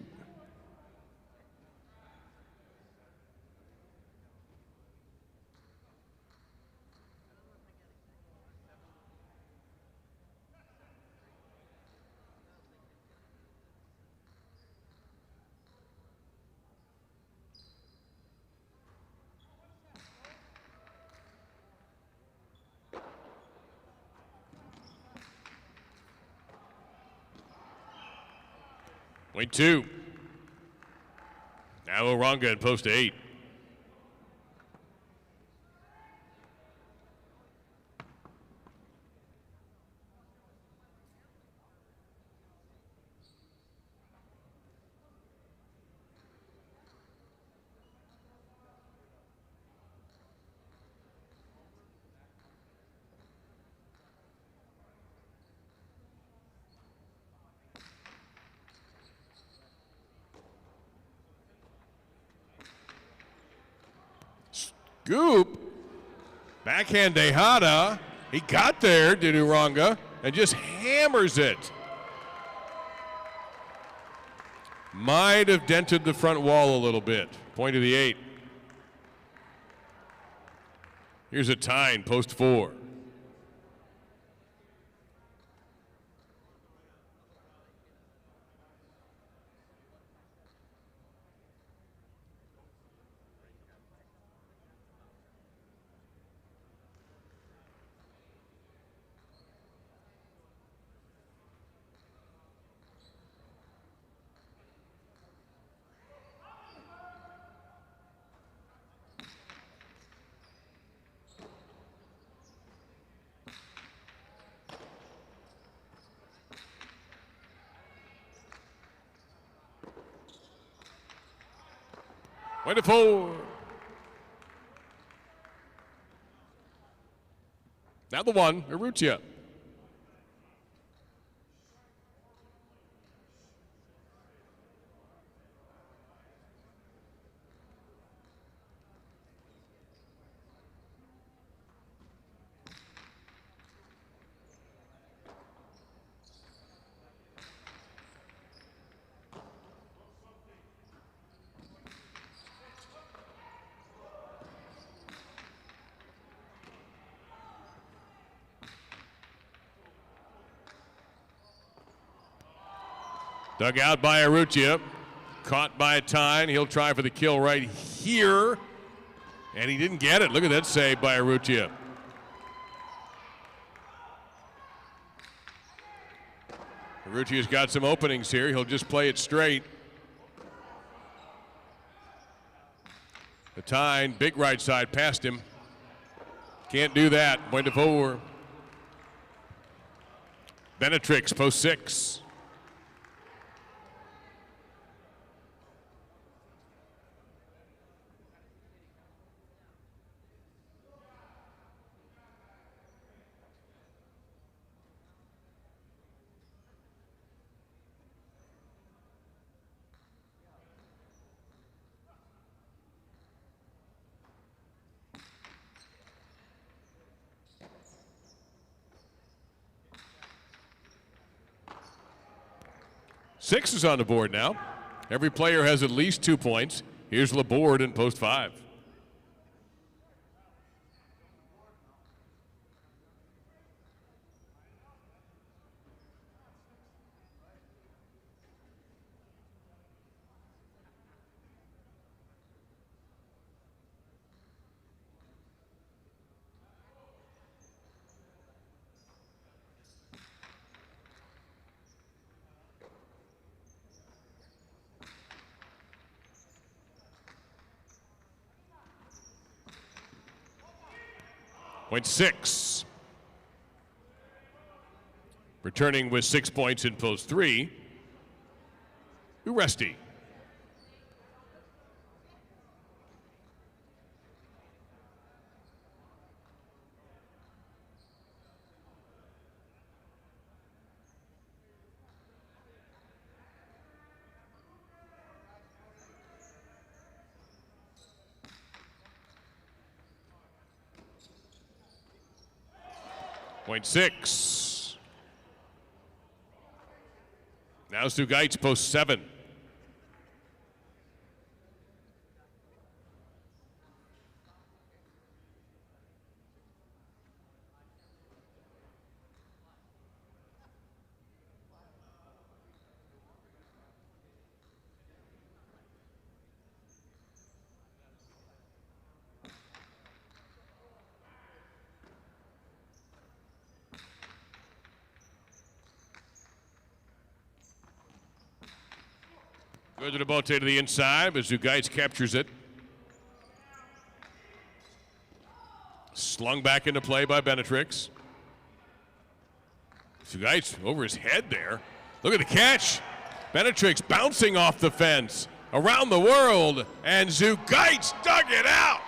Point 2. Now Oranga in post 8. Goop, backhand Dehada. He got there, did Uranga, and just hammers it. Might have dented the front wall a little bit. Point of the 8. Here's a Tyne, post 4. Wonderful. Now the 1, Urrutia. Dug out by Urrutia. Caught by a Tyne. He'll try for the kill right here. And he didn't get it. Look at that save by Urrutia. Urrutia's got some openings here. He'll just play it straight. The Tyne, big right side, past him. Can't do that. Point to 4. Benetrix, post 6. Six is on the board now. Every player has at least 2 points. Here's Laborde in post 5. Point 6. Returning with 6 points in post 3. Uresti. Point 6. Now Sugait's post 7. Goes to the bote to the inside, but Sugait's captures it. Slung back into play by Benetrix. Sugait's over his head there. Look at the catch. Benetrix bouncing off the fence around the world, and Sugait's dug it out.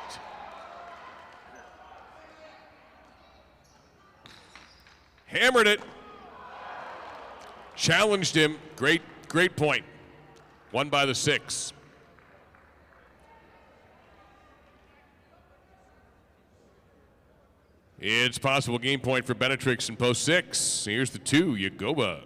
Hammered it. Challenged him. Great point. Won by the 6. It's possible game point for Benetrix in post 6. Here's the 2, Yagoba.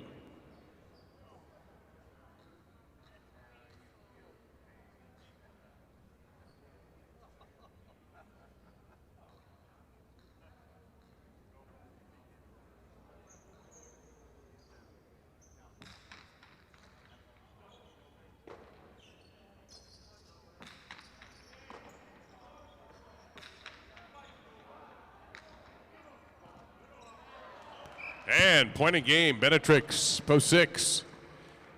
And point of game, Benetrix, post 6.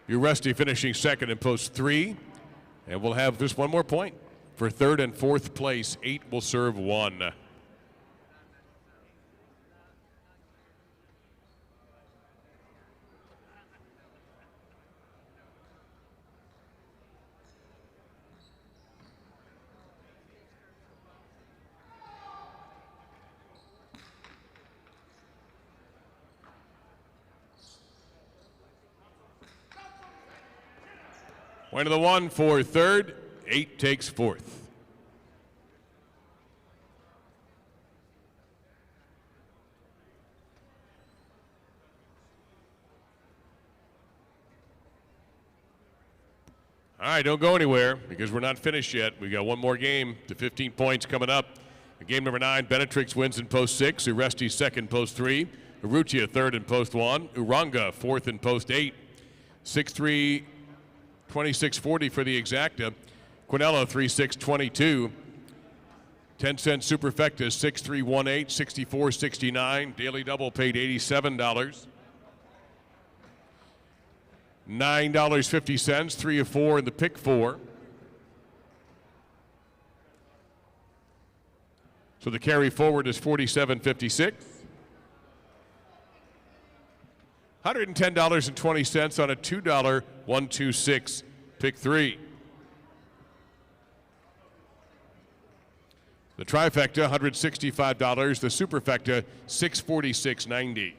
Uresti finishing second in post 3. And we'll have just one more point. For third and fourth place, 8 will serve 1. Point of the 1 for third, 8 takes fourth. All right, don't go anywhere because we're not finished yet. We got one more game, the 15 points coming up. Game number 9, Benetrix wins in post 6, Uresti second post 3, Urrutia third in post 1, Uranga fourth in post 8, 6-3, 26-40 for the exacta. Quinella 3-6-22. 10-cent superfecta 6-3-1-8, 64-69. Daily double paid $87. $9.50, 3 of 4 in the pick 4. So the carry forward is 47.56. $110.20 on a $2 126 pick 3. The trifecta, $165. The superfecta, $646.90.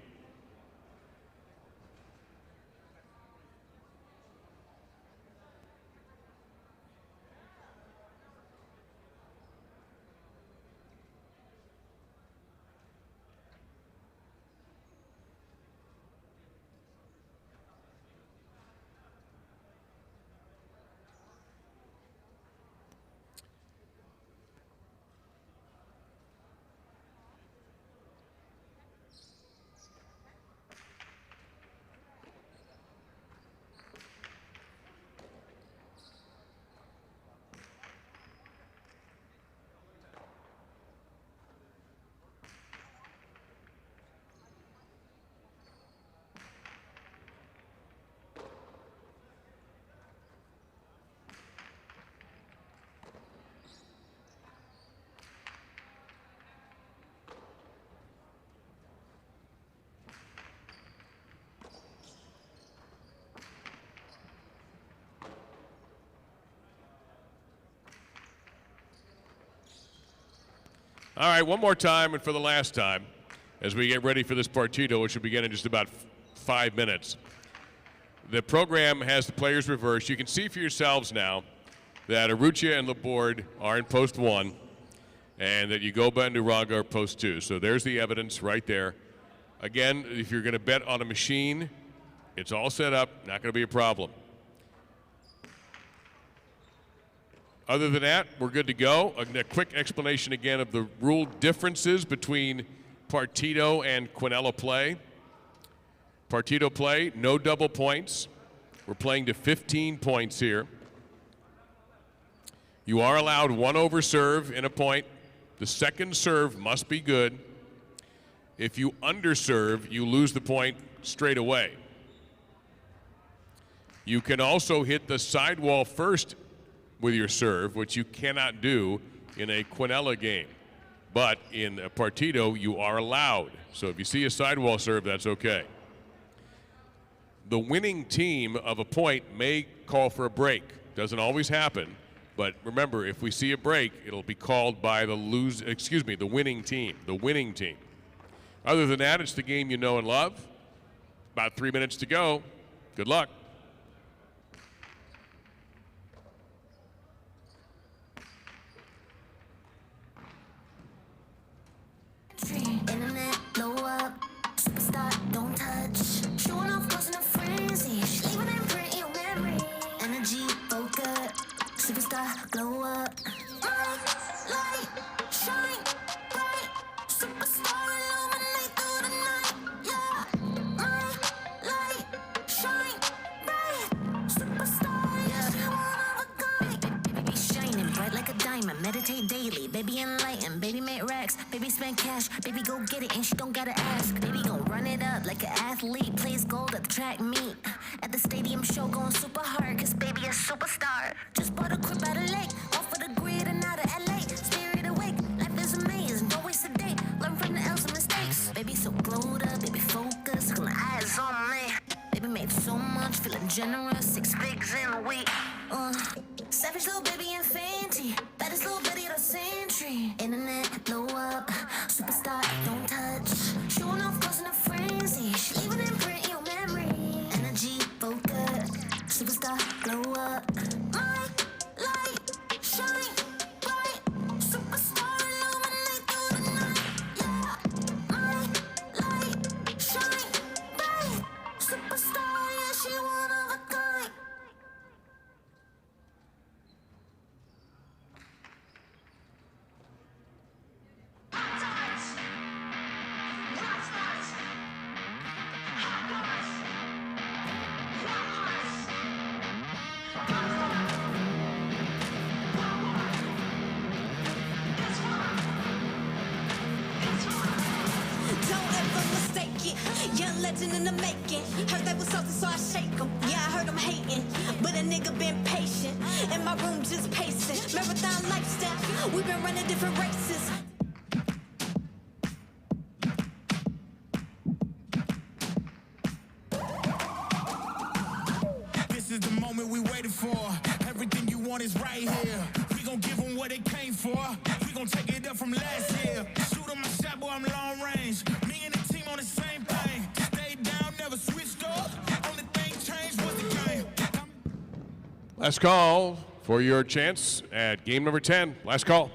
All right, one more time and for the last time as we get ready for this Partito, which will begin in just about 5 minutes. The program has the players reversed. You can see for yourselves now that Arucha and Laborde are in post 1 and that Yagoba and Uranga are post 2. So there's the evidence right there. Again, if you're going to bet on a machine, it's all set up, not going to be a problem. Other than that, we're good to go. A quick explanation again of the rule differences between Partito and Quinella play. Partito play, no double points. We're playing to 15 points here. You are allowed 1 over serve in a point. The second serve must be good. If you underserve, you lose the point straight away. You can also hit the sidewall first with your serve, which you cannot do in a Quinella game. But in a Partito, you are allowed. So if you see a sidewall serve, that's okay. The winning team of a point may call for a break. Doesn't always happen. But remember, if we see a break, it'll be called by the winning team. The winning team. Other than that, it's the game you know and love. About 3 minutes to go. Good luck. Internet, blow up, superstar, don't touch. Showing off, causing a frenzy. Leaving an imprint in your memory. Energy, focus, superstar, glow up. Light, shine, bright. Superstar, illuminate through the night. Yeah, light, shine, bright. Superstar, yeah, she one of a kind. Baby, be shining bright like a diamond. Meditate daily, baby enlightened, baby make racks, baby spend cash, baby go get it and she don't gotta ask. Baby gon' run it up like an athlete, plays gold at the track meet. At the stadium show going super hard, cause baby a superstar. Just bought a crib out of lake, off of the grid and out of LA. Spirit awake, life is amazing, don't waste a day. Learn from the L's and mistakes. Baby so glowed up, baby focus, got my eyes on me. Baby made so much, feeling generous, 6 figs in a week. Savage little baby and Fenty, baddest little Betty of the century. Internet, blow up, superstar, don't touch. Showing off, causing a frenzy. She leaving an imprint in your memory. Energy, focus, superstar, glow up. Light, shine, bright. Superstar, illuminate through the night. Yeah, light, shine, bright. Superstar, yeah, she one of a kind. Young legend in the making. Heard they was salty, so I shake them. Yeah, I heard them hating, but a nigga been patient. In my room just pacing. Marathon lifestyle, we been running different races. is the moment we waited for. Everything you want is right here. We gon' give them what they came for. We gon' take it up from last year. Shoot 'em my shot, boy, I'm long range. Me and the team on the same thing. Stayed down, never switched up. Only thing changed was the game. Last call for your chance at game number 10. Last call.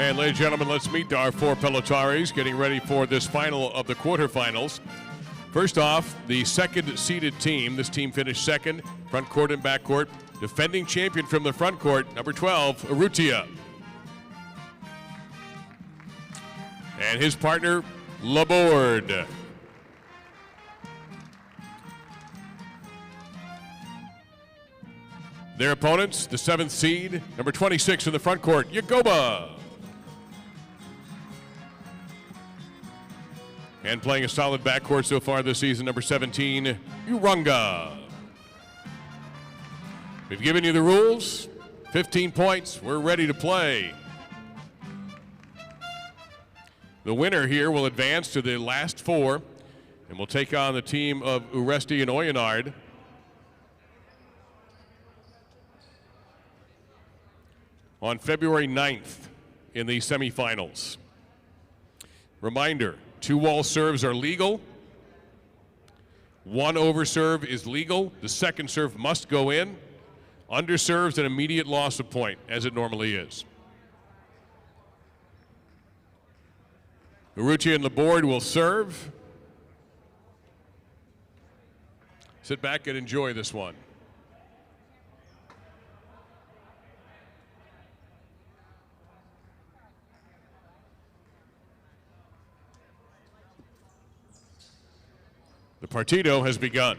And ladies and gentlemen, let's meet our four pelotaris getting ready for this final of the quarterfinals. First off, the second-seeded team. This team finished second, front court and back court. Defending champion from the front court, number 12, Urrutia. And his partner, Laborde. Their opponents, the 7th seed, number 26 in the front court, Yagoba. And playing a solid backcourt so far this season, number 17, Uranga. We've given you the rules, 15 points, we're ready to play. The winner here will advance to the last four and will take on the team of Uresti and Oyenard. On February 9th in the semifinals. Reminder, 2 wall serves are legal. 1 over serve is legal. The second serve must go in. Under serves an immediate loss of point, as it normally is. Urrutia and Laborde will serve. Sit back and enjoy this one. The Partito has begun.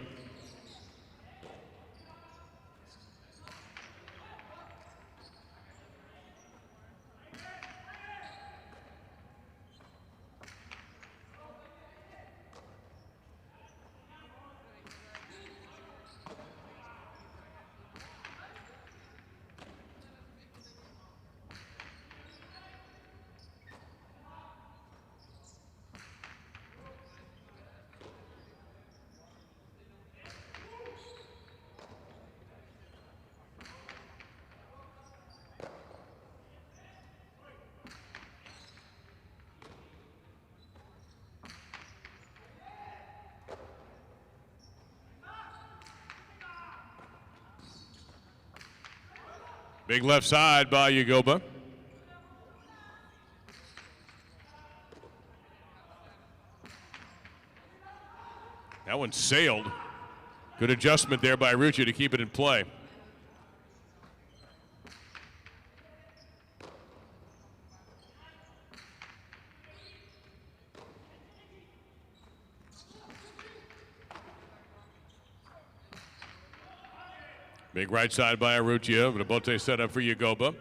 Big left side by Yagoba. That one sailed. Good adjustment there by Urrutia to keep it in play. Big right side by Urrutia, but a bote set up for Yagoba.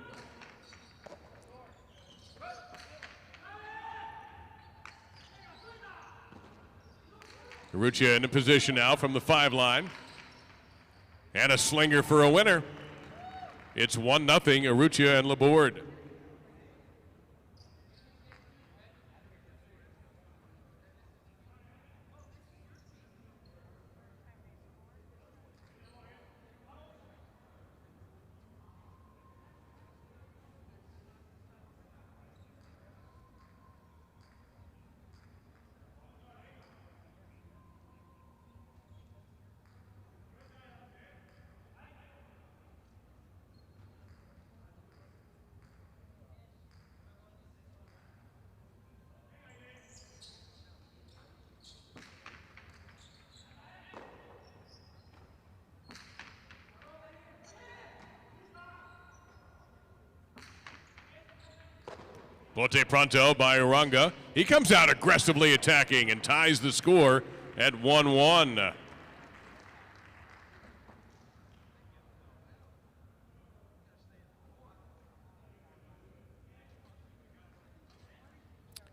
Urrutia in a position now from the 5 line. And a slinger for a winner. It's 1-0, Urrutia and Laborde. Bote Pronto by Uranga. He comes out aggressively attacking and ties the score at 1-1.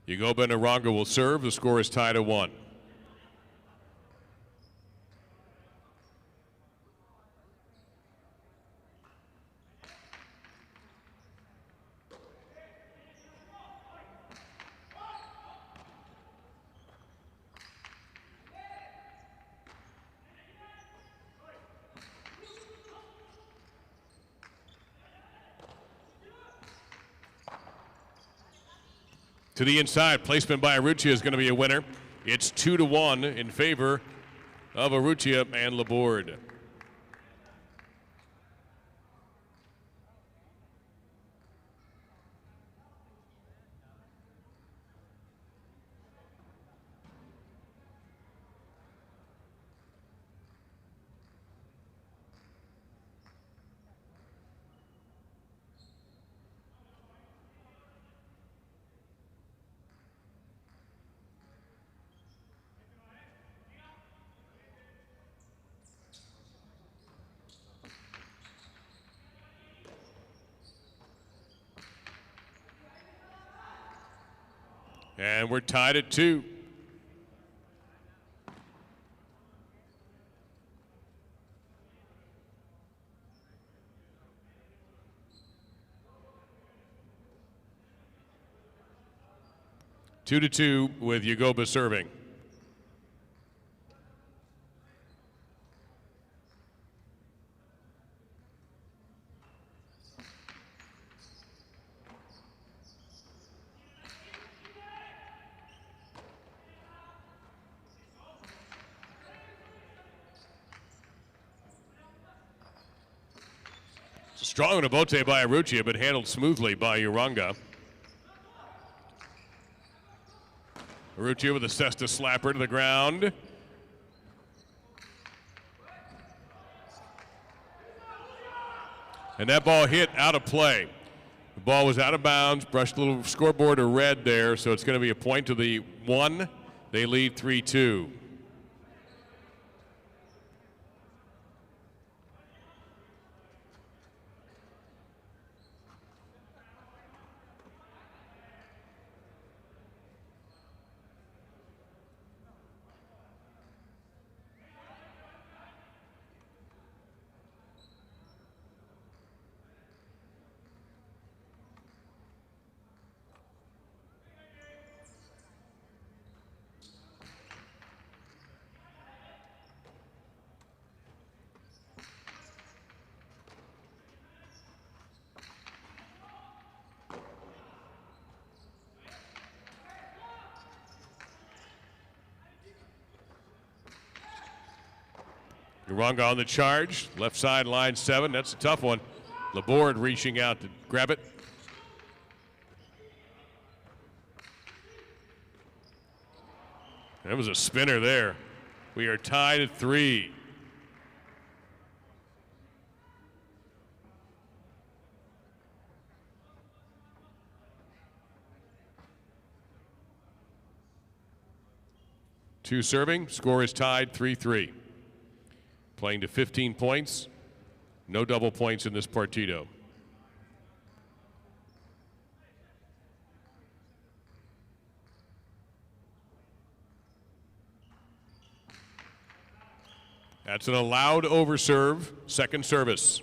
Yagoba and Uranga will serve. The score is tied at 1. To the inside, placement by Arrutia is going to be a winner. It's 2-1 in favor of Arrutia and Laborde. And we're tied at 2. Two to 2 with Yagoba serving. Strong rebote by Arrutia, but handled smoothly by Uranga. Arrutia with a cesta slapper to the ground. And that ball hit out of play. The ball was out of bounds, brushed a little scoreboard of red there, so it's going to be a point to the 1. They lead 3-2. Uranga on the charge, left side, line 7. That's a tough one. Laborde reaching out to grab it. That was a spinner there. We are tied at 3. Two serving, score is tied 3-3. Playing to 15 points, no double points in this Partito. That's an allowed overserve, second service.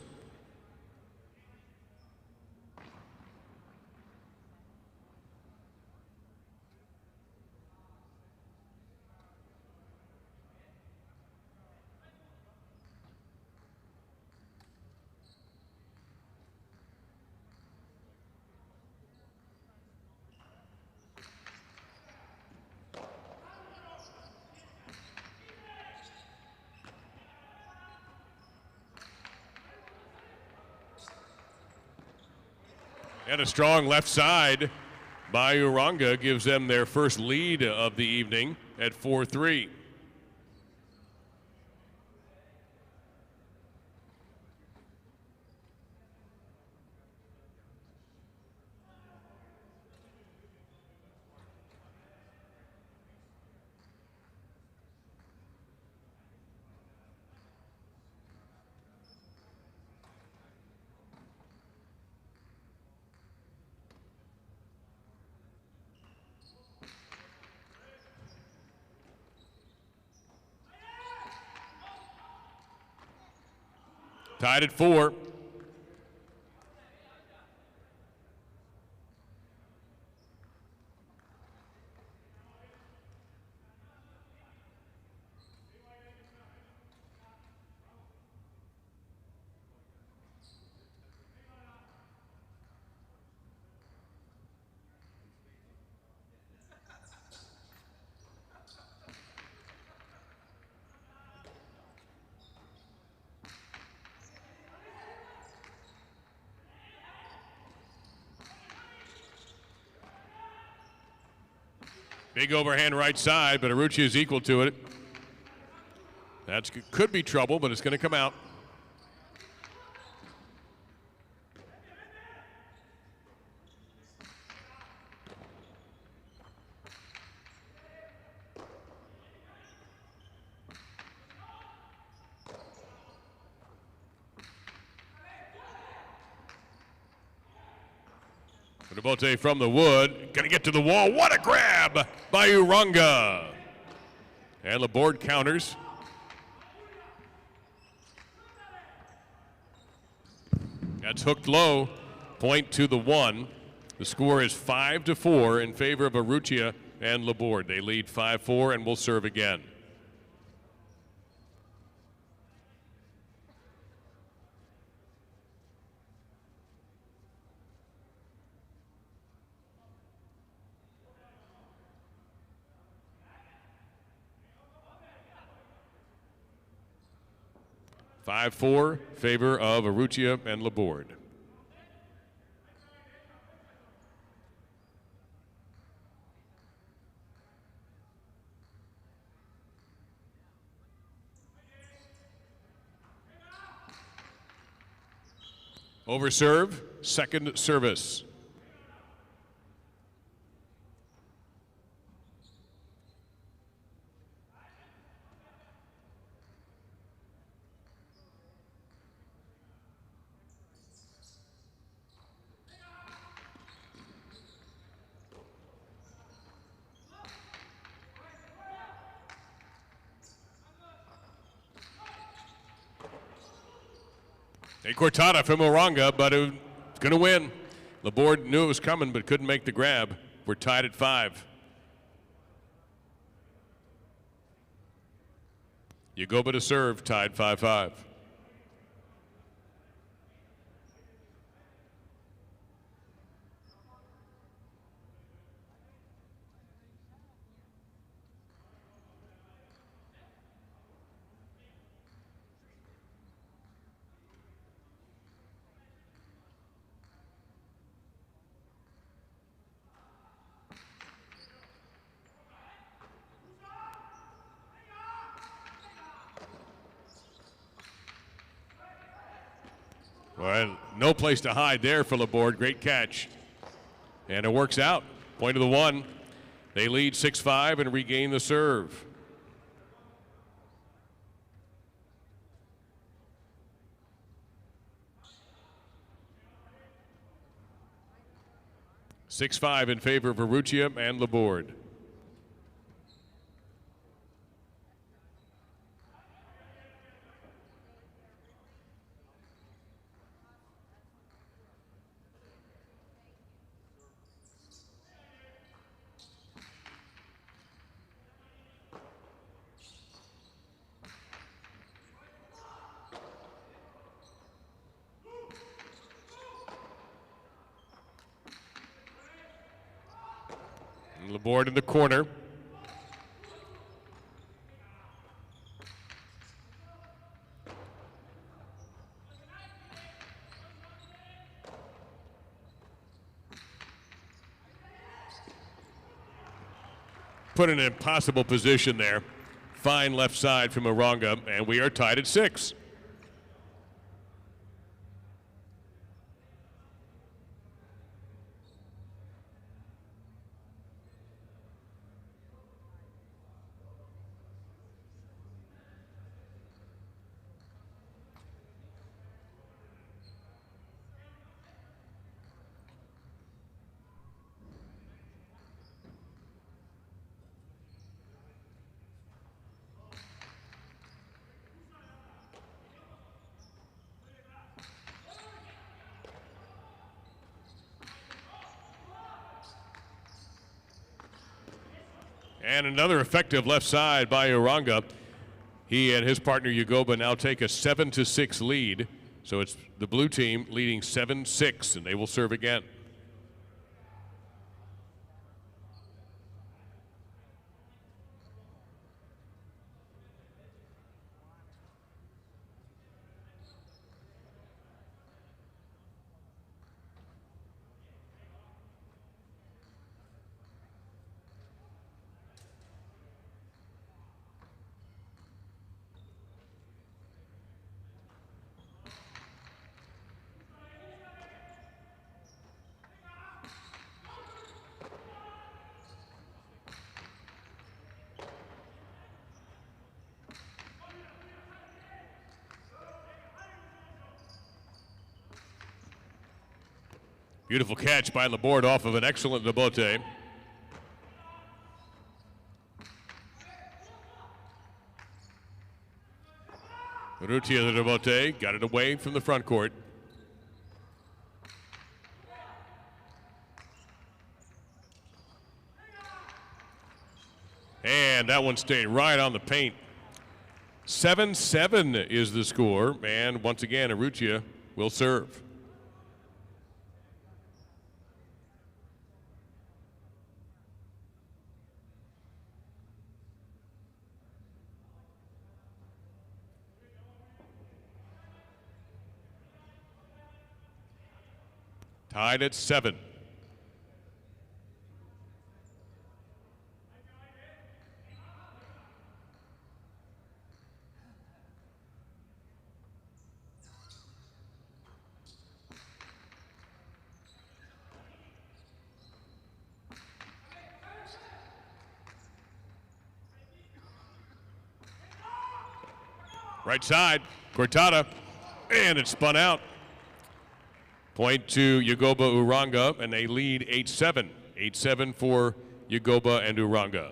And a strong left side by Uranga gives them their first lead of the evening at 4-3. Tied at 4. Big overhand right side, but Arruccia is equal to it. That could be trouble, but it's going to come out. Bote from the wood, gonna get to the wall. What a grab by Uranga. And Laborde counters. That's hooked low, point to the 1. The score is 5-4 in favor of Arruccia and Laborde. They lead 5-4 and will serve again. Five-4, favor of Arruccia and Laborde. Over serve, second service. A cortada from Uranga, but it's going to win. Laborde knew it was coming, but couldn't make the grab. We're tied at 5. Yagoba to serve, tied 5-5. Well, no place to hide there for Laborde. Great catch. And it works out. Point of the 1. They lead 6-5 and regain the serve. (6-5) in favor of Arruccia and Laborde. Laborde in the corner. Put in an impossible position there. Fine left side from Uranga, and we are tied at 6. And another effective left side by Uranga. He and his partner Yagoba now take a 7-6 lead. So it's the blue team leading 7-6, and they will serve again. Beautiful catch by Laborde off of an excellent Nabote. Urrutia the Nabote got it away from the front court. And that one stayed right on the paint. 7-7 is the score, and once again, Urrutia will serve. Tied at 7. Right side, Cortada, and it spun out. Point to Yagoba Uranga, and they lead 8-7. 8-7 for Yagoba and Uranga.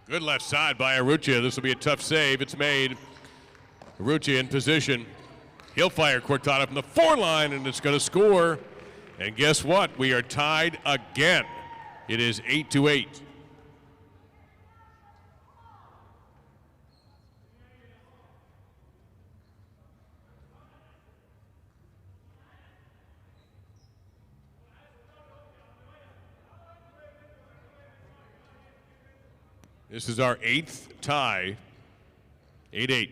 Good left side by Urrutia. This will be a tough save. It's made. Urrutia in position. He'll fire Cortada from the 4 line, and it's going to score. And guess what? We are tied again. It is 8-8. This is our 8th tie, 8-8.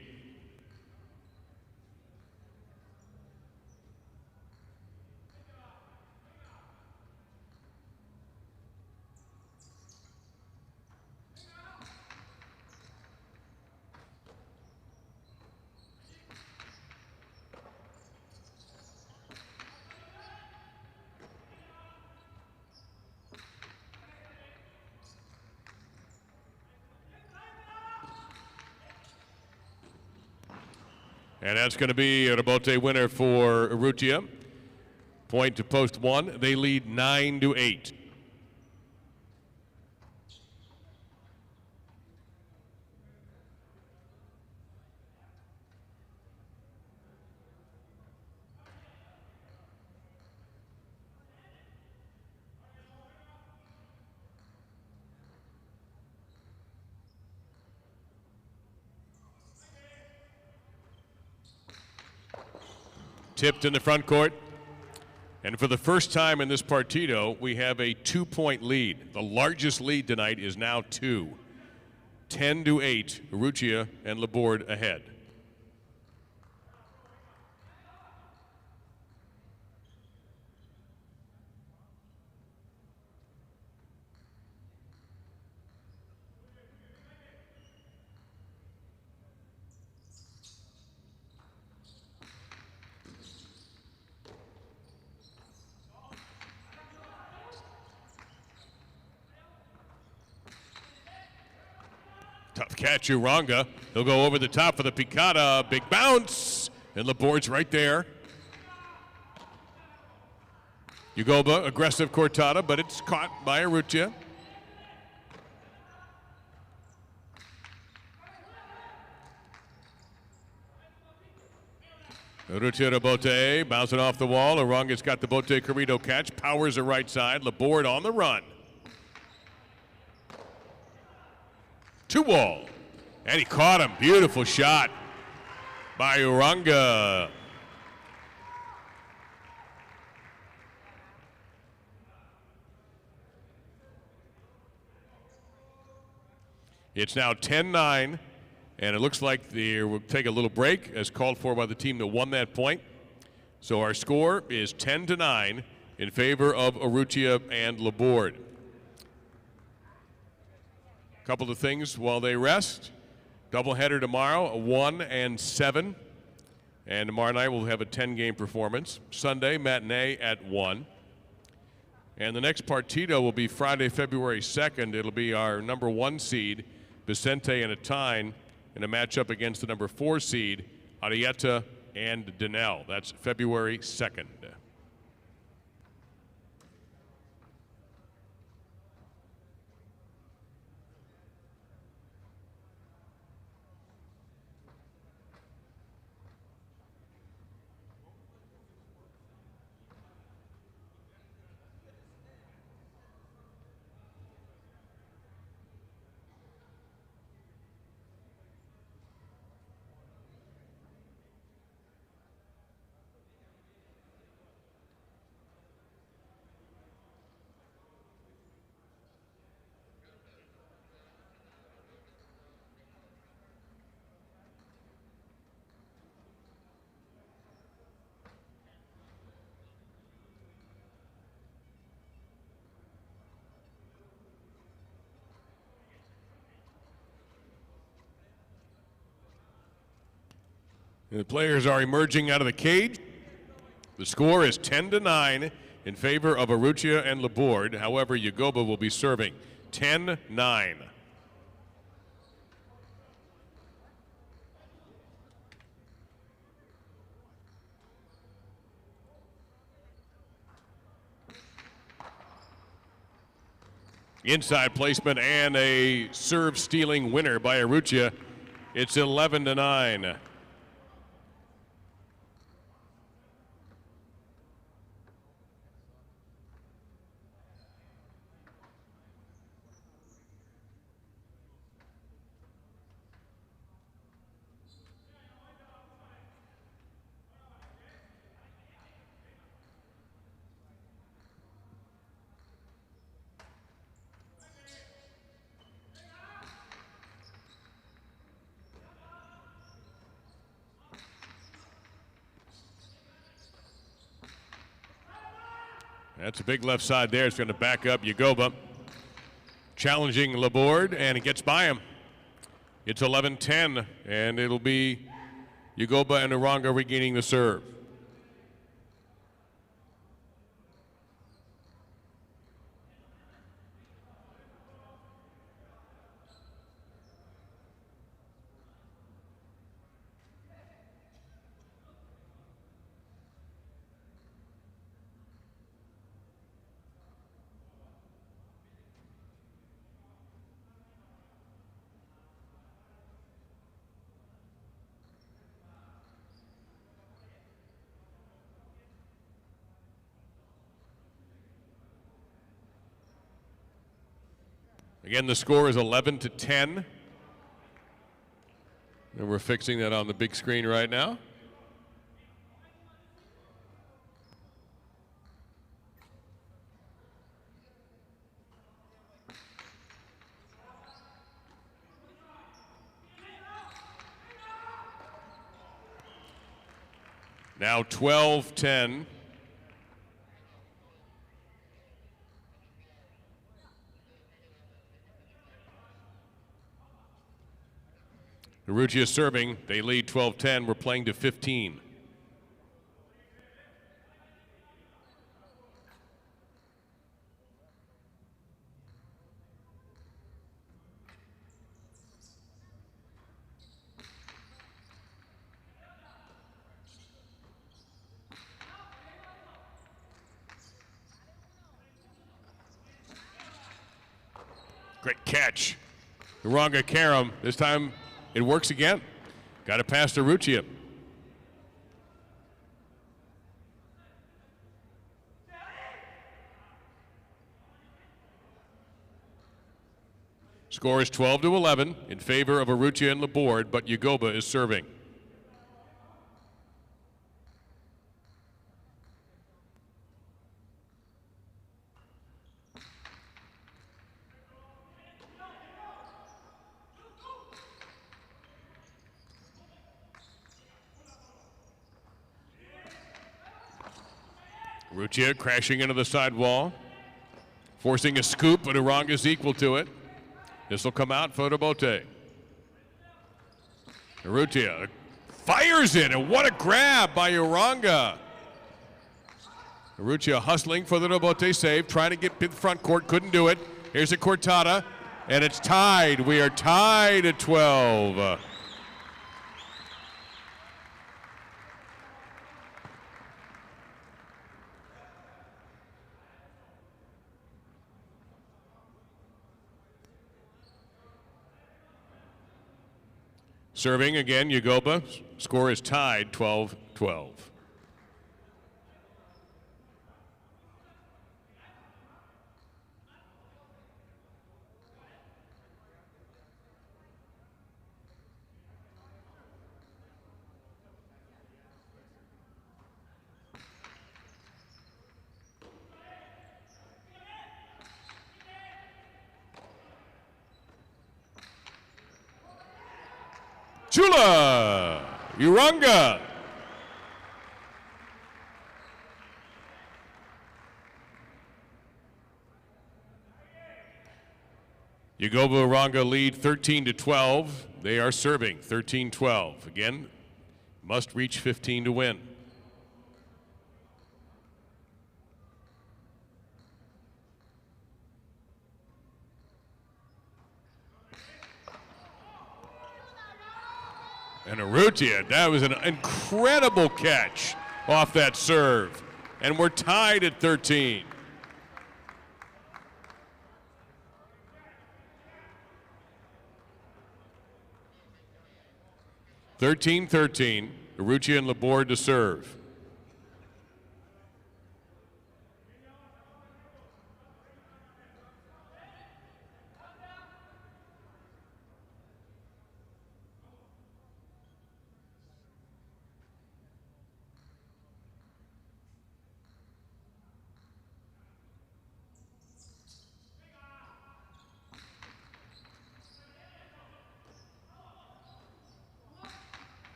And that's going to be a Rebote winner for Urrutia. Point to post 1. They lead 9-8. Tipped in the front court. And for the first time in this Partito, we have a 2-point lead. The largest lead tonight is now 2. 10-8, Urrutia and Laborde ahead. catch Uranga. He'll go over the top for the picada. Big bounce. And Laborde's right there. Ugoba, aggressive cortada, but it's caught by Urrutia. Urrutia to Bote, bouncing off the wall. Uranga's got the Bote Carrito catch. Powers the right side. Laborde on the run. 2-wall. And he caught him. Beautiful shot by Uranga. It's now 10-9, and it looks like we'll take a little break as called for by the team that won that point. So our score is 10-9 in favor of Urrutia and Laborde. A couple of things while they rest. Doubleheader tomorrow, 1 and 7. And tomorrow night we'll have a 10-game performance. Sunday, matinee at 1. And the next Partito will be Friday, February 2nd. It'll be our number 1 seed, Vicente and Atine, in a matchup against the number 4 seed, Arieta and Danelle. That's February 2nd. The players are emerging out of the cage. The score is 10-9 in favor of Urrutia and Laborde. However, Ugoba will be serving 10-9. Inside placement and a serve stealing winner by Urrutia. It's 11-9. That's a big left side there. It's going to back up Ugoba. Challenging Laborde, and he gets by him. It's 11-10, and it'll be Ugoba and Uranga regaining the serve. Again, the score is 11-10. And we're fixing that on the big screen right now. Now 12-10. Urrutia serving. They lead 12-10. We're playing to 15. Great catch. Uranga Karam. This time it works again. Got it past Arutia. Score is 12-11 in favor of Arutia and Laborde, but Yagoba is serving. Arutia crashing into the sidewall, forcing a scoop, but Uranga's equal to it. This will come out for Fotobote. Arutia fires it, and what a grab by Uranga. Arutia hustling for the Fotobote save, trying to get to the front court, couldn't do it. Here's a Cortada, and it's tied. We are tied at 12. Serving again, Yagoba. Score is tied 12-12. Chula, Uranga. Yagoba Uranga lead 13-12. They are serving 13-12. Again, must reach 15 to win. And Arutia, that was an incredible catch off that serve. And we're tied at 13. Arutia and Laborde to serve.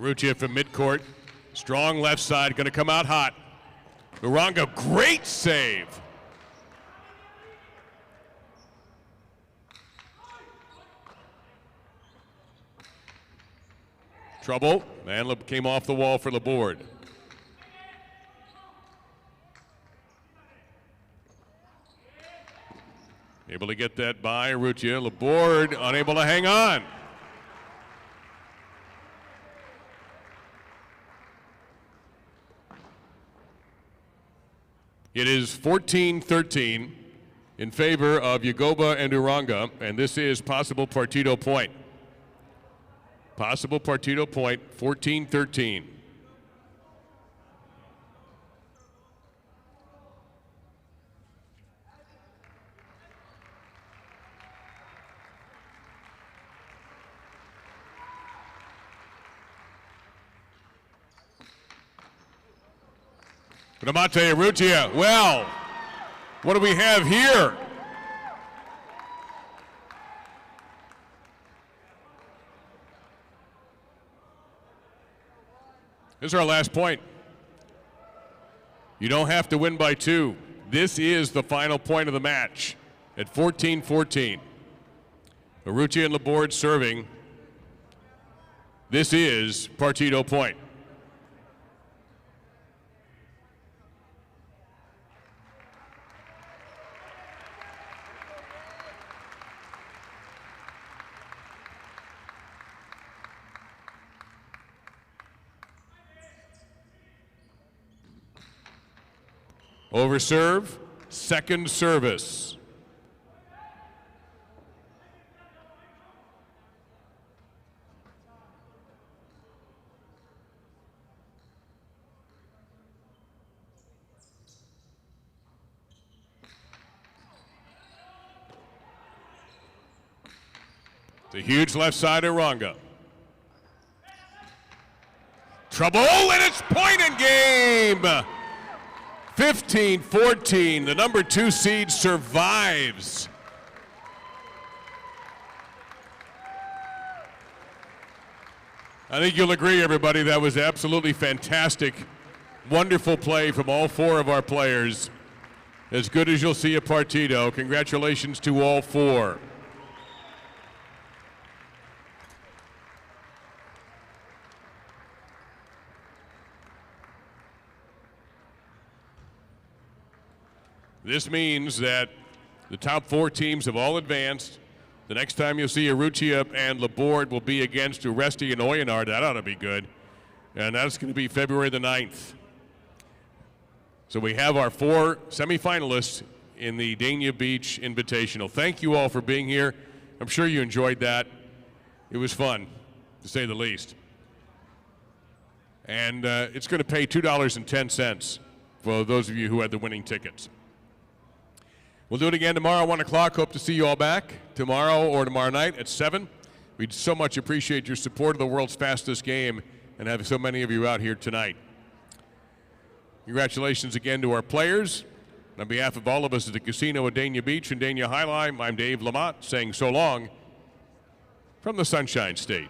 Arutia from midcourt. Strong left side, going to come out hot. Uranga, great save. Trouble, and came off the wall for Laborde. Able to get that by Arutia. Laborde unable to hang on. It is 14-13 in favor of Yagoba and Uranga, and this is possible Partito point. Possible Partito point, 14-13. Ramate Arutia, well, what do we have here? This is our last point. You don't have to win by 2. This is the final point of the match at 14-14. Arutia and Laborde serving. This is Partito point. Over serve, second service. The huge left side of Ranga. Trouble, and it's point in game. 15-14, the number 2 seed survives. I think you'll agree, everybody, that was absolutely fantastic. Wonderful play from all 4 of our players. As good as you'll see at Partito. Congratulations to all 4. This means that the top 4 teams have all advanced. The next time you'll see Arrutia and Laborde will be against Uresti and Oyonnax. That ought to be good. And that's going to be February the 9th. So we have our 4 semifinalists in the Dania Beach Invitational. Thank you all for being here. I'm sure you enjoyed that. It was fun, to say the least. And it's going to pay $2.10 for those of you who had the winning tickets. We'll do it again tomorrow at 1 o'clock. Hope to see you all back tomorrow or tomorrow night at 7. We'd so much appreciate your support of the world's fastest game and have so many of you out here tonight. Congratulations again to our players. On behalf of all of us at the casino at Dania Beach and Dania Alai, I'm Dave Lamont saying so long from the Sunshine State.